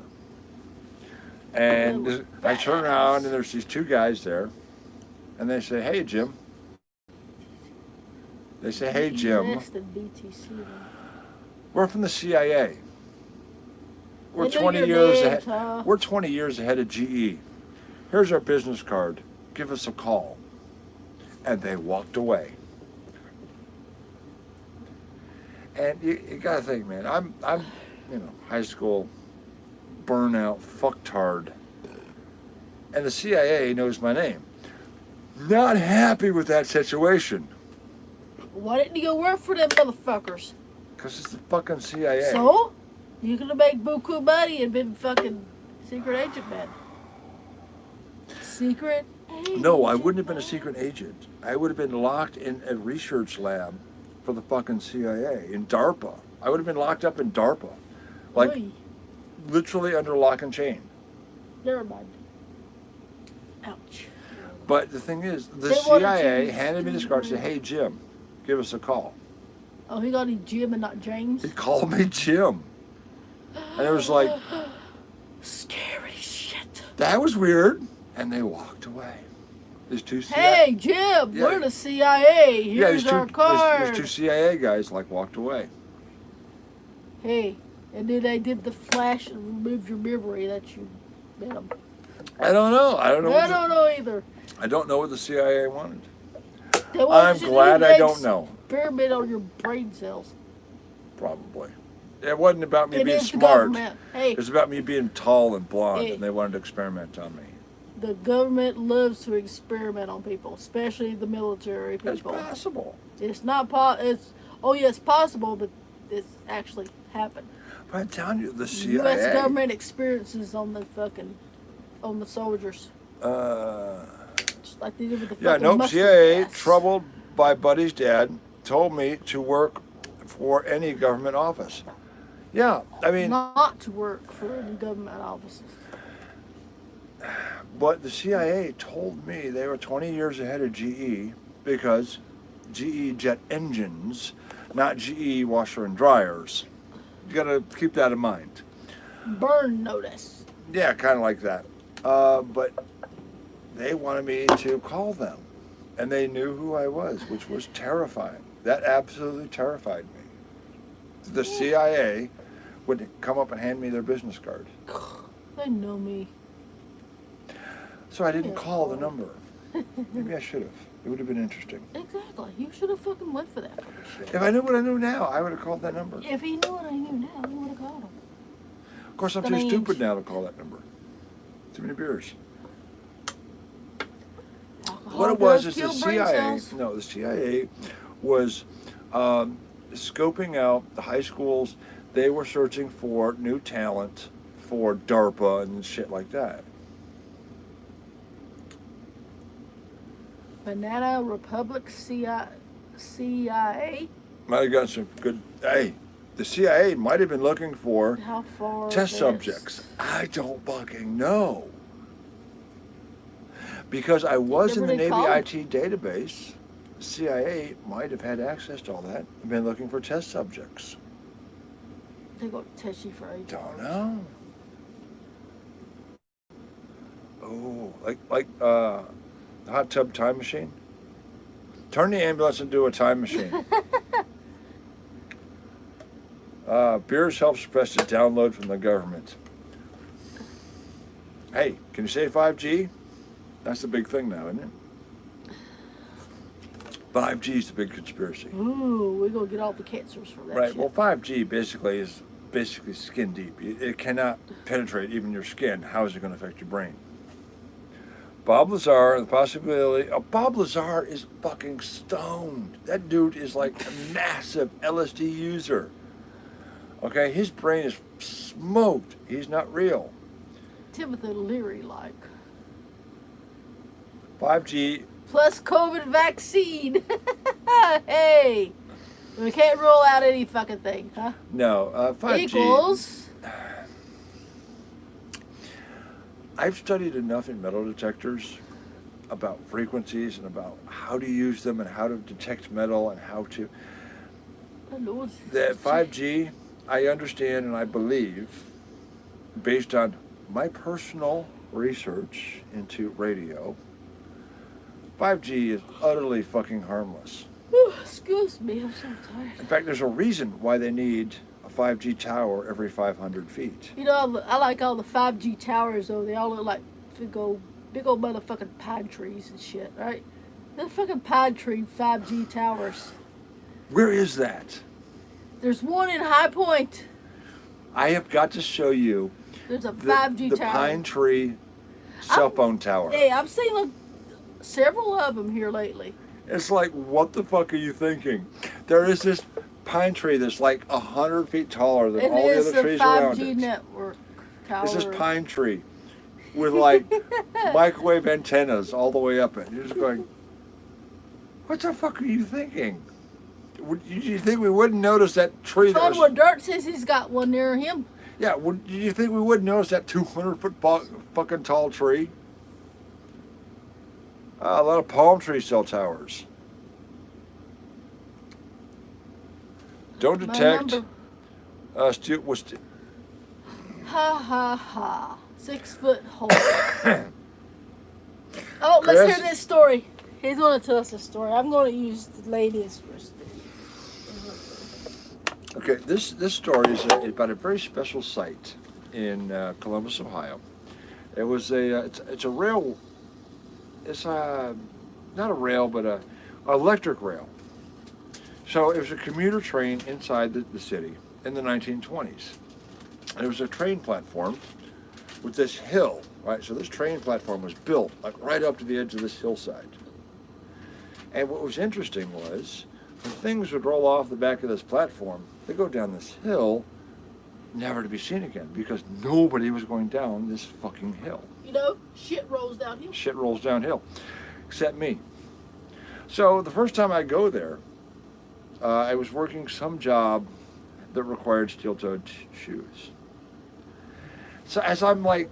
And I turn around and there's these two guys there. And they say, "Hey, Jim." They say, "Hey, Jim. We're from the CIA. We're 20 years ahead. We're 20 years ahead of GE. Here's our business card. Give us a call." And they walked away. And you gotta think, man. I'm high school burnout fucktard, and the CIA knows my name. Not happy with that situation. Why didn't you go work for them motherfuckers? Because it's the fucking CIA. So? You could have made buku money and been fucking secret agent man. Secret agent. No, I wouldn't have been a secret agent. I would have been locked in a research lab for the fucking CIA in DARPA. I would have been locked up in DARPA. Like, Oy. literally under lock and chain. Never mind. Ouch. But the thing is, the They wanted CIA to- handed me this card and said, "Hey, Jim, give us a call." Oh, he got his Jim and not James? He called me Jim. And it was like, Scary shit. that was weird. And they walked away. There's two CIA. Hey, Jim, Yeah. we're the CIA. Yeah, Here's our card. there's two CIA guys like walked away. Hey, and then they did the flash and removed your memory that you met them. I don't know. I don't know. I don't know either. I don't know what the CIA wanted. They wanted I'm you to glad do I an don't know. Experiment on your brain cells. Probably. It wasn't about me It being is the smart. government. Hey, It was about me being tall and blonde, Hey. and they wanted to experiment on me. the government loves to experiment on people, especially the military That's people. possible. It's not it's possible, but it's actually happened. But I'm telling you, the The CIA. U.S. government experiences on the soldiers, just like they did with the Yeah, fucking nope. mustard CIA, gas. troubled by Buddy's dad, told me to work for any government office. Yeah, I mean, Not to work for any government offices. but the CIA told me they were 20 years ahead of GE because GE jet engines, not GE washer and dryers. You got to keep that in mind. Burn notice. Yeah, kind of like that. But they wanted me to call them, and they knew who I was, which was terrifying. That absolutely terrified me. The CIA would come up and hand me their business card. They know me. So I didn't Yeah. call the number. Maybe I should have. It would have been interesting. Exactly. You should have fucking went for that fucking shit. If I knew what I knew now, I would have called that number. If he knew what I knew now, he would have called him. Of course, I'm too Strange. stupid now to call that number. Too many beers. Alcohol What it was does is the kill brain CIA. cells. No, the CIA was scoping out the high schools. They were searching for new talent for DARPA and shit like that. Banana Republic CIA. Might have got some good. Hey, the CIA might have been looking for How far? test is- subjects. I don't fucking know. Because I was in the Remember Navy they IT database, the CIA might have had access to all that and been looking for test subjects. They go test you for age. Don't know. Oh, like the hot tub time machine. Turn the ambulance into a time machine. Beers help suppress the download from the government. Hey, can you say 5G? That's the big thing now, isn't it? 5G is the big conspiracy. Ooh, we're gonna get all the cancers from that Right. shit. Well, 5G basically is skin deep. It cannot penetrate even your skin. How is it going to affect your brain? Bob Lazar and the possibility. Bob Lazar is fucking stoned. That dude is like a massive LSD user. Okay, his brain is smoked. He's not real. Timothy Leary like. 5G. Plus COVID vaccine. Hey, we can't rule out any fucking thing, huh? No, 5G. Equals. I've studied enough in metal detectors about frequencies and about how to use them and how to detect metal and how to. That 5G, I understand and I believe, based on my personal research into radio, 5G is utterly fucking harmless. Excuse me, I'm so tired. In fact, there's a reason why they need a 5G tower every 500 feet. You know, I like all the 5G towers, though. They all look like big old motherfucking pine trees and shit, right? They're fucking pine tree 5G towers. Where is that? There's one in High Point. I have got to show you There's a 5G the tower. pine tree cell phone tower. Hey, I've seen several of them here lately. It's like, what the fuck are you thinking? There is this pine tree that's like 100 feet taller than all the other trees around it. It's a 5G network tower. It's this pine tree with like microwave antennas all the way up it. You're just going, what the fuck are you thinking? You think we wouldn't notice that tree? Fun where Dirt says he's got one near him. Yeah, do you think we wouldn't notice that 200-foot fucking tall tree? A lot of palm tree cell towers. Don't detect. Ha ha ha. 6 foot hole. Oh, let's hear this story. He's going to tell us a story. I'm going to use the ladies first. Okay, this story is about a very special site in Columbus, Ohio. It was it's a rail. It's not a rail, but a electric rail. So it was a commuter train inside the city in the 1920s. And it was a train platform with this hill, right? So this train platform was built like right up to the edge of this hillside. And what was interesting was when things would roll off the back of this platform, they go down this hill, never to be seen again because nobody was going down this fucking hill. You know, shit rolls downhill. Shit rolls downhill, except me. So the first time I go there, I was working some job that required steel-toed shoes. So as I'm like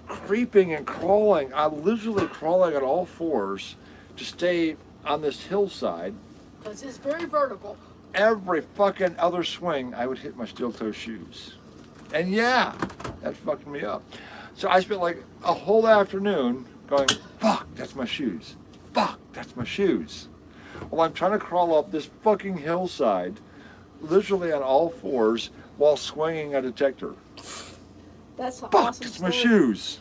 creeping and crawling, I'm literally crawling on all fours to stay on this hillside. Because it's very vertical. Every fucking other swing, I would hit my steel-toe shoes. And yeah, that fucked me up. So I spent like a whole afternoon going, fuck, that's my shoes. Fuck, that's my shoes. Well, I'm trying to crawl up this fucking hillside, literally on all fours, while swinging a detector. That's an fuck, awesome it's story. my shoes.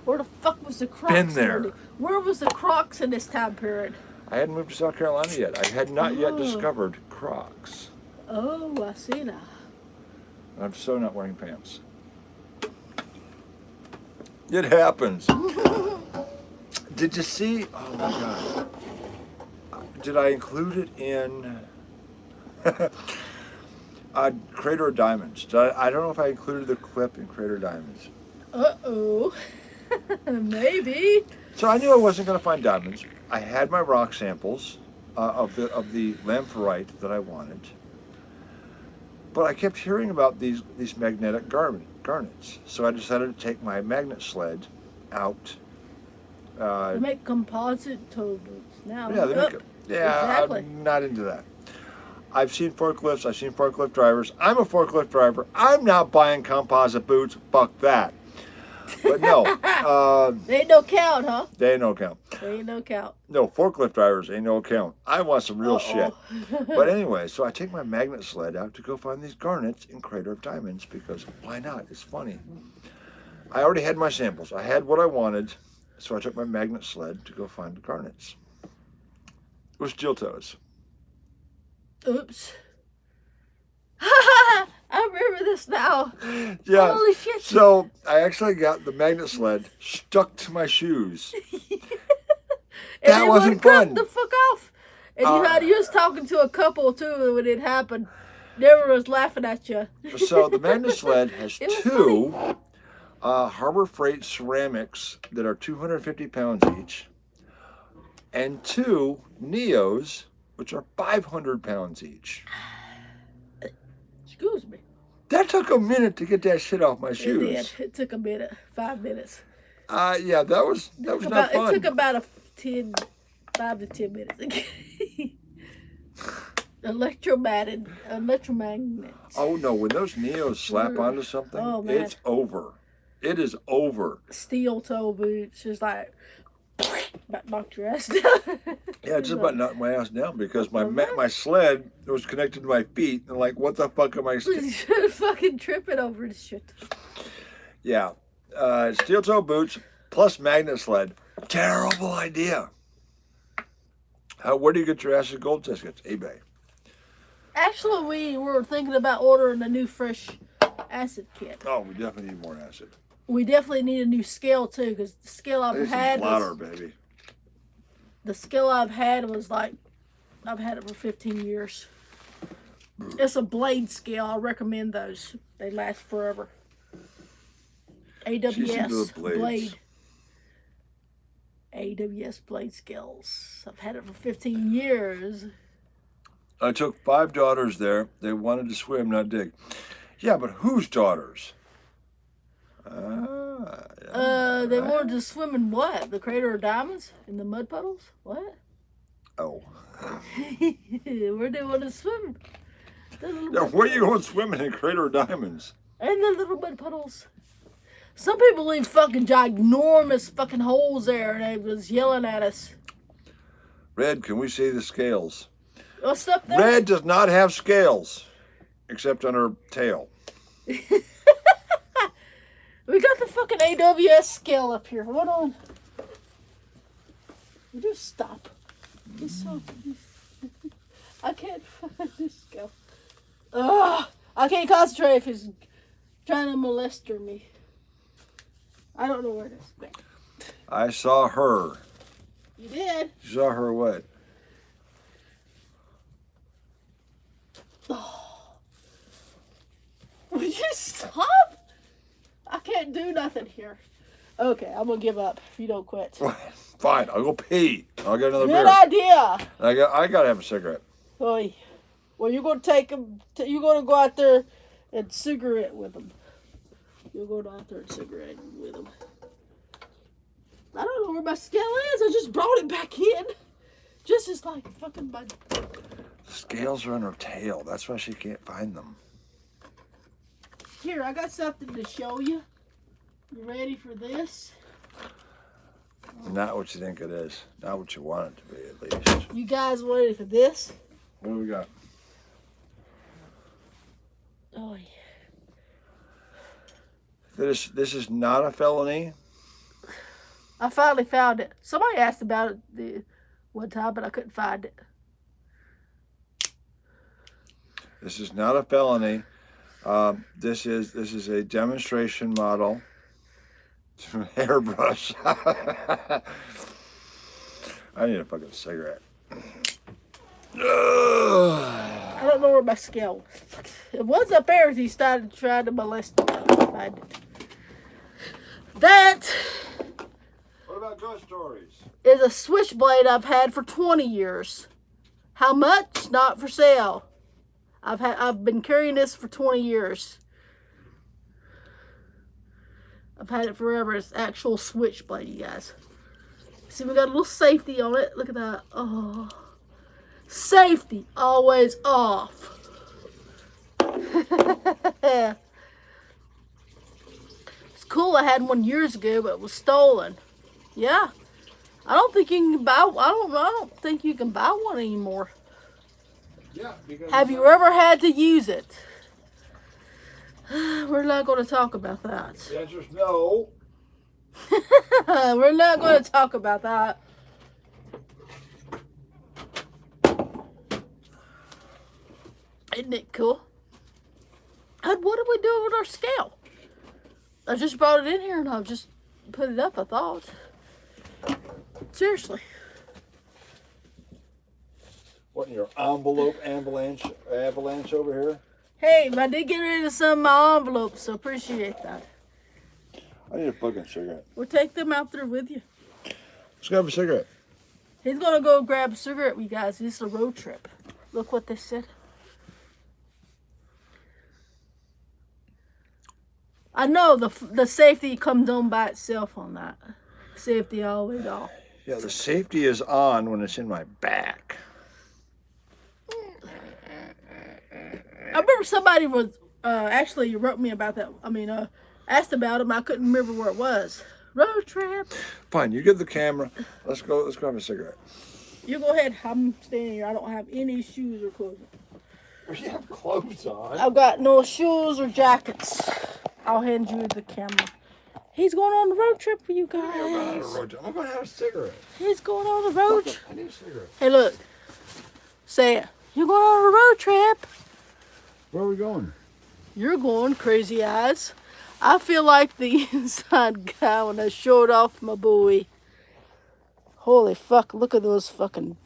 Where the fuck was the Crocs? Been there. Where was the Crocs in this time period? I hadn't moved to South Carolina yet. I had not yet discovered Crocs. Oh, I see now. I'm so not wearing pants. It happens. Did you see? Oh my God. Did I include it in Crater of Diamonds? I don't know if I included the clip in Crater of Diamonds. Uh-oh. Maybe. So I knew I wasn't going to find diamonds. I had my rock samples of the lamphorite that I wanted. But I kept hearing about these magnetic garnets. So I decided to take my magnet sled out. They make composite tow boots now. Yeah, they make it. Yeah, exactly. I'm not into that. I've seen forklifts. I've seen forklift drivers. I'm a forklift driver. I'm not buying composite boots. Fuck that. But no. They ain't no count, huh? They ain't no count. They ain't no count. No, forklift drivers ain't no count. I want some real shit. But anyway, so I take my magnet sled out to go find these garnets in Crater of Diamonds because why not? It's funny. I already had my samples. I had what I wanted, so I took my magnet sled to go find the garnets. It was steel toes. Oops. I remember this now. Yeah. Holy shit. So I actually got the magnet sled stuck to my shoes. And That it wasn't wouldn't come fun. the fuck off. And you was talking to a couple too when it happened. They was laughing at you. So the magnet sled has It was two Harbor Freight ceramics that are 250 pounds each, and two Neos, which are 500 pounds each. Excuse me. That took a minute to get that shit off my It shoes. did. It took a minute. 5 minutes. Yeah, that was not fun. It took about 5 to 10 minutes. Electromagnets. Oh no, when those Neos slap onto something, Oh, man. it's over. It is over. Steel toe boots. Just like about knocked your ass down. Yeah, just about knocked my ass down because my sled was connected to my feet, and like, what the fuck am I? Fucking tripping over this shit. Yeah, steel toe boots plus magnet sled. Terrible idea. Where do you get your acid gold tickets? eBay. Actually, we were thinking about ordering a new fresh acid kit. Oh, we definitely need more acid. We definitely need a new scale too, because the scale I've had baby. The scale I've had was like, I've had it for 15 years. It's a blade scale. I recommend those. They last forever. AWS blade. AWS blade scales. I've had it for 15 years. I took 5 daughters there. They wanted to swim, not dig. Yeah, but whose daughters? They wanted to swim in what? The Crater of Diamonds? In the mud puddles? What? Oh. Where they want to swim? Now, where are you going swimming in Crater of Diamonds? And the little mud puddles. Some people leave fucking ginormous fucking holes there, and they was yelling at us. Red, can we see the scales? What's up there? Red does not have scales, except on her tail. We got the fucking AWS scale up here. Hold on. Just stop. I can't find this scale. Ugh, I can't concentrate if he's trying to molest me. I don't know where it is. There. I saw her. You did? You saw her what? Oh. Will you stop? I can't do nothing here. Okay, I'm gonna give up if you don't quit. Fine, I'll go pee. I'll get another Good beer. idea. I gotta have a cigarette. Oy. Well, you're gonna take him. You're gonna go out there and cigarette with him. You'll go out there and cigarette with him. I don't know where my scale is. I just brought it back in. Just as like fucking my. The scales are on her tail. That's why she can't find them. Here, I got something to show you. You ready for this? Not what you think it is. Not what you want it to be, at least. You guys ready for this? What do we got? Oh yeah. This is not a felony. I finally found it. Somebody asked about it one time, but I couldn't find it. This is not a felony. This is a demonstration model. Hairbrush. I need a fucking cigarette. I don't know where my scale was. It was up there as he started trying to molest me. I couldn't find it. That What about ghost stories? is a switchblade I've had for 20 years. How much? Not for sale. I've been carrying this for 20 years. I've had it forever. It's actual switchblade, you guys. See, we got a little safety on it. Look at that. Oh. Safety always off. It's cool. I had one years ago, but it was stolen. Yeah. I don't think you can buy. I don't think you can buy one anymore. Yeah. Have you ever had to use it? We're not going to talk about that. The answer is no. We're not going to talk about that. Isn't it cool? And what do we do with our scale? I just brought it in here and I've just put it up, I thought. Seriously. What in your envelope avalanche over here? Hey, I did get rid of some of my envelopes, so appreciate that. I need a fucking cigarette. We'll take them out there with you. Let's grab a cigarette. He's gonna go grab a cigarette with you guys. This is a road trip. Look what they said. I know the safety comes on by itself on that. Safety always off. Yeah, the safety is on when it's in my back. I remember somebody was actually wrote me about that. Asked about him. I couldn't remember where it was. Road trip. Fine, you get the camera. Let's go. Let's grab a cigarette. You go ahead. I'm standing here. I don't have any shoes or clothes. We have clothes on. I've got no shoes or jackets. I'll hand you the camera. He's going on the road trip with you guys. I'm going on a road trip. I'm going to have a cigarette. He's going on the road trip. I need a cigarette. Hey, look. Say it. You're going on a road trip. Where are we going? You're going, crazy eyes. I feel like the inside guy when I showed off my buoy. Holy fuck, look at those fucking...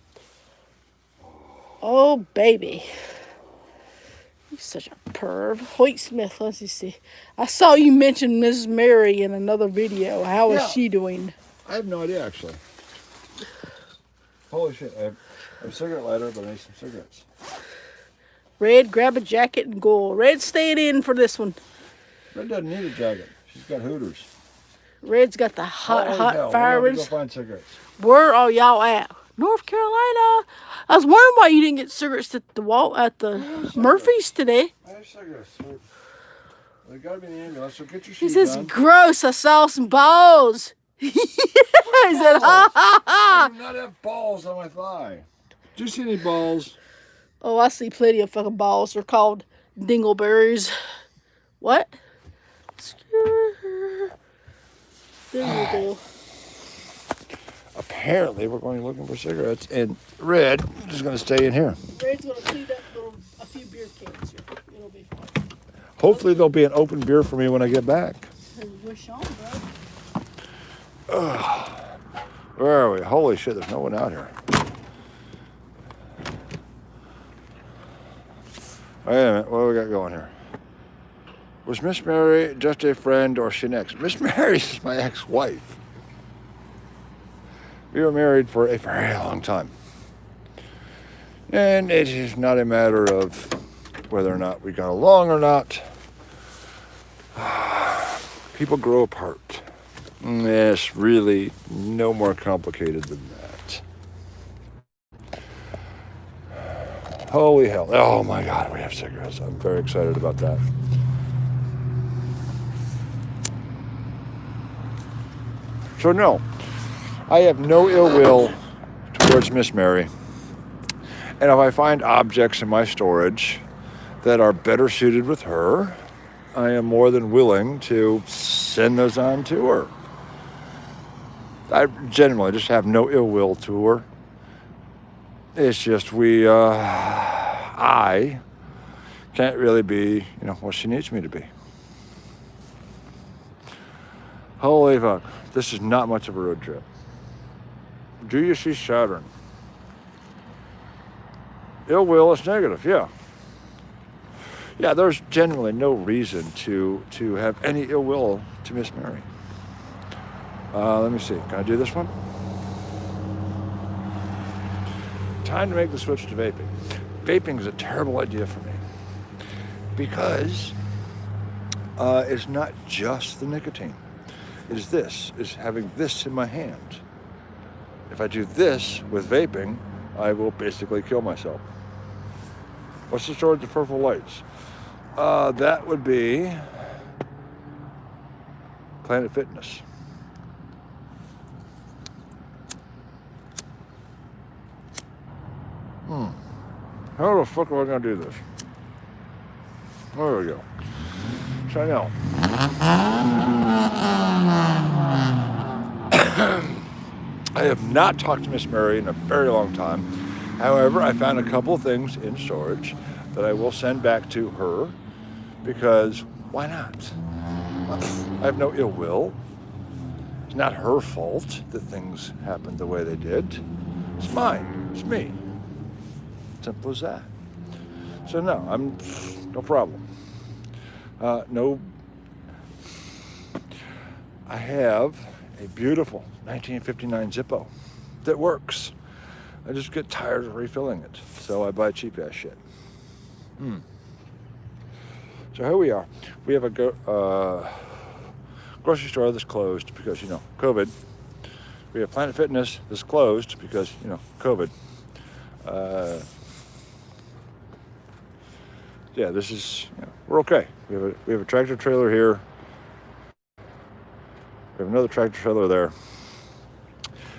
Oh, baby. You're such a perv. Hoyt Smith, let's see. I saw you mention Mrs. Mary in another video. How is she doing? I have no idea, actually. Holy shit, I have a cigarette lighter, but I need some cigarettes. Red, grab a jacket and go. Red, staying in for this one. Red doesn't need a jacket. She's got Hooters. Red's got the hot fire. We're gonna go find cigarettes. Where are y'all at? North Carolina. I was wondering why you didn't get cigarettes at the Murphy's today. I have cigarettes. They gotta be in the ambulance, so get your He shoes says, on. gross, I saw some balls. He said, ha ha ha. I do not have balls on my thigh. Do you see any balls? Oh, I see plenty of fucking balls. They're called dingleberries. What? There you go. Apparently, we're going looking for cigarettes, and Red is going to stay in here. Red's going to clean up a few beer cans here. It'll be fine. Hopefully, there'll be an open beer for me when I get back. Wish on, bro. Where are we? Holy shit, there's no one out here. Wait a minute, what do we got going here? Was Miss Mary just a friend or she next? Miss Mary is my ex-wife. We were married for a very long time. And it is not a matter of whether or not we got along or not. People grow apart. It's really no more complicated than that. Holy hell. Oh my God, we have cigarettes. I'm very excited about that. So no, I have no ill will towards Miss Mary. And if I find objects in my storage that are better suited with her, I am more than willing to send those on to her. I generally just have no ill will to her. It's just I can't really be, what she needs me to be. Holy fuck, this is not much of a road trip. Do you see Saturn? Ill will is negative, yeah. Yeah, there's generally no reason to have any ill will to Miss Mary. Let me see, can I do this one? Time to make the switch to vaping. Vaping is a terrible idea for me because it's not just the nicotine. It is this, is having this in my hand. If I do this with vaping, I will basically kill myself. What's the story with the purple lights? That would be Planet Fitness. How the fuck am I gonna do this? There we go. So now, I have not talked to Miss Mary in a very long time. However, I found a couple of things in storage that I will send back to her because why not? I have no ill will. It's not her fault that things happened the way they did. It's mine. It's me. Simple as that. So no, I'm no problem. No, I have a beautiful 1959 Zippo that works. I just get tired of refilling it, so I buy cheap ass shit. So here we are. We have a grocery store that's closed because, COVID. We have Planet Fitness that's closed because, COVID. Yeah, this is, we're okay. We have a tractor trailer here. We have another tractor trailer there.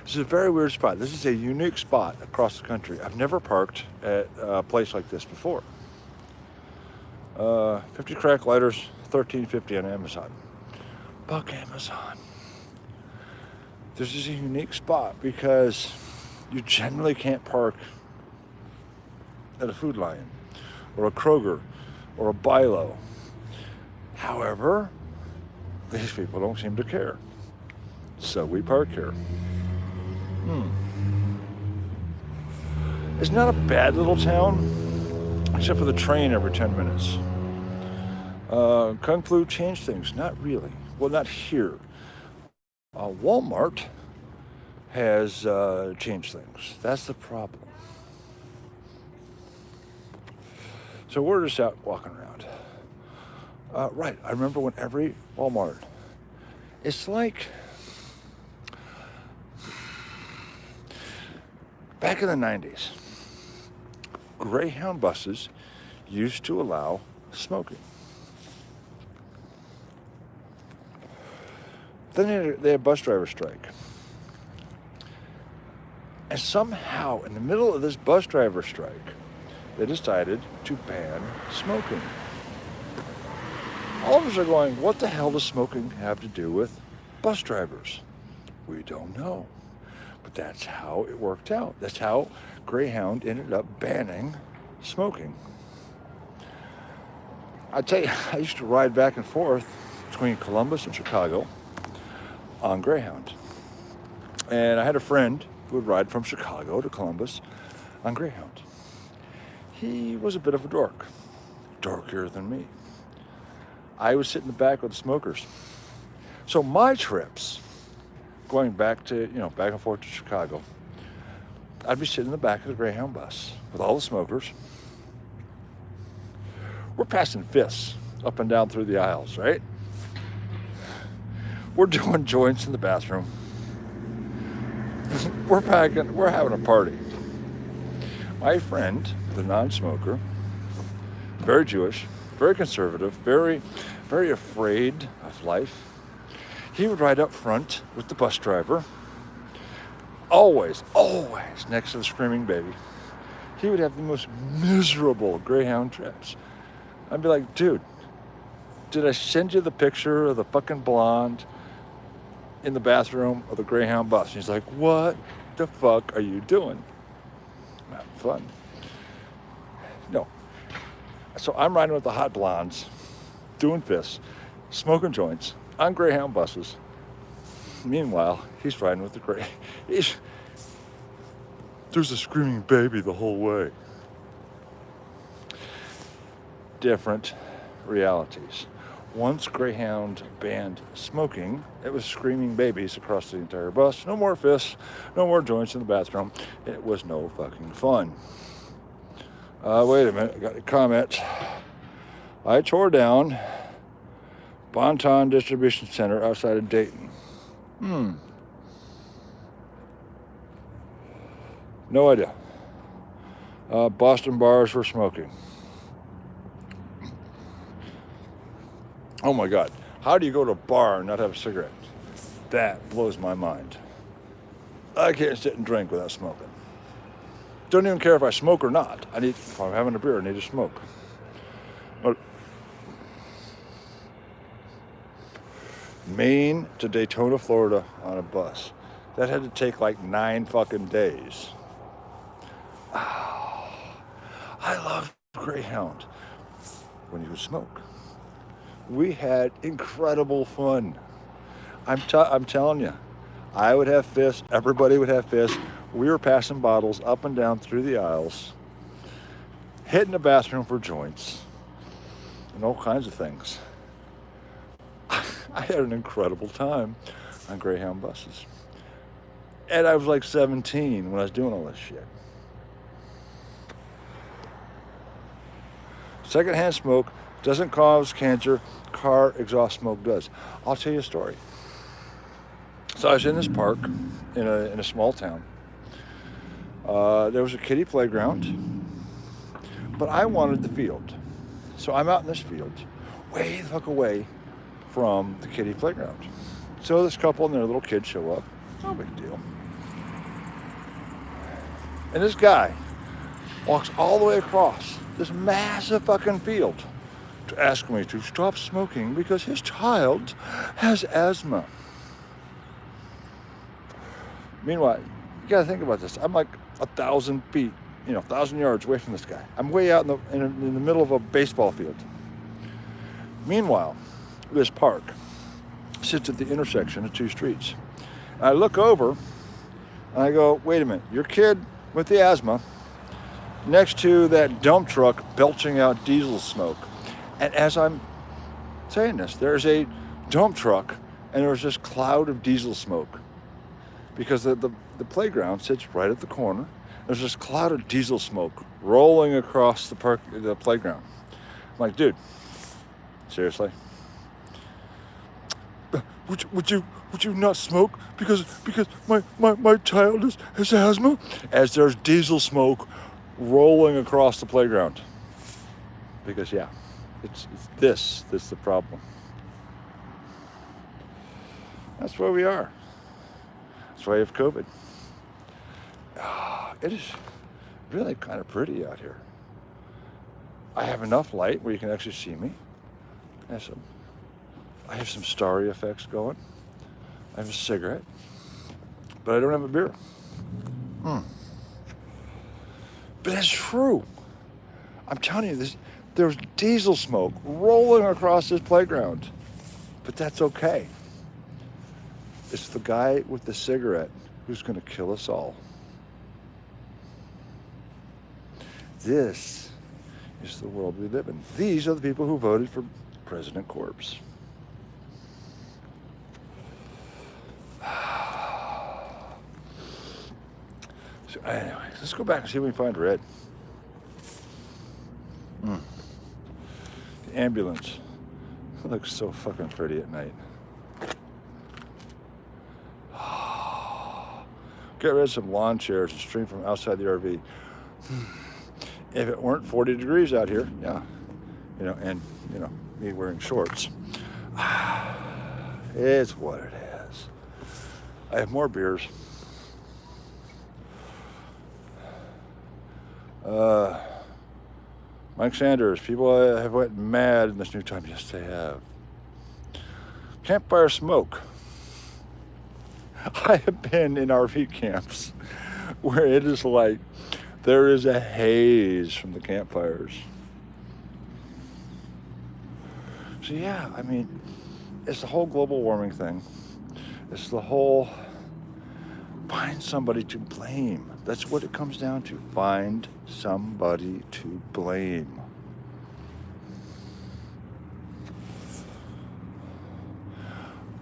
This is a very weird spot. This is a unique spot across the country. I've never parked at a place like this before. 50 crack lighters, $13.50 on Amazon. Buck Amazon. This is a unique spot because you generally can't park at a Food Lion or a Kroger or a Bilo. However, these people don't seem to care. So we park here. It's not a bad little town, except for the train every 10 minutes. Kung Flu changed things. Not really. Well, not here. Walmart has changed things. That's the problem. So we're just out walking around. Right, I remember when every Walmart, it's like, back in the 90s, Greyhound buses used to allow smoking. Then they had a bus driver strike. And somehow, in the middle of this bus driver strike, they decided to ban smoking. All of us are going, what the hell does smoking have to do with bus drivers? We don't know. But that's how it worked out. That's how Greyhound ended up banning smoking. I tell you, I used to ride back and forth between Columbus and Chicago on Greyhound. And I had a friend who would ride from Chicago to Columbus on Greyhound. He was a bit of a dork, dorkier than me. I would sit in the back with the smokers. So my trips, going back to, back and forth to Chicago, I'd be sitting in the back of the Greyhound bus with all the smokers. We're passing fists up and down through the aisles, right? We're doing joints in the bathroom. We're having a party. My friend, the non-smoker, very Jewish, very conservative, very, very afraid of life. He would ride up front with the bus driver, always next to the screaming baby. He would have the most miserable Greyhound trips. I'd be like, dude, did I send you the picture of the fucking blonde in the bathroom of the Greyhound bus? And he's like, what the fuck are you doing? I'm having fun. No. So I'm riding with the hot blondes, doing fists, smoking joints on Greyhound buses. Meanwhile, he's riding with the there's a screaming baby the whole way. Different realities. Once Greyhound banned smoking, it was screaming babies across the entire bus. No more fists, no more joints in the bathroom. It was no fucking fun. Wait a minute, I got a comment. I tore down Bonton Distribution Center outside of Dayton. No idea. Boston bars for smoking. Oh my God. How do you go to a bar and not have a cigarette? That blows my mind. I can't sit and drink without smoking. Don't even care if I smoke or not. If I'm having a beer, I need to smoke. But Maine to Daytona, Florida on a bus. That had to take like 9 fucking days. Oh, I love Greyhound when you smoke. We had incredible fun. I'm telling you, I would have fists. Everybody would have fists. We were passing bottles up and down through the aisles, hitting the bathroom for joints, and all kinds of things. I had an incredible time on Greyhound buses. And I was like 17 when I was doing all this shit. Secondhand smoke doesn't cause cancer. Car exhaust smoke does. I'll tell you a story. So I was in this park in a small town. There was a kiddie playground, but I wanted the field. So I'm out in this field, way the fuck away from the kiddie playground. So this couple and their little kids show up. No big deal. And this guy walks all the way across this massive fucking field to ask me to stop smoking because his child has asthma. Meanwhile, you gotta think about this. I'm like 1,000 feet, 1,000 yards away from this guy. I'm way out in the middle of a baseball field. Meanwhile, this park sits at the intersection of two streets. And I look over and I go, wait a minute, your kid with the asthma next to that dump truck belching out diesel smoke. And as I'm saying this, there's a dump truck and there's this cloud of diesel smoke because the playground sits right at the corner. There's this cloud of diesel smoke rolling across the playground. I'm like, dude, seriously? Would you not smoke because my child has asthma? As there's diesel smoke rolling across the playground. Because yeah, it's this the problem. That's where we are. That's why you have COVID. It is really kind of pretty out here. I have enough light where you can actually see me. I have some starry effects going. I have a cigarette, but I don't have a beer. But it's true. I'm telling you, there's diesel smoke rolling across this playground, but that's okay. It's the guy with the cigarette who's going to kill us all. This is the world we live in. These are the people who voted for President Corpse. So anyways, let's go back and see if we can find Red. The ambulance. It looks so fucking pretty at night. Get rid of some lawn chairs and stream from outside the RV. If it weren't 40 degrees out here, yeah, and me wearing shorts, it's what it is. I have more beers. Mike Sanders, people have went mad in this new time. Yes, they have. Campfire smoke. I have been in RV camps where it is like there is a haze from the campfires. So yeah, I mean, it's the whole global warming thing. It's the whole find somebody to blame. That's what it comes down to. Find somebody to blame.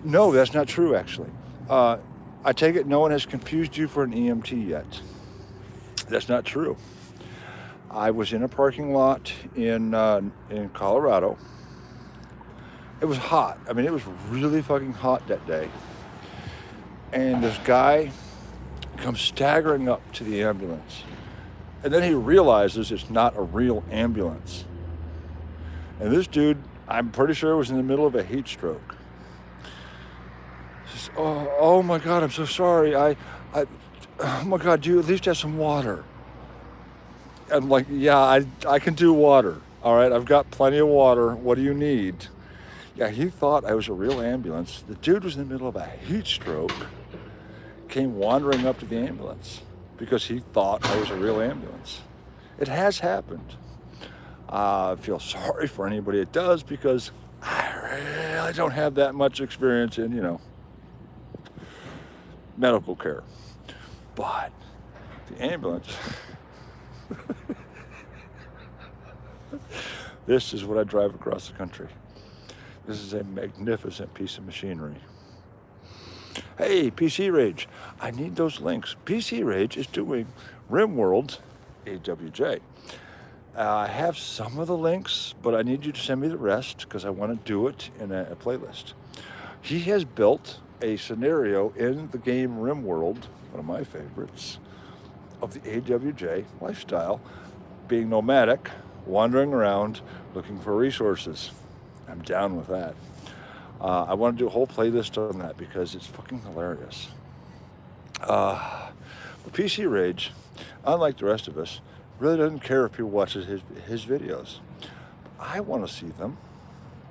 No, that's not true, actually. I take it no one has confused you for an EMT yet. That's not true. I was in a parking lot in Colorado. It was hot. I mean, it was really fucking hot that day. And this guy comes staggering up to the ambulance. And then he realizes it's not a real ambulance. And this dude, I'm pretty sure, was in the middle of a heat stroke. He says, oh my God, I'm so sorry. Oh my God, do you at least have some water? I'm like, yeah, I can do water. All right, I've got plenty of water. What do you need? Yeah, he thought I was a real ambulance. The dude was in the middle of a heat stroke, came wandering up to the ambulance because he thought I was a real ambulance. It has happened. I feel sorry for anybody it does because I really don't have that much experience in, medical care. But the ambulance, this is what I drive across the country. This is a magnificent piece of machinery. Hey, PC Rage, I need those links. PC Rage is doing RimWorld AWJ. I have some of the links, but I need you to send me the rest because I want to do it in a playlist. He has built a scenario in the game RimWorld, one of my favorites, of the AWJ lifestyle, being nomadic, wandering around, looking for resources. I'm down with that. I want to do a whole playlist on that because it's fucking hilarious. But PC Rage, unlike the rest of us, really doesn't care if people watch his videos. I want to see them,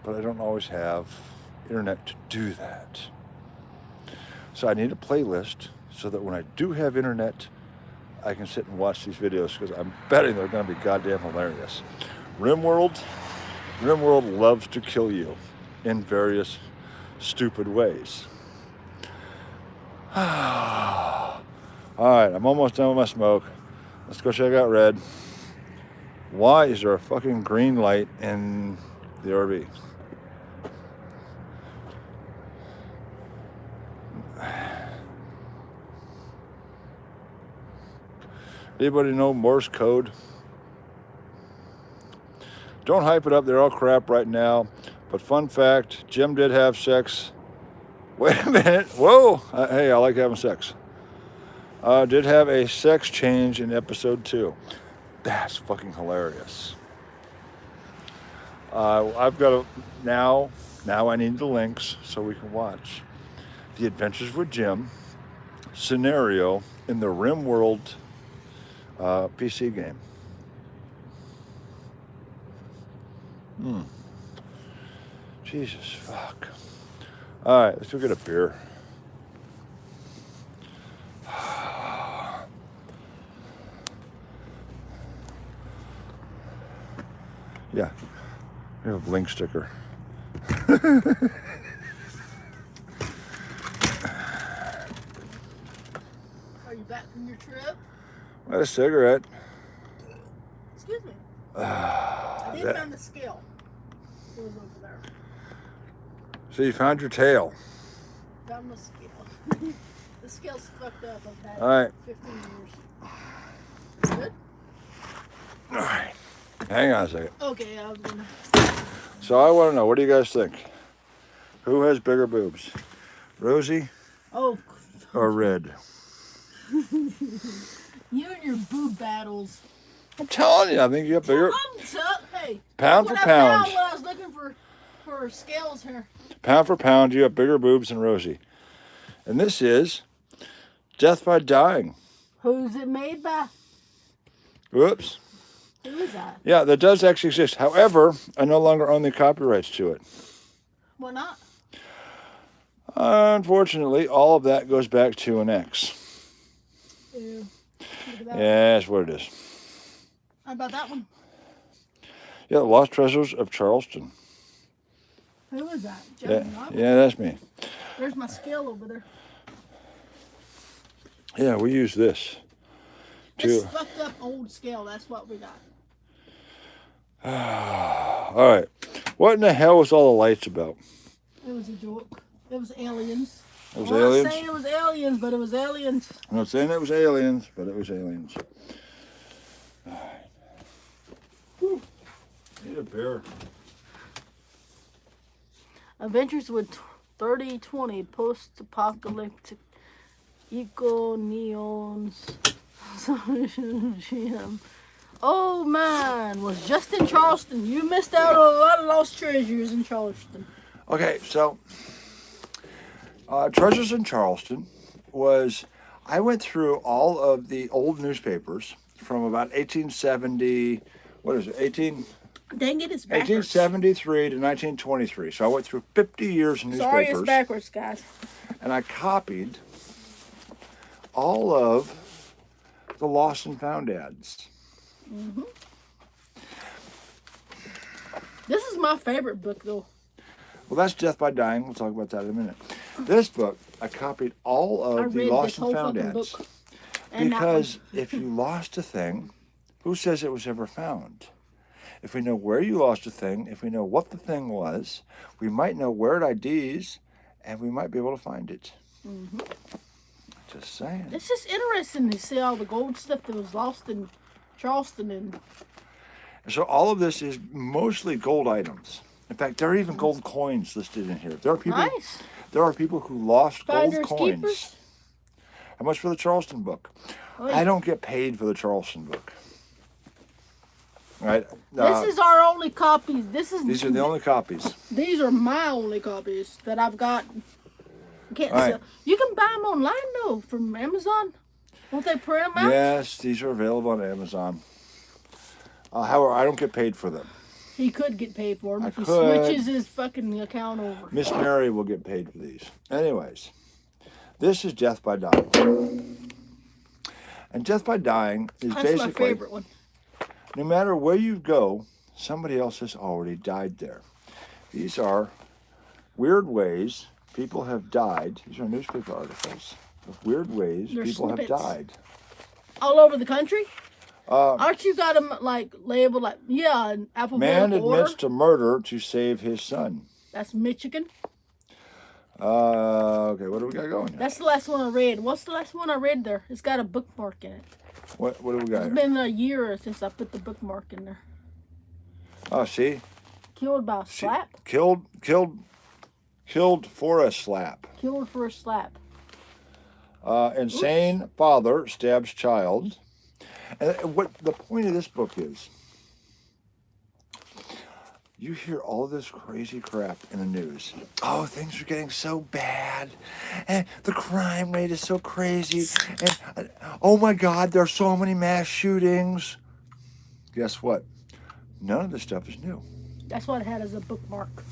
but I don't always have internet to do that. So I need a playlist so that when I do have internet, I can sit and watch these videos because I'm betting they're going to be goddamn hilarious. RimWorld loves to kill you in various stupid ways. All right, I'm almost done with my smoke. Let's go check out Red. Why is there a fucking green light in the RV? Anybody know Morse code? Don't hype it up. They're all crap right now. But fun fact, Jim did have sex. Wait a minute. Whoa. Hey, I like having sex. Did have a sex change in episode 2. That's fucking hilarious. I've got now I need the links so we can watch The Adventures with Jim scenario in the RimWorld PC game. Jesus fuck. All right, let's go get a beer. Yeah, we have a blink sticker. Are you back from your trip? I had a cigarette. Excuse me. I did find the scale. It was over there. So you found your tail. Found the scale. The scale's fucked up. I've had All right. 15 years. Good? All right. Hang on a second. Okay, I was gonna. So I want to know, what do you guys think? Who has bigger boobs? Rosie Oh. or Red? You and your boob battles. I'm telling you, I think you have bigger. Hey. Pound for What I pound. found when I was looking for scales here. Pound for pound, you have bigger boobs than Rosie. And this is Death by Dying. Who's it made by? Whoops. Who is that? Yeah, that does actually exist. However, I no longer own the copyrights to it. Why not? Unfortunately, all of that goes back to an ex. Ew. Look at that. Yeah, that's what it is. How about that one? Yeah, The Lost Treasures of Charleston. Who is that? Yeah, Johnny Roberts? yeah, that's me. There's my scale over there. Yeah, we use this. It's fucked up old scale. That's what we got. All right. What in the hell was all the lights about? It was a joke. It was aliens. It was I'm aliens? not saying it was aliens, but it was aliens. I'm not saying it was aliens, but it was aliens. All right. Whew. Need a beer. Adventures with 3020 post-apocalyptic eco-neons. Jim. Oh man, was just in Charleston. You missed out on a lot of lost treasures in Charleston. Okay, so Treasures in Charleston was, I went through all of the old newspapers from about 1870, what is it, Dang it, it's backwards. 1873 to 1923. So I went through 50 years of newspapers. Sorry, it's backwards, guys. And I copied all of the lost and found ads. This is my favorite book, though. Well, that's Death by Dying. We'll talk about that in a minute. This book, I copied all I of the read lost this and whole found fucking ads. book. And Because if you lost a thing, who says it was ever found? If we know where you lost a thing, if we know what the thing was, we might know where it IDs, and we might be able to find it. Mm-hmm. Just saying. It's just interesting to see all the gold stuff that was lost in Charleston and. So all of this is mostly gold items. In fact, there are even gold coins listed in here. There are people. Nice. There are people who lost Finders gold coins. keepers. How much for the Charleston book? Oh, I don't get paid for the Charleston book. Right? This is our only copies. These are the only copies. These are my only copies that I've got. Can't All right. sell. You can buy them online though from Amazon. Won't they print them out? Yes, these are available on Amazon. However, I don't get paid for them. He could get paid for them I if he could. switches his fucking account over. Miss Mary will get paid for these. Anyways, this is Death by Dying. And Death by Dying is That's basically, my favorite one. no matter where you go, somebody else has already died there. These are weird ways people have died. These are newspaper articles of weird ways They're people snippets. have died. All over the country? Uh, Aren't you got them like labeled like, yeah, in man alphabetical order? admits to murder to save his son. That's Michigan. Okay, what do we got going here? That's the last one I read. What's the last one I read there? It's got a bookmark in it. What do we got It's here? been a year since I put the bookmark in there. Oh, see? Killed by a slap? Killed for a slap. Killed for a slap. Insane father stabs child. And what the point of this book is, you hear all this crazy crap in the news. Oh, things are getting so bad, and the crime rate is so crazy, and oh my God, there are so many mass shootings. Guess what? None of this stuff is new. That's what I had as a bookmark.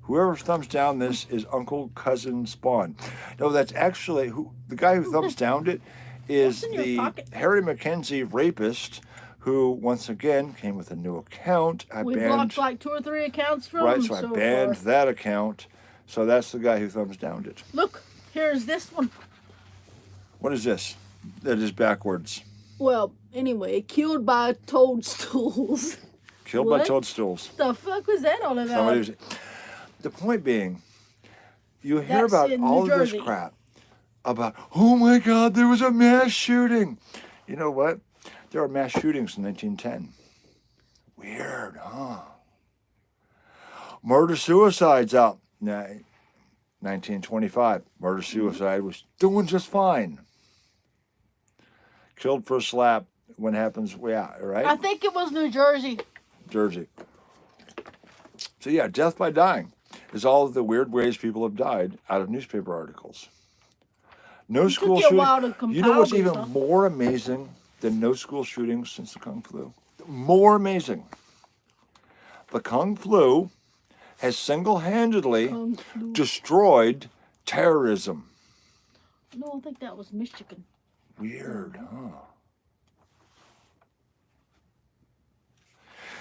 Whoever thumbs down this is Uncle Cousin Spawn. No, that's actually the guy who thumbs down it is What's in your the pocket? Harry Mackenzie rapist who once again came with a new account. We blocked like 2 or 3 accounts from right, him so I so banned far. that account. So that's the guy who thumbs downed it. Look, here's this one. What is this? That is backwards. Well, anyway, killed by toadstools. Killed by What? toadstools. The fuck was that all about? Somebody was, the point being, you hear That's about in all New of this Jersey. crap about, oh my God, there was a mass shooting. You know what? There were mass shootings in 1910. Weird, huh? Murder-suicides out. 1925. Murder-suicide was doing just fine. Killed for a slap. When happens, yeah, right? I think it was New Jersey. Jersey. So yeah, death by dying is all of the weird ways people have died out of newspaper articles. No It school took you a shooting. while to You know what's compile even these, huh? more amazing than no school shootings since the Kung Flu? More amazing. The Kung Flu has single-handedly Kung Flu. destroyed terrorism. No, I think that was Michigan. Weird, huh?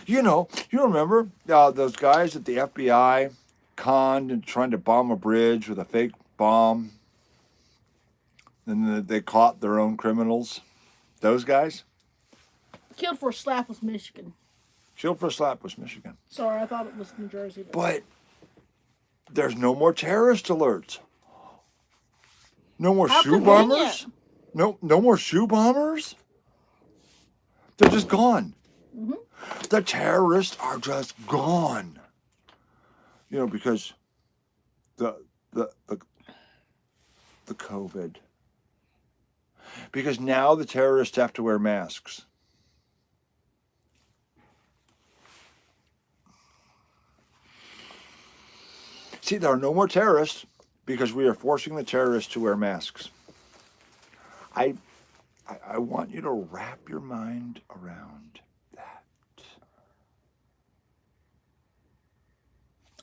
You know, you remember those guys at the FBI conned and trying to bomb a bridge with a fake bomb? And they caught their own criminals? Those guys? Killed for a slap was Michigan. Killed for a slap was Michigan. Sorry, I thought it was New Jersey. But there's no more terrorist alerts. No more How shoe convenient. bombers? No more shoe bombers? They're just gone. Mm-hmm. The terrorists are just gone. You know, because the COVID. Because now the terrorists have to wear masks. See, there are no more terrorists because we are forcing the terrorists to wear masks. I want you to wrap your mind around that.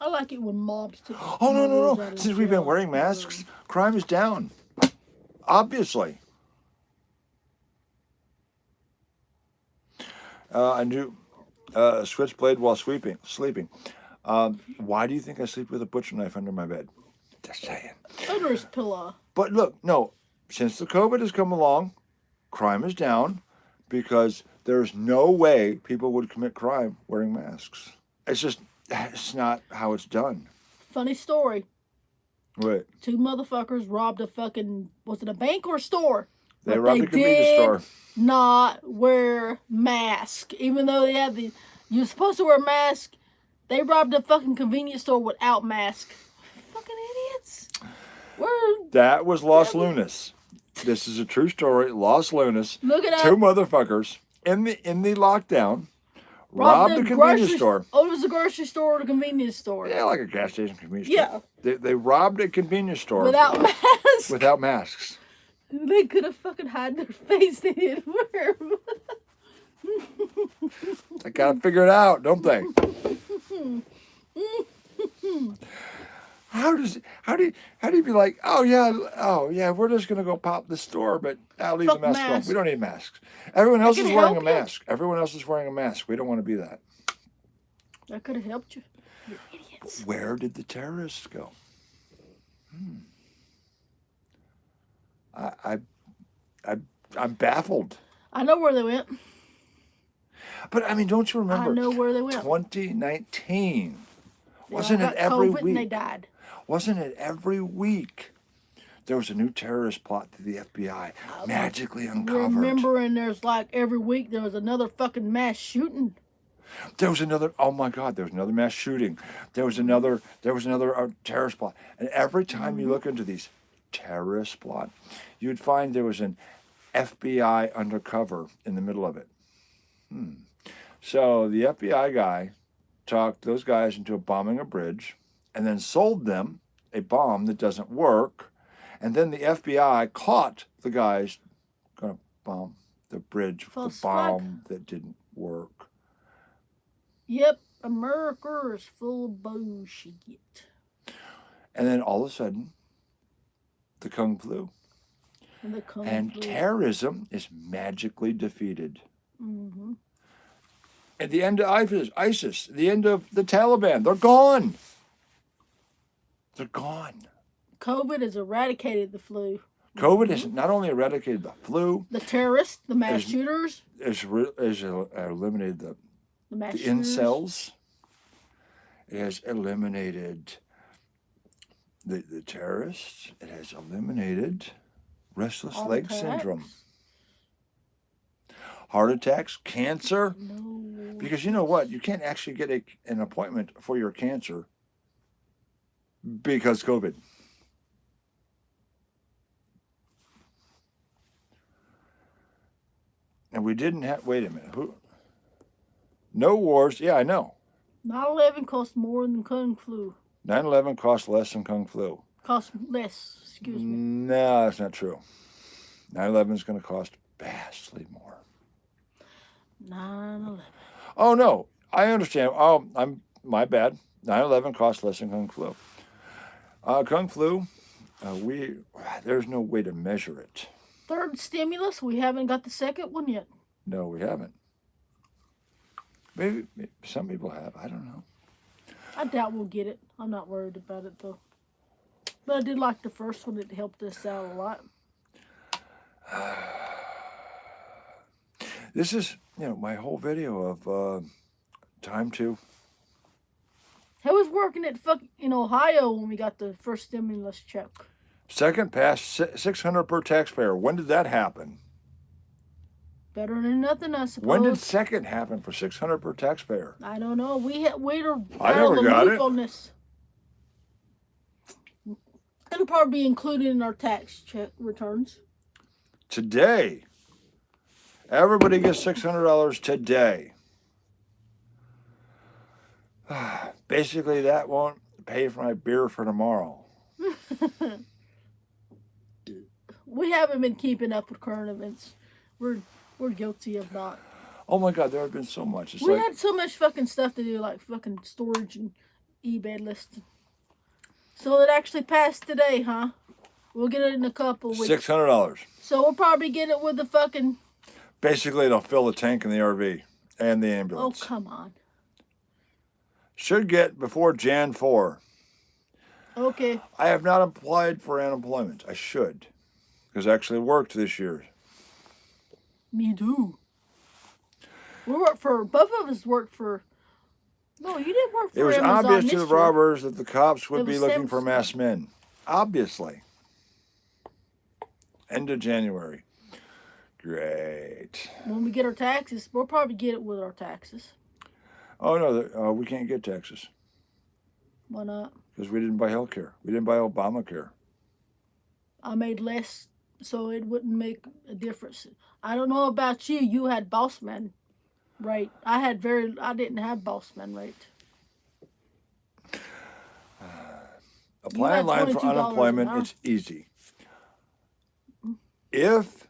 I like it when mobs took. Oh, no, murderers no, out no. of Since we've been jail. wearing masks, crime is down. Obviously. A new switchblade while sleeping. Why do you think I sleep with a butcher knife under my bed? Just saying. Under his pillow. But look, no, since the COVID has come along, crime is down because there's no way people would commit crime wearing masks. It's not how it's done. Funny story. Right. 2 motherfuckers robbed a fucking, was it a bank or a store? They But robbed a convenience store. Not wear mask, even though they had you're supposed to wear a mask. They robbed a fucking convenience store without mask. Fucking idiots. That was Los Lunas. This is a true story. Los Lunas. Look it up. 2 motherfuckers in the lockdown robbed a convenience store. Oh, it was a grocery store or a convenience store. Yeah, like a gas station convenience store. Yeah. They robbed a convenience store without masks. Without masks. They could have fucking hide their face. They didn't wear them. They gotta figure it out, don't they? How do you be like, oh yeah, we're just gonna go pop the store, but I'll leave the mask on. We don't need masks. Everyone else is wearing a mask. Everyone else is wearing a mask. We don't want to be that. That could have helped you. You're idiots. Where did the terrorists go? I'm baffled. I know where they went. But I mean, don't you remember? I know where they went. 2019. Wasn't it every week? And they died. Wasn't it every week? There was a new terrorist plot that the FBI magically uncovered. Remember, and there's like every week there was another fucking mass shooting. There was another. Oh my God! There was another mass shooting. There was another terrorist plot. And every time you look into these terrorist plot, you'd find there was an FBI undercover in the middle of it. So the FBI guy talked those guys into bombing a bridge, and then sold them a bomb that doesn't work. And then the FBI caught the guys going to bomb the bridge with the bomb that didn't work. Yep, America is full of bullshit. And then all of a sudden, the Kung flu. And terrorism is magically defeated. Mm-hmm. At the end of ISIS, the end of the Taliban, they're gone. They're gone. COVID has eradicated the flu. COVID has not only eradicated the flu, the terrorists, the mass shooters, has eliminated the incels. It has eliminated the terrorists. It has eliminated restless leg syndrome. Heart attacks, cancer. No. Because you know what? You can't actually get an appointment for your cancer because COVID. And we didn't have, wait a minute. No wars. Yeah, I know. 9/11 cost more than Kung flu. 9/11 cost less than Kung flu. Cost less, excuse me. No, that's not true. 9/11 is going to cost vastly more. 9/11. Oh, no. I understand. Oh, my bad. 9/11 cost less than Kung flu. Kung flu, there's no way to measure it. Third stimulus, we haven't got the second one yet. No, we haven't. Maybe some people have. I don't know. I doubt we'll get it. I'm not worried about it, though. But I did like the first one. It helped us out a lot. This is, my whole video of time to. How was working in Ohio when we got the first stimulus check? Second pass, $600 per taxpayer. When did that happen? Better than nothing, I suppose. When did second happen for $600 per taxpayer? I don't know. We're I never got it. On this. It'll probably be included in our tax check returns. Today. Everybody gets $600 today. Basically, that won't pay for my beer for tomorrow. We haven't been keeping up with current events. We're guilty of not. Oh my God, there have been so much. We had so much fucking stuff to do, like fucking storage and eBay listing. So it actually passed today, huh? We'll get it in a couple weeks. $600. So we'll probably get it with the fucking. Basically, it'll fill the tank in the RV and the ambulance. Oh, come on. Should get before Jan 4. Okay. I have not applied for unemployment. I should, because I actually worked this year. Me too. We worked for, both of us worked for, no, you didn't work for It was Amazon obvious this to the year. robbers that the cops would It be was looking for Sam's- masked men. Obviously. End of January. Great. When we get our taxes, we'll probably get it with our taxes. Oh, no, we can't get taxes Why not? because we didn't buy health care. We didn't buy Obamacare. I made less, so it wouldn't make a difference. I don't know about you. You had boss man rate. I didn't have boss man rate. Apply online for $22 an unemployment, hour. it's easy. If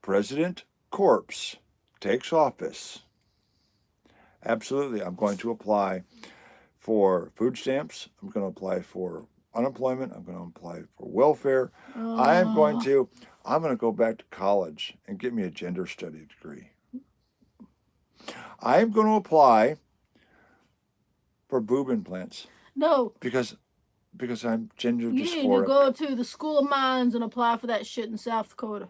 President Corpse takes office, absolutely, I'm going to apply for food stamps. I'm going to apply for unemployment. I'm going to apply for welfare. I'm going to go back to college and get me a gender study degree. I'm going to apply for boob implants No, because I'm gender you need to dysphoric. go to the School of Mines and apply for that shit in South Dakota.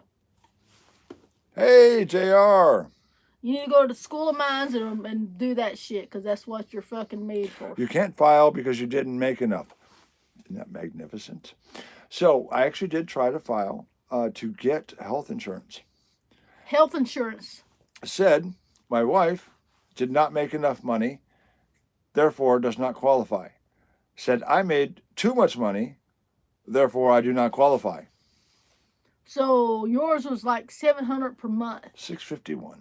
Hey, JR. You need to go to the School of Mines and do that shit because that's what you're fucking made for. You can't file because you didn't make enough. Isn't that magnificent? So I actually did try to file to get health insurance. Health insurance. Said my wife did not make enough money, therefore does not qualify. Said I made too much money, therefore I do not qualify. So yours was like $700 per month. $651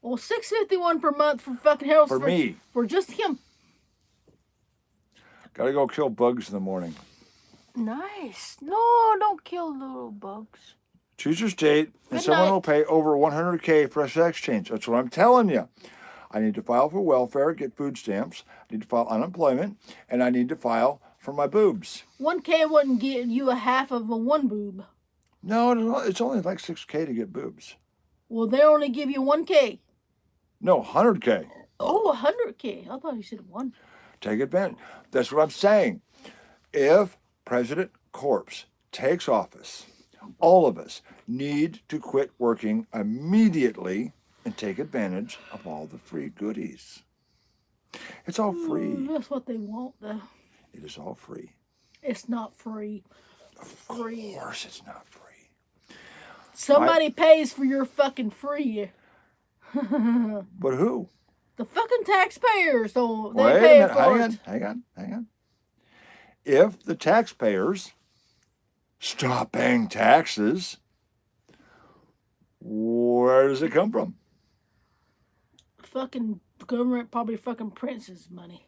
Well, $651 per month for fucking health for me. For just him. Gotta go kill bugs in the morning. Nice. No, don't kill little bugs. Choose your state, and Good someone night. will pay over $100K for a sex change. That's what I'm telling you. I need to file for welfare, get food stamps. I need to file unemployment, and I need to file for my boobs. 1K wouldn't get you a half of a one boob. No, it's only like $6K to get boobs. Well, they only give you 1K. No, $100K. Oh, 100K. I thought you said one. Take advantage. That's what I'm saying. If President Corpse takes office, all of us need to quit working immediately and take advantage of all the free goodies. It's all free. That's what they want, though. It is all free. It's not free. Free. Of course it's not free. Somebody pays for your fucking free. But who? The fucking taxpayers. So they Wait a pay minute. for it. Hang on. If the taxpayers stop paying taxes, where does it come from? Fucking government probably fucking prints his money.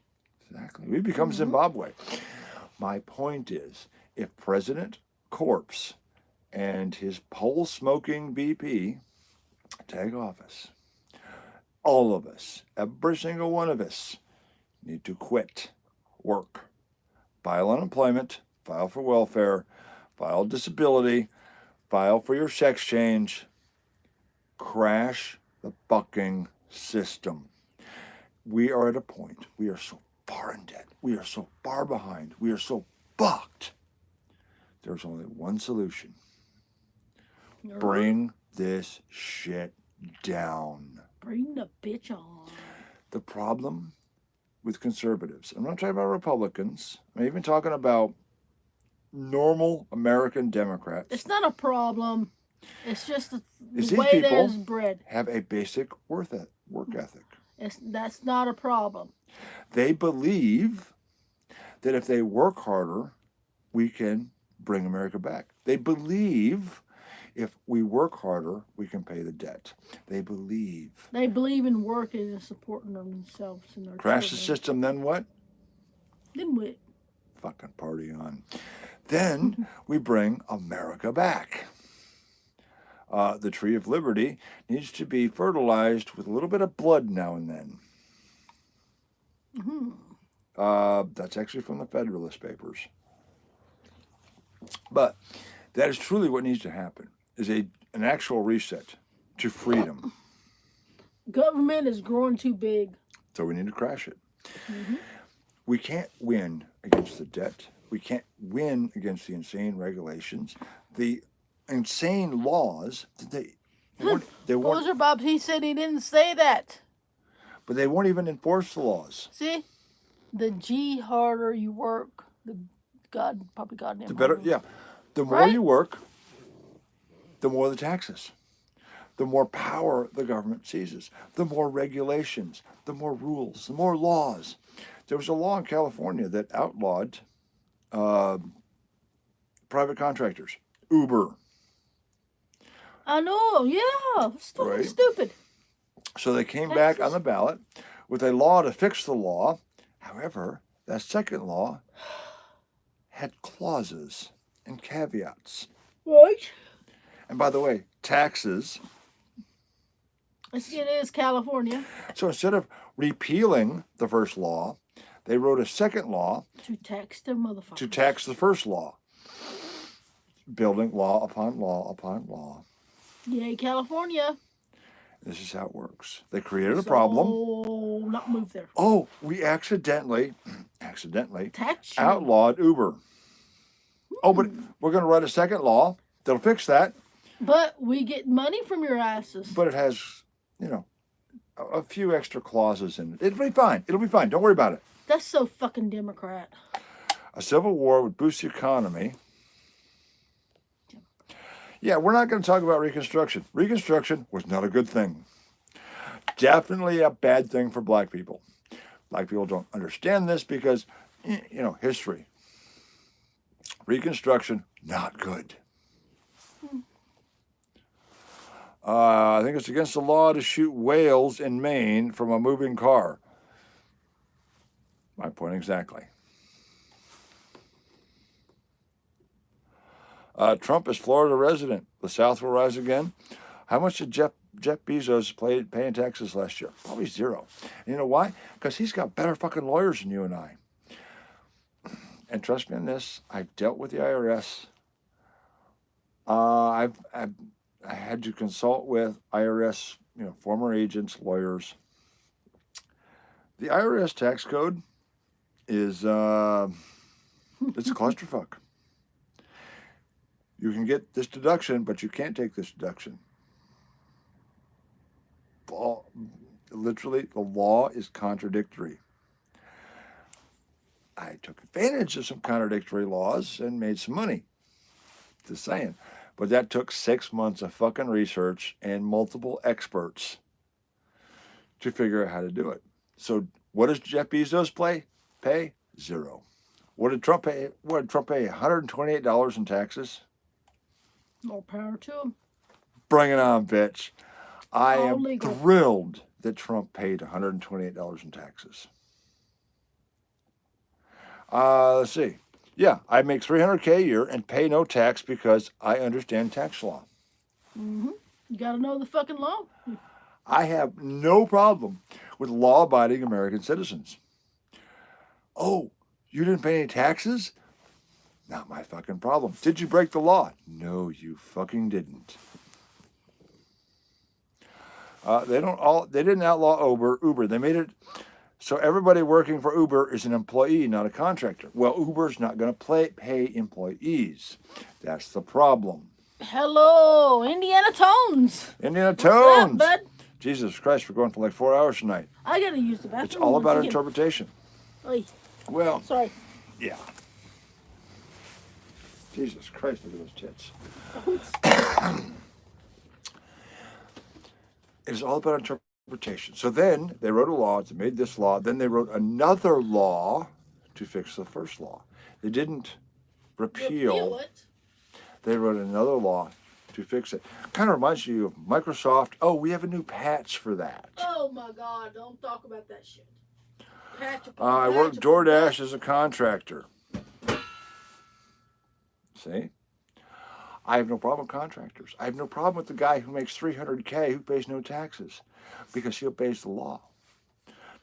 Exactly. We become Zimbabwe. My point is, if President Corpse and his pole-smoking VP take office, all of us, every single one of us, need to quit work, file unemployment, file for welfare, file disability, file for your sex change, crash the fucking system. We are at a point, we are so far in debt, we are so far behind, we are so fucked. There's only one solution. Bring this shit down. Bring the bitch on. The problem with conservatives, I'm not talking about Republicans, I'm even talking about normal American Democrats. It's not a problem. It's just the These way people there's bread. have a basic work ethic. That's not a problem. They believe that if they work harder, we can bring America back. They believe if we work harder, we can pay the debt. They believe. They believe in working and supporting themselves and their Crash the children. system, then what? Then we. Fucking party on. Then we bring America back. The tree of liberty needs to be fertilized with a little bit of blood now and then. That's actually from the Federalist Papers. But that is truly what needs to happen, is an actual reset to freedom. Government is growing too big. So we need to crash it. Mm-hmm. We can't win against the debt. We can't win against the insane regulations, the insane laws that they weren't, Poser Bob, he said he didn't say that. but they won't even enforce the laws. See, the G harder you work, the probably The goddamn better, harder. yeah. The more Right? you work, the more the taxes, the more power the government seizes, the more regulations, the more rules, the more laws. There was a law in California that outlawed uh, private contractors, Uber, I know. Yeah, it's fucking right? stupid. So they came back on Texas. the ballot with a law to fix the law. However, that second law had clauses and caveats. Right. And by the way, taxes. It is California. So instead of repealing the first law, they wrote a second law To tax them motherfuckers. to tax the first law, building law upon law upon law. Yay, California. This is how it works. They created a problem. So, not move there. Oh, we accidentally Tax you. outlawed Uber. Oh, but we're going to write a second law that'll fix that. But we get money from your asses. But it has, you know, a few extra clauses in it. It'll be fine. It'll be fine. Don't worry about it. That's so fucking Democrat. A civil war would boost the economy. Yeah, we're not going to talk about Reconstruction. Reconstruction was not a good thing. Definitely a bad thing for black people. Black people don't understand this because, you know, history. Reconstruction, not good. I think it's against the law to shoot whales in Maine from a moving car. My point exactly. Trump is Florida resident. The South will rise again. How much did Jeff Bezos pay in taxes last year? Probably zero. And you know why? Because he's got better fucking lawyers than you and I. And trust me on this, I've dealt with the IRS. I had to consult with IRS, you know, former agents, lawyers. The IRS tax code is it's a clusterfuck. You can get this deduction, but you can't take this deduction. Literally, the law is contradictory. I took advantage of some contradictory laws and made some money. Just saying. But that took 6 months of fucking research and multiple experts to figure out how to do it. So what does Jeff Bezos pay? Zero. What did Trump pay? What did Trump pay? $128 in taxes? More power to him. Bring it on, bitch. I All am legal. thrilled that Trump paid $128 in taxes. Let's see. Yeah, I make $300K a year and pay no tax because I understand tax law. Mm-hmm. You gotta know the fucking law. I have no problem with law-abiding American citizens. Oh, you didn't pay any taxes? Not my fucking problem. Did you break the law? No, you fucking didn't. They didn't outlaw Uber. They made it so everybody working for Uber is an employee, not a contractor. Well, Uber's not going to pay employees. That's the problem. Hello, Indiana Tones. Indiana What's Tones. up, bud? Jesus Christ, we're going for like 4 hours tonight. I gotta use the bathroom. It's all about once again. interpretation. Oy, Well, sorry. yeah. Jesus Christ, look at those tits. It is all about interpretation. So then they wrote a law, they made this law, then they wrote another law to fix the first law. They didn't repeal it. They wrote another law to fix it. Kind of reminds you of Microsoft. Oh, we have a new patch for that. Oh my God! Don't talk about that shit. I work DoorDash as a contractor. See? I have no problem with contractors. I have no problem with the guy who makes $300K who pays no taxes because he obeys the law.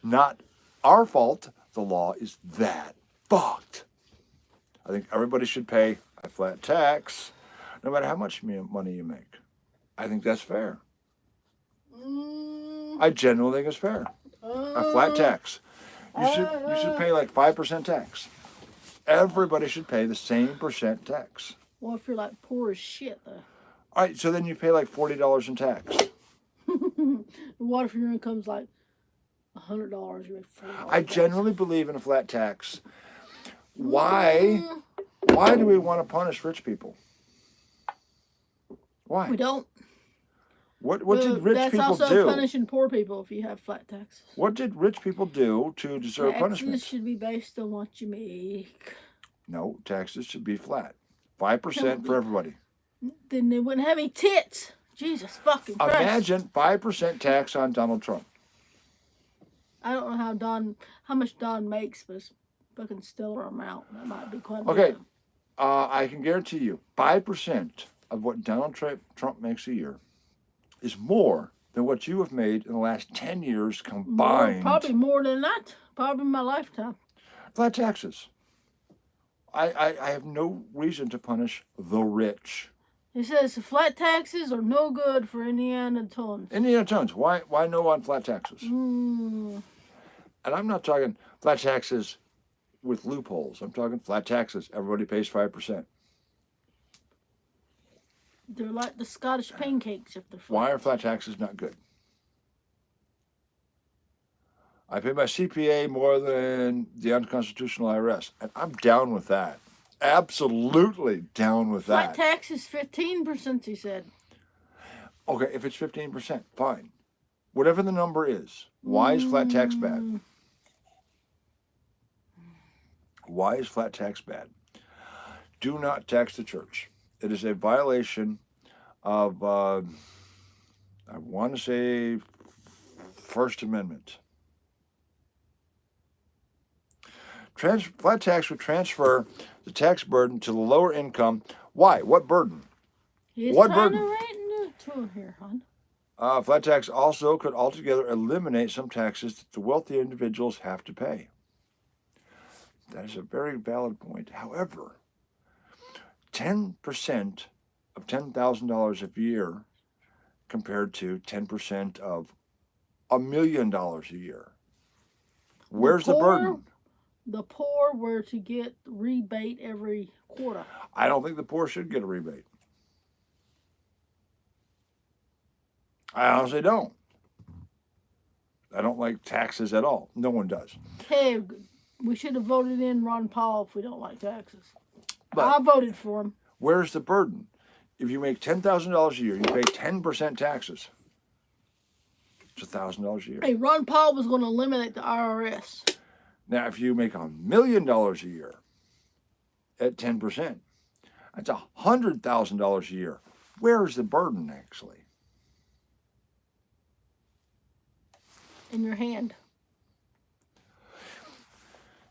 Not our fault. The law is that fucked. I think everybody should pay a flat tax no matter how much money you make. I think that's fair. I genuinely think it's fair. A flat tax. You should pay like 5% tax. Everybody should pay the same percent tax. Well, if you're like poor as shit, though. All right, so then you pay like $40 in tax. What if your income's like $100? You make $40. I generally believe in a flat tax. Why do we want to punish rich people? Why? We don't. What did rich that's people also do? punishing poor people if you have flat taxes. What did rich people do to deserve punishment? Taxes should be based on what you make. No, taxes should be flat. 5% for everybody. Then they wouldn't have any tits. Jesus fucking Christ. Imagine 5% tax on Donald Trump. I don't know how much Don makes, but it's fucking stellar amount. That might be quite a Okay, bit. I can guarantee you 5% of what Donald Trump makes a year is more than what you have made in the last 10 years combined. Probably more than that. Probably in my lifetime. Flat taxes. I have no reason to punish the rich. It says flat taxes are no good for Indiana tons. Indiana tons. Why no on flat taxes? And I'm not talking flat taxes with loopholes. I'm talking flat taxes. Everybody pays 5%. They're like the Scottish pancakes if they're flat. Why are flat taxes not good? I pay my CPA more than the unconstitutional IRS, and I'm down with that. Absolutely down with that. Flat tax is 15%, he said. Okay, if it's 15%, fine. Whatever the number is, why is flat tax bad? Why is flat tax bad? Do not tax the church. It is a violation of, I want to say, First Amendment. Flat tax would transfer the tax burden to the lower income. Why? What burden? What burden? Right into here, hon. Flat tax also could altogether eliminate some taxes that the wealthy individuals have to pay. That is a very valid point. However, 10% of $10,000 a year compared to 10% of $1 million a year. Where's the burden? The poor were to get rebate every quarter. I don't think the poor should get a rebate. I honestly don't. I don't like taxes at all. No one does. Hey, we should have voted in Ron Paul if we don't like taxes. But I voted for him. Where's the burden? If you make $10,000 a year, you pay 10% taxes. It's $1,000 a year. Hey, Ron Paul was going to eliminate the IRS. Now, if you make $1 million a year at 10%, that's $100,000 a year. Where is the burden, actually? In your hand.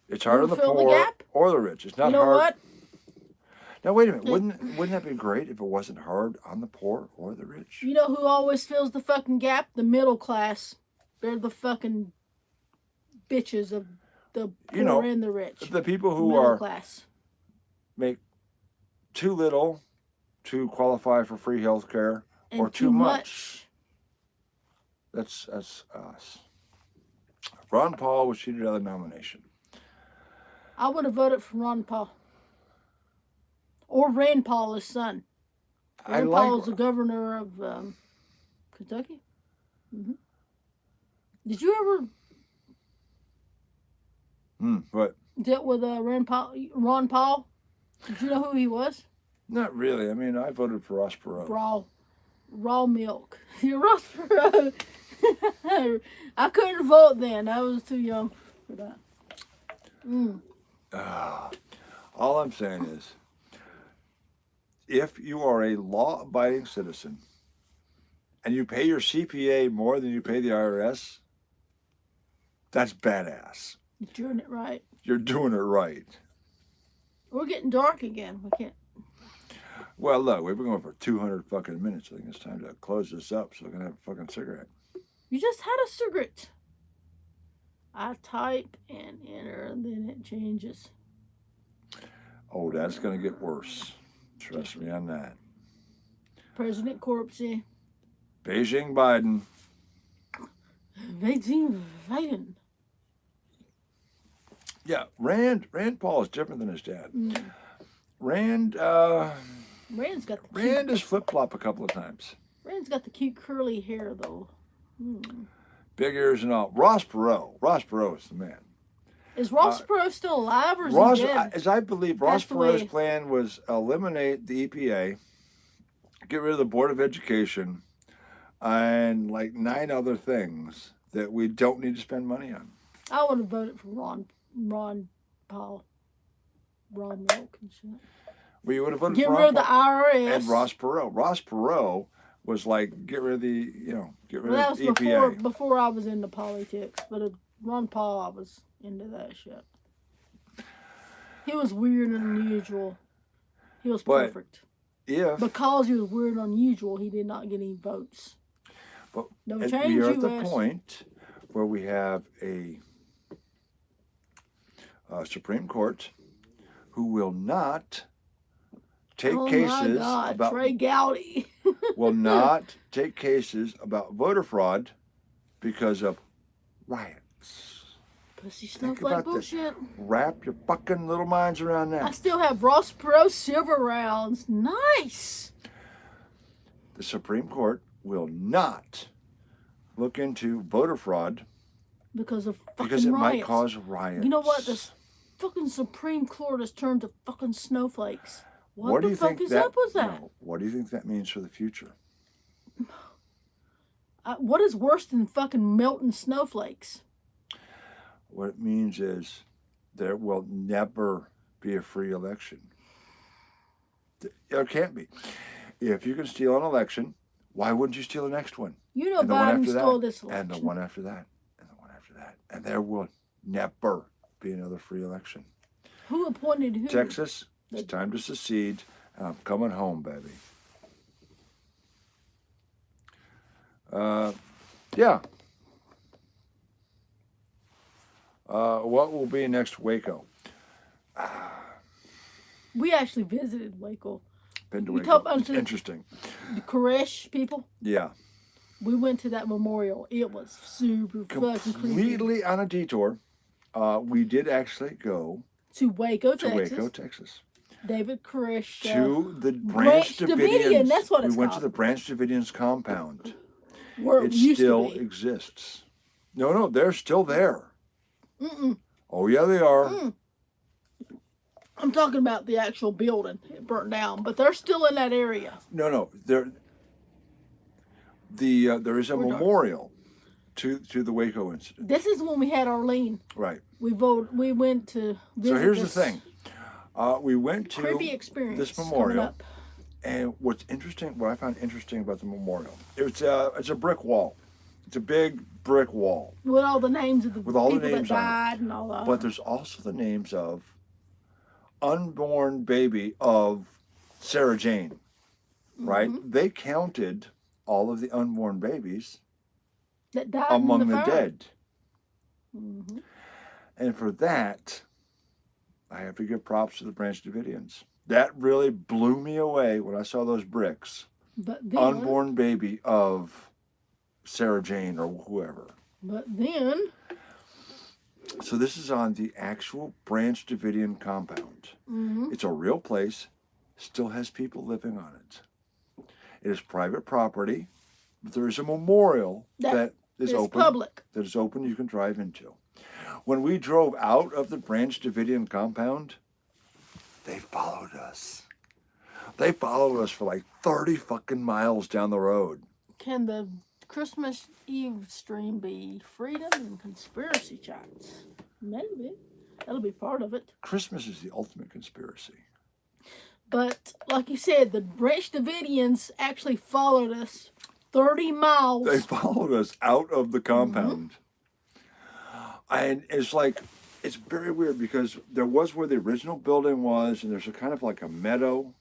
It's hard on the poor or the rich. It's not hard. You know what? Now, wait a minute. Wouldn't that be great if it wasn't hard on the poor or the rich? You know who always fills the fucking gap? The middle class. They're the fucking bitches of the poor and the rich. The people who middle class make too little to qualify for free health care or too much. That's us. Ron Paul was cheated out of the nomination. I would have voted for Ron Paul. Or Rand Paul, his son. Rand Paul is the governor of Kentucky. Mm-hmm. Did you ever what? dealt with Ron Paul? Did you know who he was? Not really. I mean, I voted for Ross Perot. Raw milk. You're Ross Perot. I couldn't vote then. I was too young for that. All I'm saying is, if you are a law-abiding citizen and you pay your CPA more than you pay the IRS, that's badass. You're doing it right. You're doing it right. We're getting dark again. We can't. Well, look, we've been going for 200 fucking minutes. I think it's time to close this up so I can have a fucking cigarette. You just had a cigarette. I type and enter, and then it changes. Oh, that's going to get worse. Trust me on that. President Corpsey. Beijing Biden. Beijing Biden. Yeah, Rand Paul is different than his dad. Mm. Rand Rand's got the Rand cute. has flip flop a couple of times. Rand's got the cute curly hair though. Hmm. Big ears and all. Ross Perot is the man. Is Ross Perot still alive or is Ross, he dead? as I believe, Ross Passed away. Perot's plan was eliminate the EPA, get rid of the Board of Education, and like 9 other things that we don't need to spend money on. I would have voted for Ron Paul. Ron Milk and shit. Well, you would have voted Get for rid Ron of the Paul IRS. and Ross Perot. Ross Perot was like, get rid of the, get rid Well, of that was EPA. before I was into politics, but Ron Paul, I was into that shit. He was weird and unusual. He was perfect. Because he was weird and unusual, he did not get any votes. But no we change, are at the US. point where we have a Supreme Court who will not take cases about Trey Gowdy will not take cases about voter fraud because of riots. Pussy snowflake bullshit. Wrap your fucking little minds around that. I still have Ross Perot silver rounds. Nice. The Supreme Court will not look into voter fraud because of fucking because it riots. might cause riots. You know what? This fucking Supreme Court has turned to fucking snowflakes. What do the you fuck think is that, up with that? No, what do you think that means for the future? What is worse than fucking melting snowflakes? What it means is there will never be a free election. There can't be. If you can steal an election, why wouldn't you steal the next one? You know Biden stole this election. And the one after that. And the one after that. And there will never be another free election. Who appointed who? Texas, it's time to secede. And I'm coming home, baby. Yeah. What will be next Waco? We actually visited Waco. Been to Waco. It's interesting. The Koresh people? Yeah. We went to that memorial. It was super fucking creepy. Completely on a detour. We did actually go to Waco, Texas. David Koresh. To the Branch Davidians. That's what it's called. We went to the Branch Davidians compound. Where it still exists. No, they're still there. Mm-mm. Oh, yeah, they are. I'm talking about the actual building. It burnt down, but they're still in that area. No, there is a memorial to the Waco incident. This is when we had Arlene. Right. We went to visit. So here's the thing. We went to creepy experience this memorial, and what I found interesting about the memorial, it's a brick wall. It's a big brick wall with all the names of the people that names died and all that. But there's also the names of unborn baby of Sarah Jane, right? Mm-hmm. They counted all of the unborn babies that died among the fire. dead. Mm-hmm. And for that, I have to give props to the Branch Davidians. That really blew me away when I saw those bricks. But then, unborn baby of Sarah Jane or whoever. But then... So this is on the actual Branch Davidian compound. Mm-hmm. It's a real place. Still has people living on it. It is private property. But there is a memorial that is open. Public. That is open you can drive into. When we drove out of the Branch Davidian compound, they followed us. They followed us for like 30 fucking miles down the road. Can the Christmas Eve stream be freedom and conspiracy chats? Maybe. That'll be part of it. Christmas is the ultimate conspiracy. But, like you said, the Branch Davidians actually followed us 30 miles. They followed us out of the compound. Mm-hmm. And it's like, it's very weird because there was where the original building was, and there's a kind of like a meadow.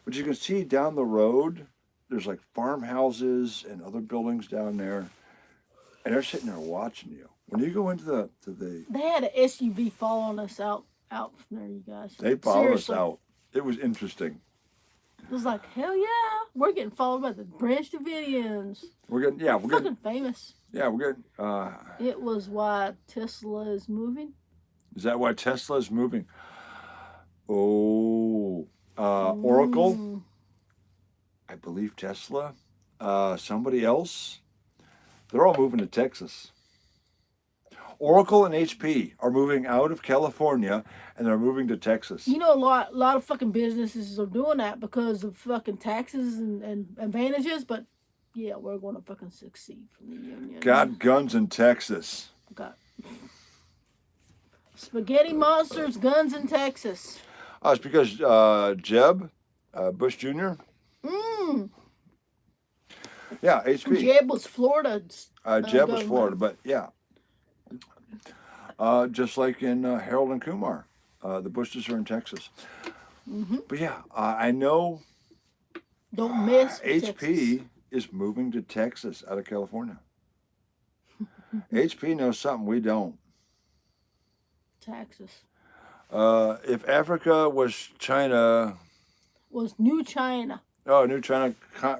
But you can see down the road, there's like farmhouses and other buildings down there. And they're sitting there watching you. When you go into the They had an SUV following us out from there, you guys. They followed us out. It was interesting. It was like, hell yeah, we're getting followed by the Branch Davidians. We're fucking famous. Yeah, we're getting. It was why Tesla is moving. Is that why Tesla is moving? Oh, Oracle, Mm. I believe Tesla, somebody else. They're all moving to Texas. Oracle and HP are moving out of California and they're moving to Texas. You know, a lot of fucking businesses are doing that because of fucking taxes and advantages. But yeah, we're going to fucking succeed from the union. Got guns in Texas. Got spaghetti monsters, guns in Texas. It's because Jeb, Bush Jr. Mm. Yeah, HP. Jeb was Florida. Jeb was government. Florida, but yeah. Just like in Harold and Kumar, the Bushes are in Texas. Mm-hmm. But yeah, I know Don't mess with HP Texas. is moving to Texas out of California. HP knows something we don't. Texas If Africa was China, was New China. oh, New China,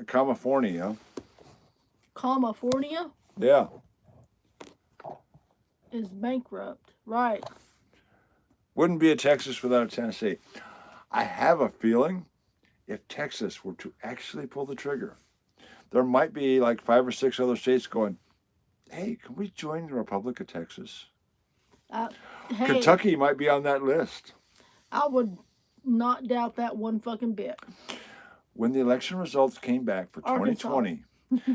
California. California Yeah. is bankrupt. Right. Wouldn't be a Texas without a Tennessee. I have a feeling if Texas were to actually pull the trigger, there might be like 5 or 6 other states going, hey, can we join the Republic of Texas? Hey, Kentucky might be on that list. I would not doubt that one fucking bit. When the election results came back for Arkansas. 2020,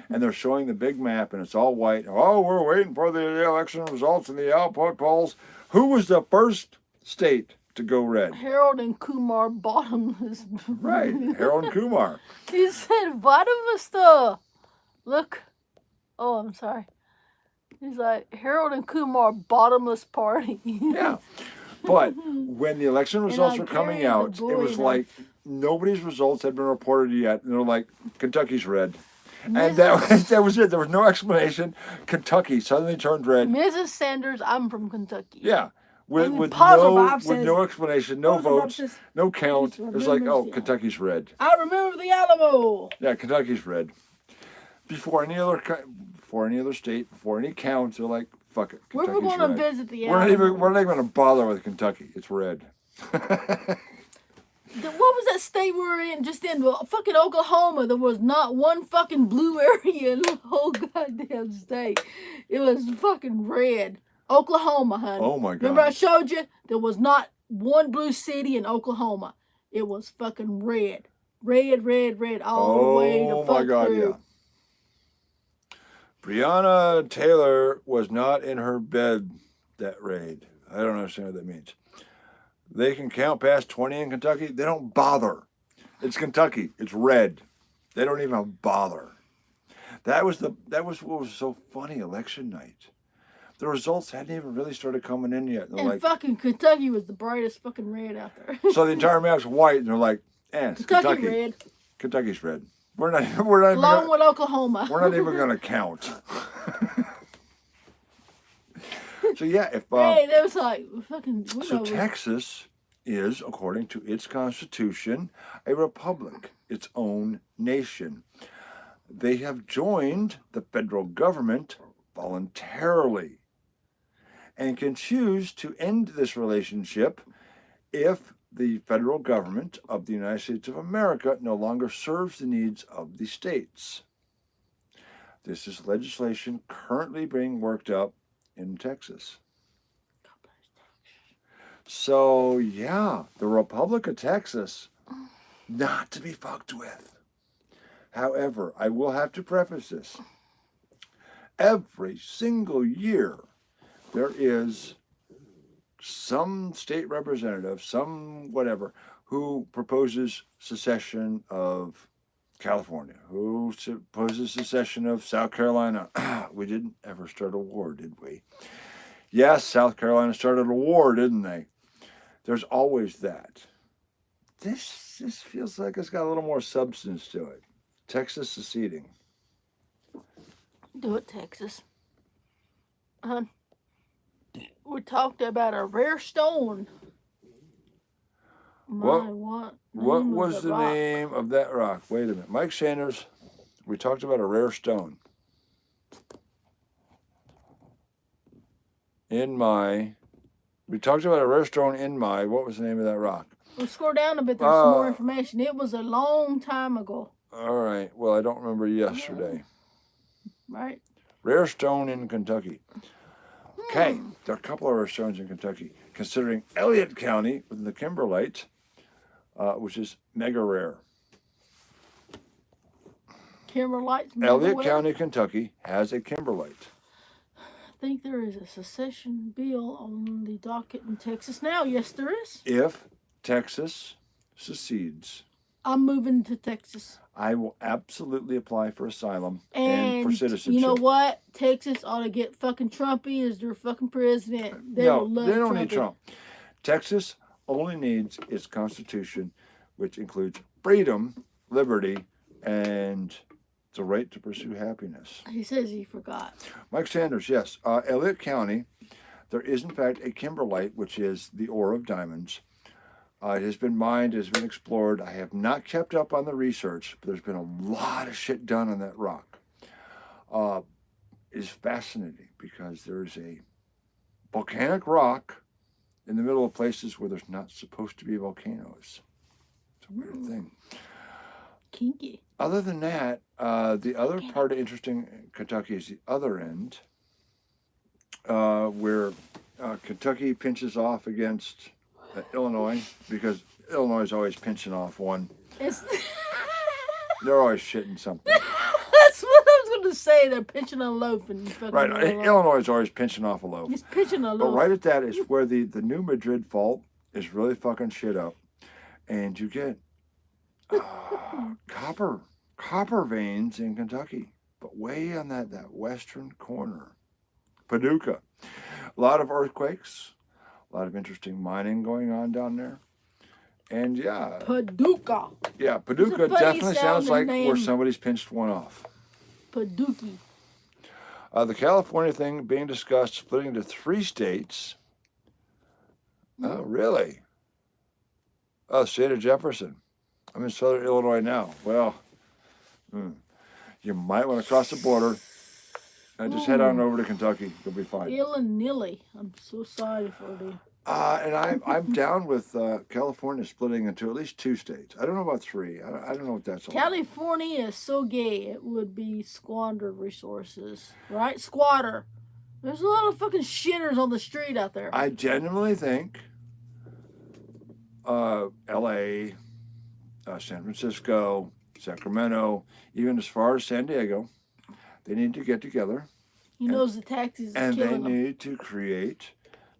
and they're showing the big map and it's all white. Oh, we're waiting for the election results and the output polls. Who was the first state to go red? Harold and Kumar bottomless. Right, Harold and Kumar. He said bottomless though. Look. Oh, I'm sorry. He's like Harold and Kumar bottomless party. Yeah. But when the election results were coming carried the out, it was boy like nobody's results had been reported yet. And they're like, Kentucky's red. And that was it. There was no explanation. Kentucky suddenly turned red. Mrs. Sanders, I'm from Kentucky. Yeah. With And Positive Bob with says- no explanation, no Positive Bob votes, says, no count. just It was like, remembers oh, the- Kentucky's red. I remember the Alamo. Yeah, Kentucky's red. Before any other state, before any count, they're like, fuck it. We were Kentucky's going to red. visit the We're not Alamo. even going to bother with Kentucky. It's red. What was that state we were in? Just in fucking Oklahoma. There was not one fucking blue area in the whole goddamn state. It was fucking red. Oklahoma, honey. Oh my God. Remember I showed you? There was not one blue city in Oklahoma. It was fucking red. Red, red, red all the way to Oh fuck my God, through. yeah. Breonna Taylor was not in her bed that raid. I don't understand what that means. They can count past 20 in Kentucky. They don't bother. It's Kentucky. It's red. They don't even bother. That was what was so funny election night. The results hadn't even really started coming in yet. And They're like, fucking Kentucky was the brightest fucking red out there. so the entire map's white, and they're like, it's Kentucky red. Kentucky's red. We're not Along even with Oklahoma. we're not even gonna count. So yeah, if Hey, that was like fucking. so Texas is, according to its constitution, a republic, its own nation. They have joined the federal government voluntarily and can choose to end this relationship if the federal government of the United States of America no longer serves the needs of the states. This is legislation currently being worked up in Texas. So, yeah, the Republic of Texas, not to be fucked with. However, I will have to preface this. Every single year, there is some state representative, some whatever, who proposes secession of California, who proposes secession of South Carolina. We didn't ever start a war, did we? Yes, South Carolina started a war, didn't they? There's always that. This feels like it's got a little more substance to it. Texas seceding. Do it, Texas. We talked about a rare stone. What was the name of that rock? Wait a minute. Mike Sanders, we talked about a rare stone. In my We talked about a rare stone in my. What was the name of that rock? We'll scroll down a bit. There's some more information. It was a long time ago. All right. Well, I don't remember yesterday. Right. Rare stone in Kentucky. Okay, there are a couple of rare stones in Kentucky. Considering Elliott County with the kimberlite, which is mega rare. Kimberlite. Elliott County, Kentucky has a kimberlite. I think there is a secession bill on the docket in Texas now. Yes, there is. If Texas secedes, I'm moving to Texas. I will absolutely apply for asylum and for citizenship. You know what? Texas ought to get fucking Trumpy as their fucking president. They don't Trumpy. Need Trump. Texas only needs its constitution, which includes freedom, liberty, and the right to pursue happiness. He says he forgot. Mike Sanders, yes. Elliott County, there is in fact a kimberlite, which is the ore of diamonds. It has been mined, it has been explored. I have not kept up on the research, but there's been a lot of shit done on that rock. It is fascinating because there's a volcanic rock in the middle of places where there's not supposed to be volcanoes. It's a weird thing. Kinky. Other than that, the other part of interesting Kentucky is the other end, where Kentucky pinches off against Illinois, because Illinois is always pinching off one. They're always shitting something. That's what I was going to say. They're pinching a loaf. Right. Illinois is always pinching off a loaf. He's pinching a loaf. But right at that is where the New Madrid fault is really fucking shit up. And you get copper veins in Kentucky, but way on that western corner. Paducah. A lot of earthquakes. A lot of interesting mining going on down there. And yeah. Paducah. Yeah, Paducah definitely sounds like where somebody's pinched one off. Paducah. The California thing being discussed, splitting into 3 states. Oh, really? Oh, state of Jefferson. I'm in southern Illinois now. Well, you might want to cross the border and just head on over to Kentucky. You'll be fine. Illinois. I'm so sorry for you. And I'm down with California splitting into at least 2 states. I don't know about 3. I don't know what that's all about. California is so gay, it would be squandered resources. Right? Squatter. There's a lot of fucking shitters on the street out there. I genuinely think L.A., San Francisco, Sacramento, even as far as San Diego, they need to get together. He knows the taxes are and killing they need to create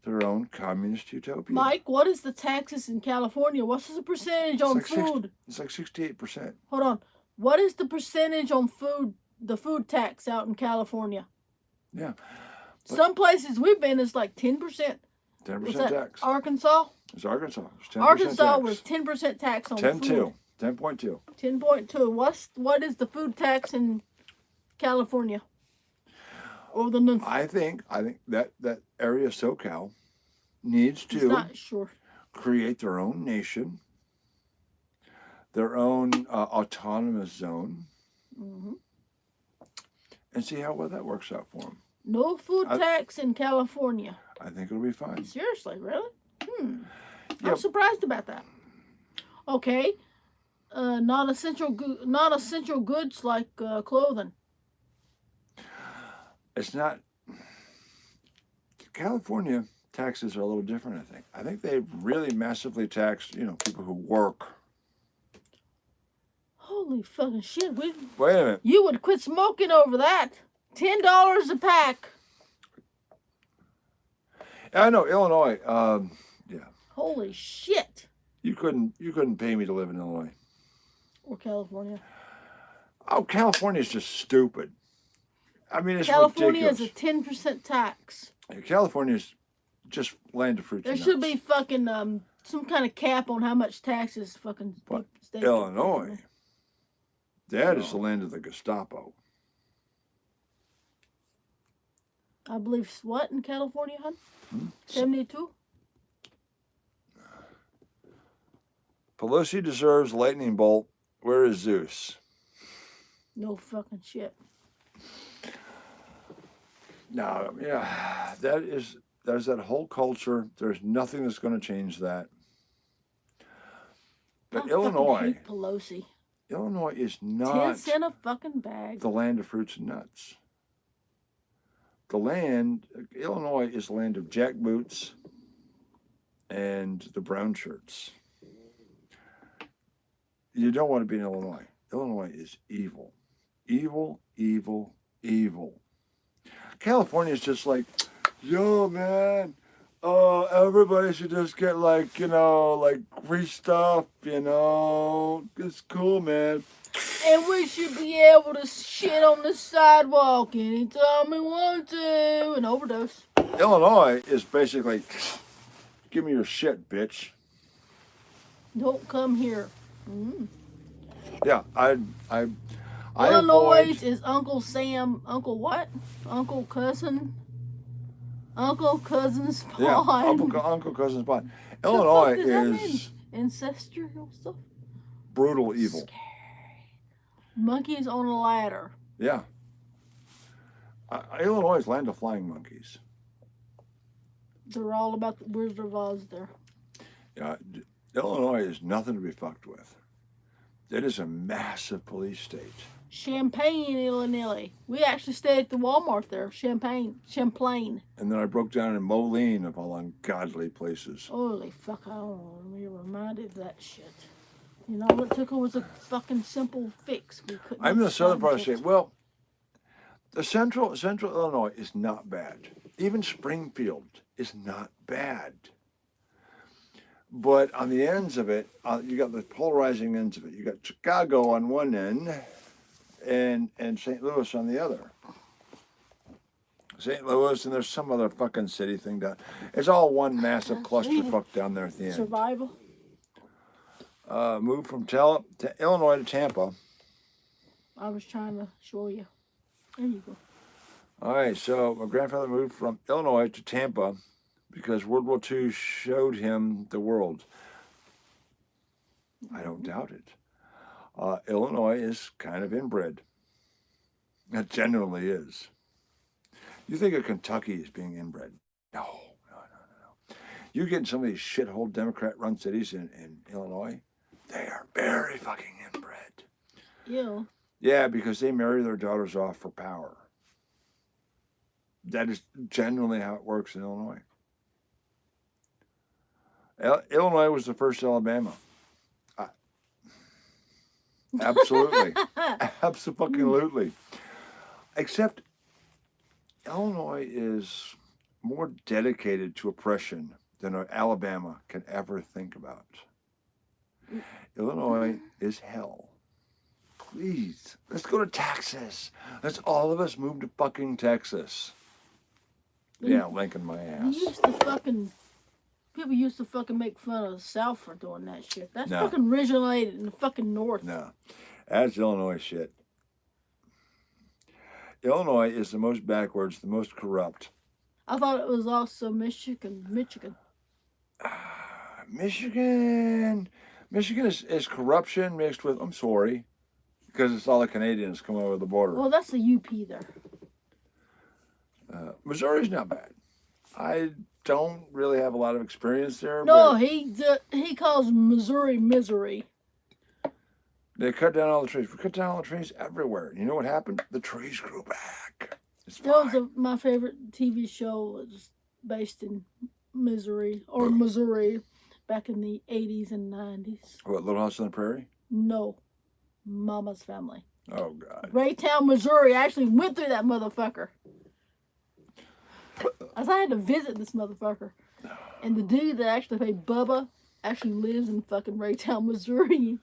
their own communist utopia. Mike, what is the taxes in California? What's the percentage on food? It's like 68%. Hold on. What is the percentage on food, the food tax out in California? Yeah. Some places we've been is like 10%. 10% tax. Arkansas? It's Arkansas. It's 10% Arkansas tax. was 10% tax on 10 food. 10.2. 10.2. What is the food tax in California? Or the north? I think that area SoCal needs to create their own nation, their own autonomous zone, and see how well that works out for them. No food tax in California. I think it'll be fine. Seriously, really? I'm surprised about that. Okay, non-essential goods like clothing. It's not. California taxes are a little different, I think. I think they've really massively taxed, people who work. Holy fucking shit. Wait a minute. You would quit smoking over that. $10 a pack. I know, Illinois, yeah. Holy shit. You couldn't pay me to live in Illinois. Or California. Oh, California's just stupid. I mean, it's California ridiculous. is a 10% tax. California's just land of fruits. There should be fucking some kind of cap on how much taxes fucking state. Illinois, that is the land of the Gestapo. I believe what in California, hon? 72? Pelosi deserves lightning bolt. Where is Zeus? No fucking shit. No, yeah, that is there's that whole culture. There's nothing that's going to change that. But I Illinois, fucking hate Pelosi. Illinois is 10 not cents a fucking bag. the land of fruits and nuts. Illinois is the land of jackboots and the brown shirts. You don't want to be in Illinois. Illinois is evil. Evil, evil, evil. California is just like, yo, man, everybody should just get like free stuff, It's cool, man. And we should be able to shit on the sidewalk anytime we want to and overdose. Illinois is basically, give me your shit, bitch. Don't come here. Yeah, I Illinois avoid. is Uncle Sam. Uncle what? Uncle cousin. Uncle cousin's pond. Yeah, Uncle Cousin's Pond. The Illinois fuck does that is mean? Ancestral stuff. brutal evil. Scary. Monkeys on a ladder. Yeah. Illinois is land of flying monkeys. They're all about the Wizard of Oz there. Yeah, Illinois is nothing to be fucked with. It is a massive police state. Champaign, Illinois. We actually stayed at the Walmart there. Champlain. And then I broke down in Moline of all ungodly places. Holy fuck, I don't want to be reminded of that shit. You know, all it took was a fucking simple fix. We couldn't. I'm in the southern part of the fix. state. Well, the central Illinois is not bad. Even Springfield is not bad. But on the ends of it, you got the polarizing ends of it. You got Chicago on one end and St. Louis on the other. St. Louis, and there's some other fucking city thing down. It's all one massive clusterfuck down there at the end. Survival. Moved from Illinois to Tampa. I was trying to show you. There you go. All right, so my grandfather moved from Illinois to Tampa because World War II showed him the world. I don't doubt it. Illinois is kind of inbred. It genuinely is. You think of Kentucky as being inbred? No. You get in some of these shithole Democrat-run cities in Illinois, they are very fucking inbred. Yeah. Yeah, because they marry their daughters off for power. That is genuinely how it works in Illinois. Illinois was the first Alabama. Absolutely. Absolutely. Except Illinois is more dedicated to oppression than Alabama can ever think about. Illinois is hell. Please, let's go to Texas. Let's all of us move to fucking Texas. Yeah, Lincoln my ass. People used to fucking make fun of the South for doing that shit. That's No. fucking originated in the fucking North. No, that's Illinois shit. Illinois is the most backwards, the most corrupt. I thought it was also Michigan. Michigan is corruption mixed with, I'm sorry, because it's all the Canadians coming over the border. Well, that's the UP there. Missouri's not bad. I don't really have a lot of experience there. No, but he calls Missouri misery. they cut down all the trees. We cut down all the trees everywhere. You know what happened? The trees grew back. It's fine. My favorite TV show was based in Missouri back in the 80s and 90s. What, Little House on the Prairie? No, Mama's Family. Oh, God. Raytown, Missouri. I actually went through that motherfucker. As I had to visit this motherfucker. And the dude that actually played Bubba actually lives in fucking Raytown, Missouri.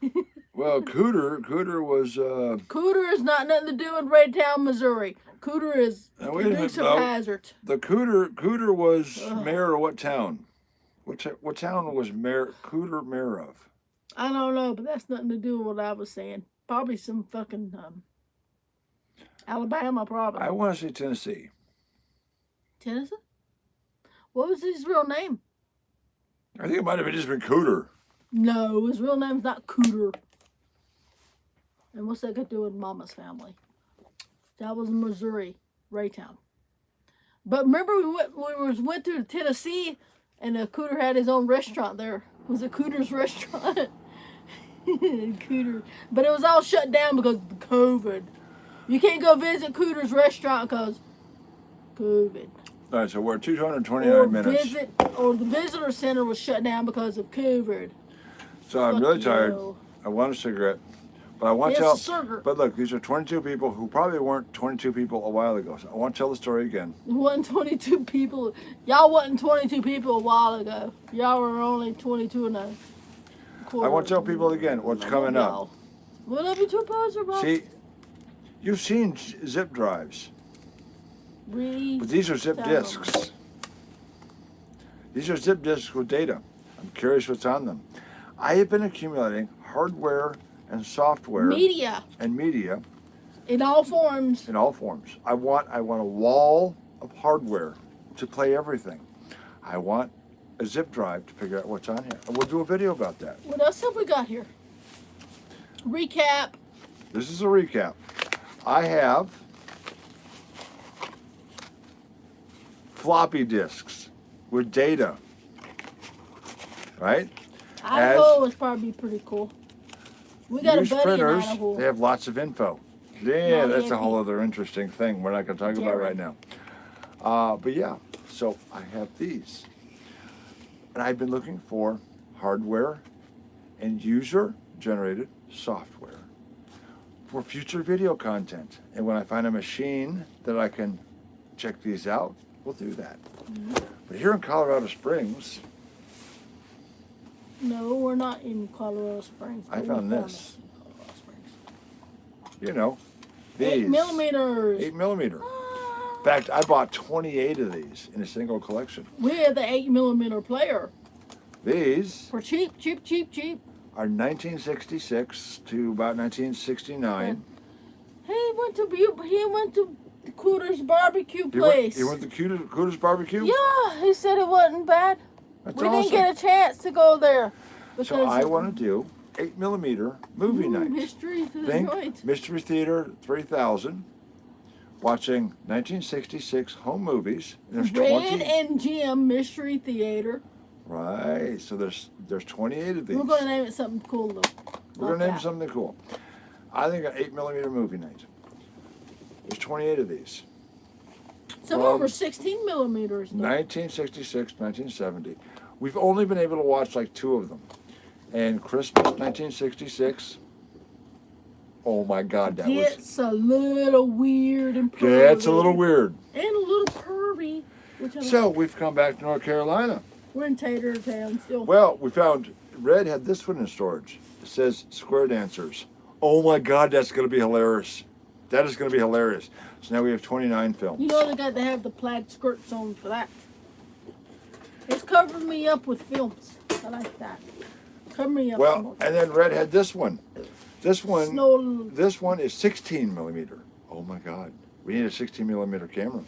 Well, Cooter was... Cooter has nothing to do with Raytown, Missouri. Cooter is Now, wait a minute, Dukes of though. Hazzard. The Cooter was mayor of what town? What town was Cooter mayor of? I don't know, but that's nothing to do with what I was saying. Probably some fucking Alabama, probably. I want to say Tennessee. Tennessee? What was his real name? I think it might have just been Cooter. No, his real name's not Cooter. And what's that got to do with Mama's Family? That was Missouri, Raytown. But remember we went to Tennessee, and Cooter had his own restaurant there. Was it Cooter's restaurant? Cooter, but it was all shut down because of the COVID. You can't go visit Cooter's restaurant because COVID. All right, so we're at 229 Or minutes. or the visitor center was shut down because of COVID. So I'm Fuck really tired. you. I want a cigarette. But I want to It's tell. a cigarette. But look, these are 22 people who probably weren't 22 people a while ago. So I want to tell the story again. It wasn't 22 people. Y'all wasn't 22 people a while ago. Y'all were only 22 and a quarter. I want to tell people again what's coming up. What up, you two poser, bro? See, you've seen zip drives, Really? but these are zip Down. disks. These are zip disks with data. I'm curious what's on them. I have been accumulating hardware and software Media and media in all forms. in all forms. I want a wall of hardware to play everything. I want a zip drive to figure out what's on here. And we'll do a video about that. What else have we got here? Recap. This is a recap. I have floppy disks with data, right? Idaho would probably be pretty cool. We got a Used buddy printers, in Idaho. they have lots of info. Yeah, that's a Miami. whole other interesting thing we're not going to talk about Jared. right now. But yeah, so I have these. And I've been looking for hardware and user-generated software for future video content. And when I find a machine that I can check these out, we'll do that. Mm-hmm. But here in Colorado Springs, No, we're not in Colorado Springs. I but we found this. us in Colorado Springs. you know, these. 8 millimeters. 8 millimeter. In fact, I bought 28 of these in a single collection. We had the 8 millimeter player These for cheap, cheap, cheap, cheap. are 1966 to about 1969. He went to the Cooter's barbecue You place. went to Cooter's Barbecue? Yeah, he said it wasn't bad. That's We awesome. didn't get a chance to go there. So I of want to do 8 millimeter movie night. history to the Think joint. Mystery Theater 3000, watching 1966 home movies. And there's Red 20. and Jim Mystery Theater. Right. So there's 28 of these. We're gonna name it something cool though. We're Like gonna name that. something cool. I think an 8 millimeter movie night. There's 28 of these. Some of them are 16 millimeters. Though. 1966, 1970. We've only been able to watch like 2 of them. And Christmas 1966. Oh my God, that was. Gets a little weird and pervy. That's a little weird. And a little pervy. Which I So like. we've come back to North Carolina. We're in Tater Town still. Well, we found Red had this one in storage. It says Square Dancers. Oh my God, that's going to be hilarious. That is going to be hilarious. So now we have 29 films. You know they got to have the plaid skirts on for that. It's covering me up with films. I like that. Cover me up. Well, and then Red had this one. This one, Snow. this one is 16 millimeter. Oh my God, we need a 16 millimeter camera.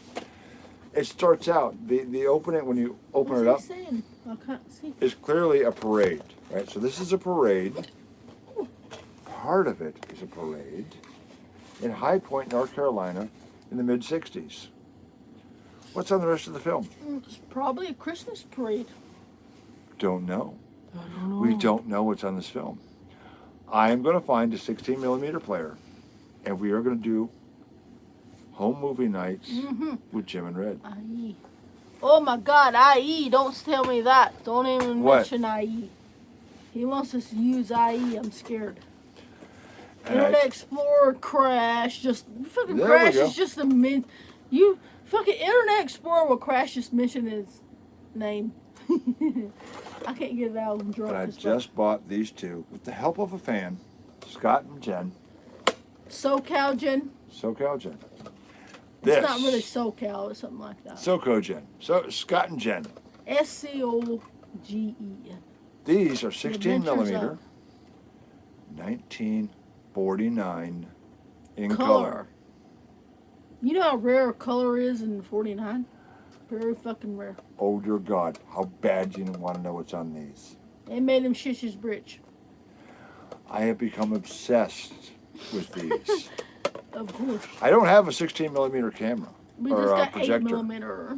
It starts out the opening when you open it up What's he saying? I can't see. is clearly a parade, right? So this is a parade. Part of it is a parade in High Point, North Carolina, in the mid '60s. What's on the rest of the film? It's probably a Christmas parade. Don't know. I don't know. We don't know what's on this film. I am going to find a 16 millimeter player, and we are going to do home movie nights with Jim and Red. IE. Oh my God, IE! Don't tell me that. Don't even What? mention IE. He wants us to use IE. I'm scared. And Internet Explorer crash. Just fucking There we crash go. is just a min. You fucking Internet Explorer will crash. Just mention his name. I can't get it out. I'm drunk. But I as fuck. just bought these two with the help of a fan, Scott and Jen. SoCal Jen. SoCal Jen. It's not really SoCal. It's something like that. SoCo Jen. So Scott and Jen. SCOGEN. These are 16 Adventures millimeter, of 1949 in color. Color. You know how rare color is in 49? Very fucking rare. Oh dear God, how bad do you want to know what's on these? They made him shish his britch. I have become obsessed with these. Of course. I don't have a 16 millimeter camera. We or just got 8 projector. millimeter. A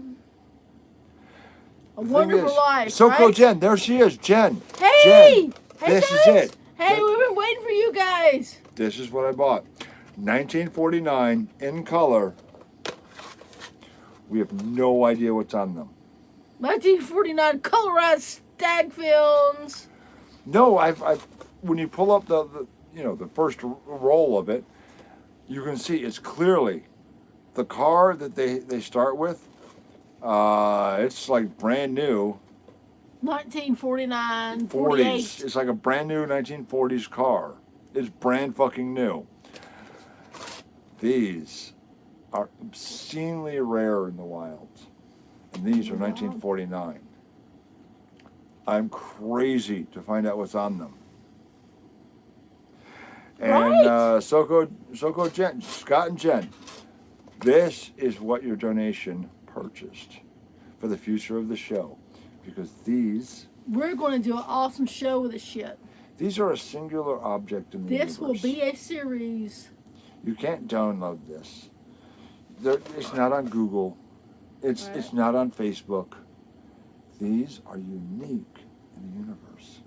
The thing Wonderful is, Life, Soko right? Jen, there she is, Jen. Hey! Jen, Hey, this guys! is it. Hey, we've been waiting for you guys. This is what I bought. 1949 in color. We have no idea what's on them. 1949 colorized stag films. No, I've when you pull up the the first roll of it, you can see it's clearly the car that they start with. It's like brand new. 1949, 40s. 48. It's like a brand new 1940s car. It's brand fucking new. These are obscenely rare in the wild. And these are 1949. I'm crazy to find out what's on them. And Right. Soko Jen, Scott and Jen, this is what your donation purchased for the future of the show. Because We're going to do an awesome show with this shit. these are a singular object in the This universe. will be a series. You can't download this. It's not on Google. It's Right. not on Facebook. These are unique in the universe.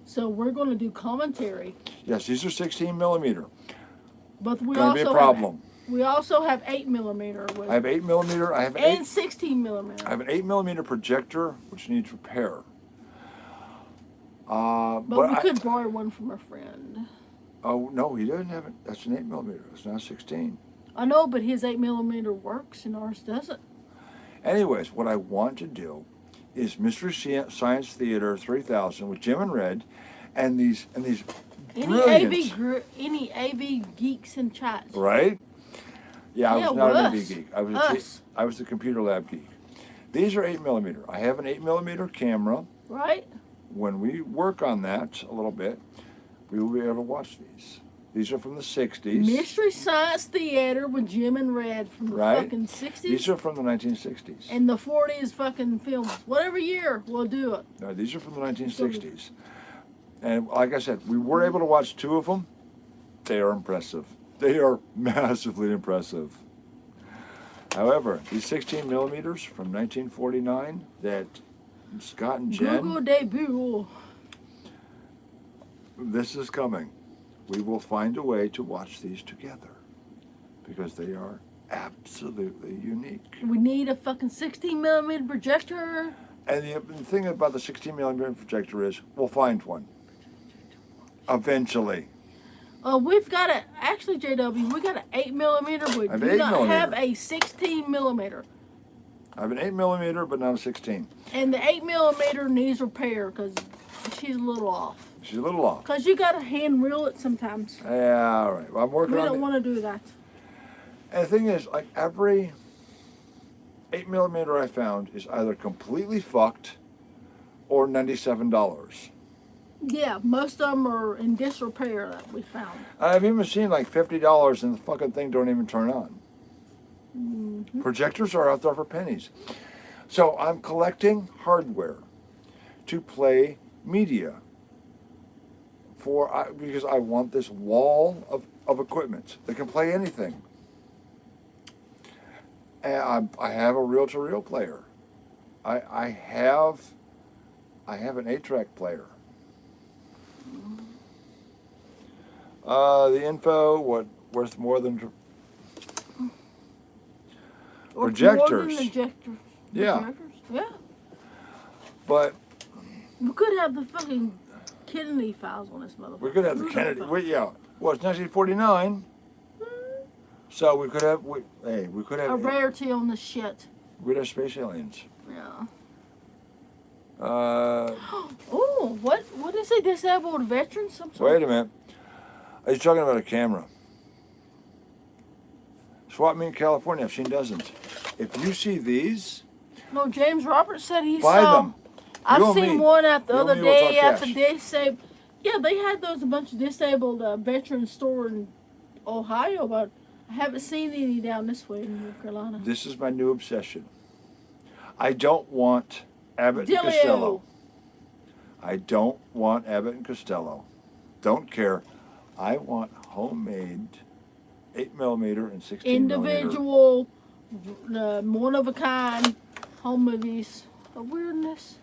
So we're going to do commentary. Yes, these are 16 millimeter. But we Going to be a also problem. we also have 8 millimeter with, I have 8 millimeter. and 16 millimeter. I have an 8 millimeter projector which needs repair. but we could borrow one from a friend. Oh no, he doesn't have it. That's an 8 millimeter. It's not 16. I know, but his 8 millimeter works and ours doesn't. Anyways, what I want to do is Mystery Science Theater 3000 with Jim and Red, and these brilliant. Any AV geeks in chat. Right? Yeah, I Yeah, was not an us. AV geek. I Us. was the computer lab geek. These are 8 millimeter. I have an 8 millimeter camera. Right? When we work on that a little bit, we will be able to watch these. These are from the 60s. Mystery Science Theater with Jim and Red from the Right. fucking 60s. These are from the 1960s. and the 40s fucking films. Whatever year, we'll do it. No, these are from the 1960s. And like I said, we were able to watch 2 of them. They are impressive. They are massively impressive. However, these 16 millimeters from 1949 that Scott and Jen, Google debut. this is coming. We will find a way to watch these together because they are absolutely unique. We need a fucking 16 millimeter projector. And the thing about the 16 millimeter projector is we'll find one. Eventually. We've got actually, JW, we got an 8 millimeter. We I have do 8 not millimeter. have a 16 millimeter. I have an 8 millimeter, but not a 16. And the 8 millimeter needs repair because she's a little off. She's a little off. Because you got to hand reel it sometimes. Yeah, all right. Well, I'm working We on don't it. want to do that. And the thing is, like every 8 millimeter I found is either completely fucked or $97. Yeah, most of them are in disrepair that we found. I've even seen like $50 and the fucking thing don't even turn on. Mm-hmm. Projectors are out there for pennies. So I'm collecting hardware to play media because I want this wall of equipment that can play anything. And I have a reel-to-reel player. I have an 8-track player. The info, worth more than Or projectors. more than projectors. Yeah. Projectors. Yeah. But We could have the fucking Kennedy files on this motherfucker. we could have the Kennedy. Well, it's 1949. So we could have. We could have. A rarity on this shit. We'd have space aliens. Yeah. Uh, Oh, what is it? Disabled veterans? Some sort? wait a minute. Are you talking about a camera? Swap meet in California. I've seen dozens. If you see these, No, James Roberts said he buy saw. them. I've You and seen me. one at the You and other me will talk day at the cash. disabled. Yeah, they had those a bunch of disabled veterans store in Ohio, but I haven't seen any down this way in North Carolina. This is my new obsession. I don't want Abbott and Delio. Costello. I don't want Abbott and Costello. Don't care. I want homemade 8 millimeter and 16 millimeter. Individual one of a kind home movies of weirdness.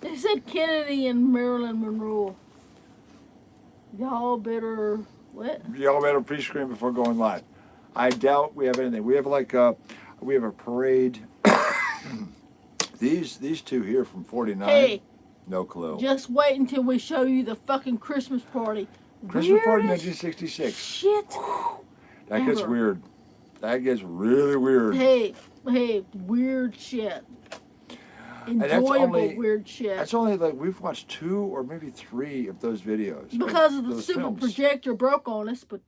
They said Kennedy and Marilyn Monroe. Y'all better what? Y'all better pre-screen before going live. I doubt we have anything. We have we have a parade. These two here from 49. Hey, no clue. Just wait until we show you the fucking Christmas party. Christmas party Weirdest 1966. Shit. That gets ever. weird. That gets really weird. Hey, weird shit. Enjoyable weird shit. That's only like we've watched 2 or maybe 3 of those videos. Because of the those stupid films. projector broke on us, but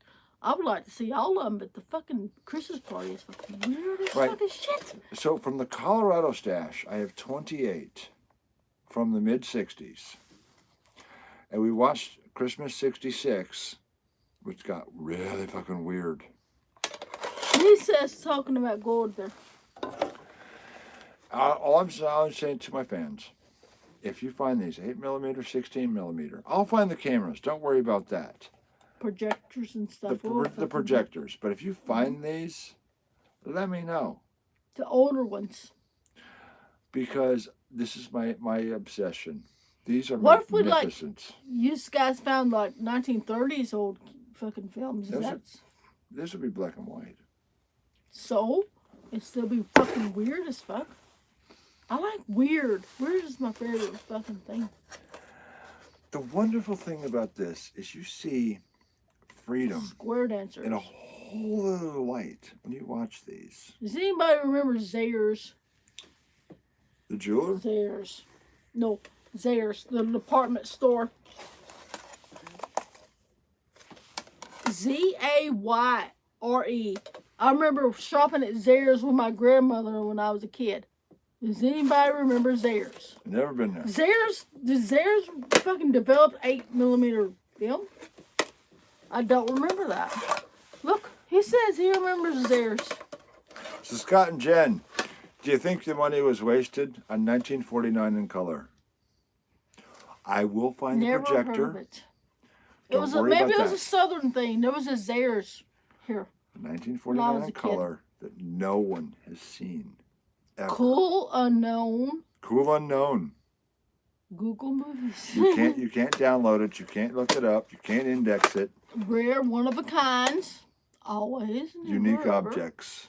I would like to see all of them, but the fucking Christmas party is fucking weird as Right. fucking shit. So from the Colorado stash, I have 28 from the mid-60s. And we watched Christmas 66, which got really fucking weird. He says talking about gold there. All I'm saying to my fans, if you find these 8mm, 16mm, I'll find the cameras. Don't worry about that. Projectors and stuff. The projectors. But if you find these, let me know. The older ones. Because this is my obsession. These are What if we magnificent. You guys found like 1930s old fucking films? This would be black and white. So? It'd still be fucking weird as fuck. I like weird. Weird is my favorite fucking thing. The wonderful thing about this is you see freedom Square dancers. in a whole other light when you watch these. Does anybody remember Zayre's? The jeweler? Zayre's. No, Zayre's, the department store. Zayre. I remember shopping at Zayre's with my grandmother when I was a kid. Does anybody remember Zayre's? Never been there. Does Zayre's fucking develop 8mm film? I don't remember that. Look, he says he remembers Zayre's. So Scott and Jen, do you think the money was wasted on 1949 in color? I will find Never the projector. heard of it. Maybe it was a southern thing. There was a Zayre's here. 1949 in color that no one has seen. Ever. Cool unknown. Cool unknown. Google movies. You can't download it. You can't look it up. You can't index it. Rare, one of a kinds. Always. Unique never, ever. objects.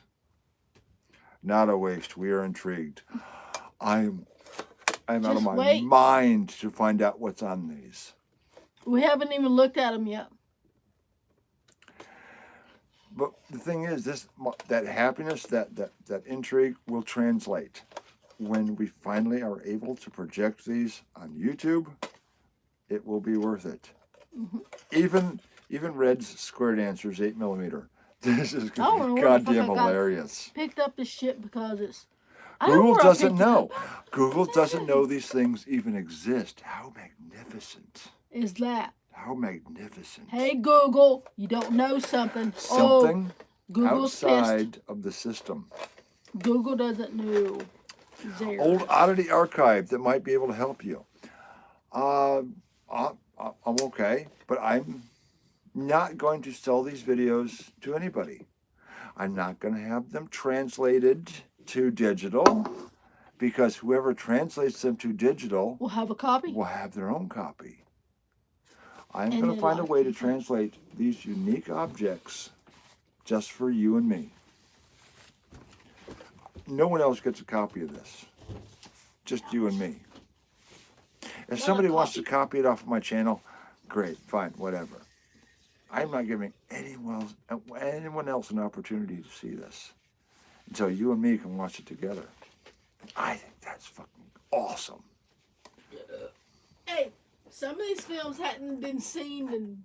Not a waste. We are intrigued. I'm out of my mind to find out what's on these. We haven't even looked at them yet. But the thing is, that happiness, that intrigue will translate when we finally are able to project these on YouTube. It will be worth it. Mm-hmm. Even Red's Square Dancers 8mm. This is gonna be goddamn hilarious. Picked up this shit because it's. Google doesn't know. Google doesn't know these things even exist. How magnificent is that? How magnificent. Hey, Google, you don't know something. Something Google's outside pissed. of the system. Google doesn't know. Old oddity archive that might be able to help you. I'm okay, but I'm not going to sell these videos to anybody. I'm not going to have them translated to digital because whoever translates them to digital will have a copy. Will have their own copy. I'm going to find a way to translate these unique objects just for you and me. No one else gets a copy of this. Just you and me. If somebody wants to copy it off of my channel, great, fine, whatever. I'm not giving anyone else an opportunity to see this until you and me can watch it together. I think that's fucking awesome. Hey, some of these films hadn't been seen in,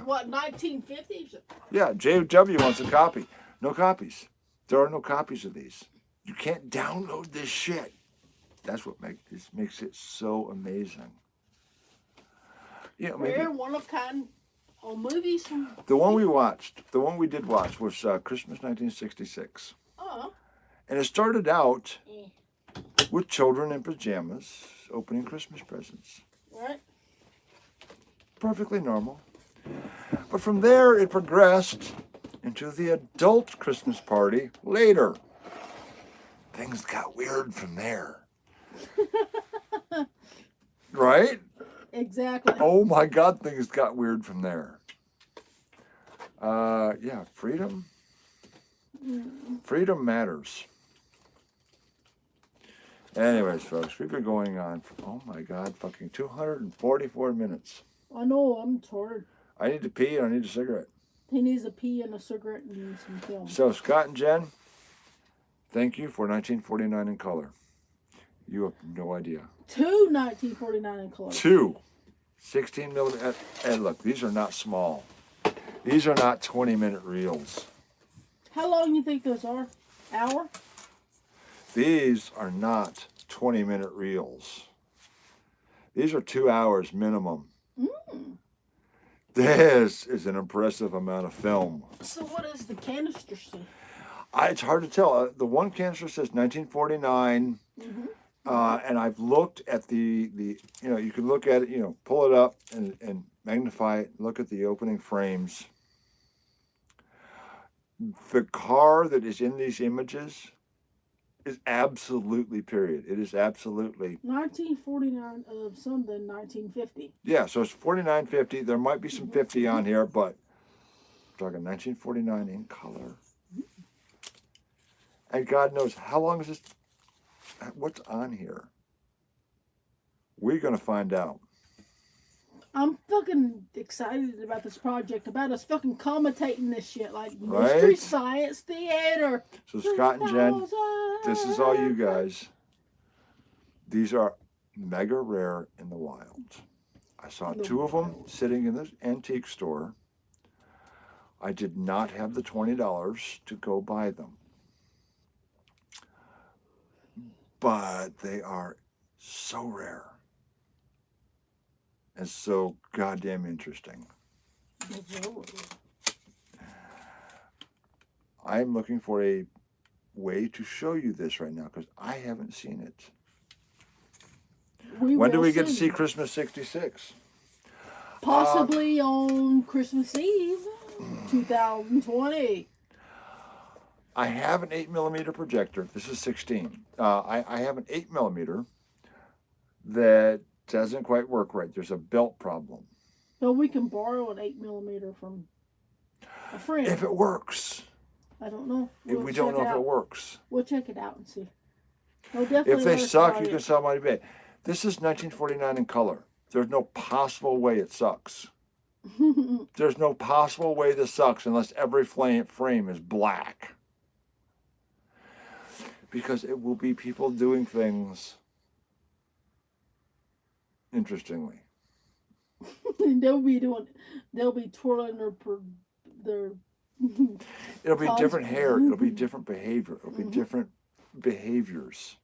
what, 1950s? Yeah, JW wants a copy. No copies. There are no copies of these. You can't download this shit. That's what makes it so amazing. You know, Rare, one of kind home movies. The one we did watch was Christmas 1966. Oh. And it started out with children in pajamas opening Christmas presents. Right. Perfectly normal. But from there, it progressed into to the adult Christmas party later. Things got weird from there. Right? Exactly. Oh my God, things got weird from there. Yeah, freedom. Freedom matters. Anyways, folks, we've been going on for, oh my God, fucking 244 minutes. I know, I'm tired. I need to pee and I need a cigarette. He needs a pee and a cigarette and some film. So, Scott and Jen, thank you for 1949 in color. You have no idea. 2 1949 in color. 2 16 millimeter. And look, these are not small. These are not 20-minute reels. How long do you think those are? Hour? These are not 20-minute reels. These are 2 hours minimum. This is an impressive amount of film. So what does the canister say? It's hard to tell. The one canister says 1949, and I've looked at the you can look at it, pull it up and magnify it, look at the opening frames. The car that is in these images is absolutely period. It is absolutely 1949 of something 1950. Yeah, so it's 49.50. There might be some 50 on here, but we're talking 1949 in color. And God knows how long is this? What's on here? We're gonna find out. I'm fucking excited about this project, about us fucking commentating this shit like Right? Mystery Science Theater. So Scott and Jen, this is all you guys. These are mega rare in the wild. I saw 2 of them sitting in the antique store. I did not have the $20 to go buy them. But they are so rare and so goddamn interesting. I'm looking for a way to show you this right now because I haven't seen it. When do we get to see Christmas 66? Possibly on Christmas Eve, 2020. I have an 8mm projector. This is 16. I have an 8mm that doesn't quite work right. There's a belt problem. So we can borrow an 8mm from a friend. If it works. I don't know. We don't know if it works. We'll check it out and see. Definitely If they suck, you can sell my bed. This is 1949 in color. There's no possible way it sucks. There's no possible way this sucks unless every frame is black. Because it will be people doing things interestingly. they'll be twirling their It'll be different hair. It'll be different behavior. It'll be different behaviors.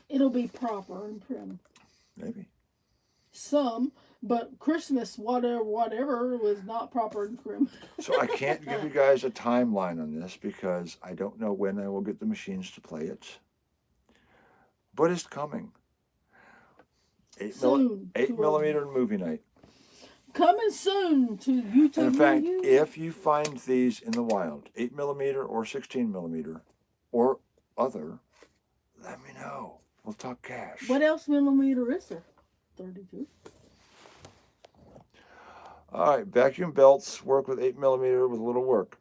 It'll be proper and prim. Maybe. Some, but Christmas, whatever, was not proper and prim. So I can't give you guys a timeline on this because I don't know when I will get the machines to play it. But it's coming. 8mm movie night. Coming soon to YouTube. And in fact, if you find these in the wild, 8mm or 16mm or other, let me know. We'll talk cash. What else millimeter is there? 32. All right, vacuum belts work with 8mm with a little work.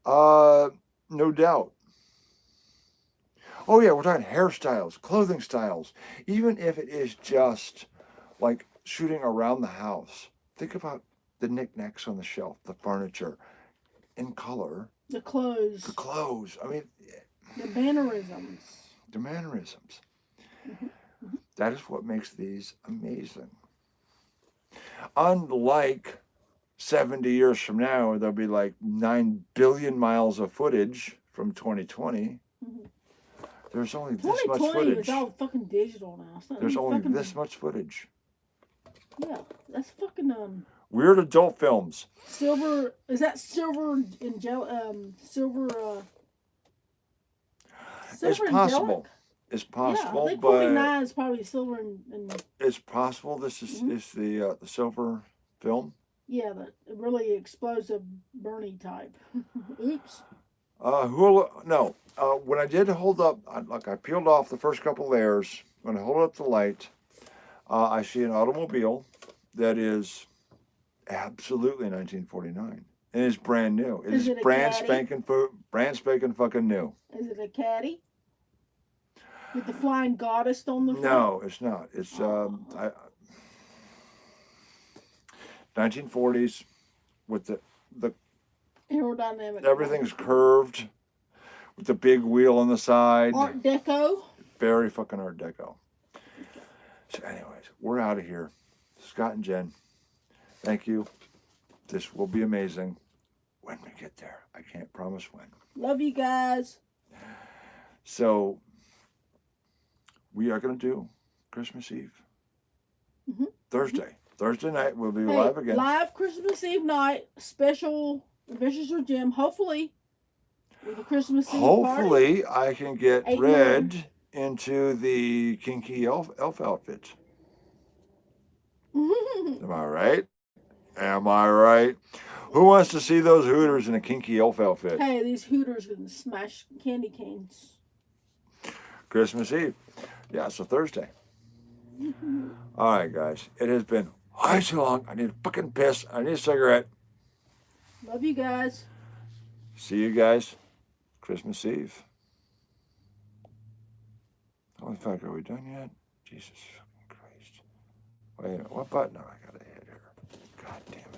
No doubt. Oh yeah, we're talking hairstyles, clothing styles. Even if it is just like shooting around the house. Think about the knickknacks on the shelf, the furniture, in color. The clothes. The clothes. I mean, the mannerisms. The mannerisms. That is what makes these amazing. Unlike 70 years from now, there'll be like 9 billion miles of footage from 2020. There's only this much footage. It's all fucking digital now. There's only this much footage. Yeah, that's fucking Weird adult films. Silver, is that silver and silver? It's possible. It's possible, yeah, I think but 49 is probably silver and it's possible this is the silver film. Yeah, the really explosive Bernie type. Oops. No. When I did hold up, I peeled off the first couple layers. When I hold up the light, I see an automobile that is absolutely 1949, and it's brand new. It Is is it a brand caddy? spanking, brand spanking fucking new. Is it a caddy with the flying goddess on the front? No, it's not. It's Oh. 1940s with the Aerodynamic. everything's curved with the big wheel on the side. Art Deco. Very fucking Art Deco. So, anyways, we're out of here. Scott and Jen, thank you. This will be amazing when we get there. I can't promise when. Love you guys. So, we are going to do Christmas Eve. Mm-hmm. Thursday. Thursday night, we'll be Hey, live again. live Christmas Eve night. Special Adventures with Jim. Hopefully, with a Christmas Eve Hopefully, I can get 8 Red into the kinky elf outfit. party. Am I right? Am I right? Who wants to see those Hooters in a kinky elf outfit? Hey, these Hooters can smash candy canes. Christmas Eve. Yeah, so Thursday. All right, guys. It has been way too long. I need a fucking piss. I need a cigarette. Love you guys. See you guys Christmas Eve. Oh, fuck, are we done yet? Jesus fucking Christ. Wait a minute. What button? Oh, I gotta hit here. God damn it.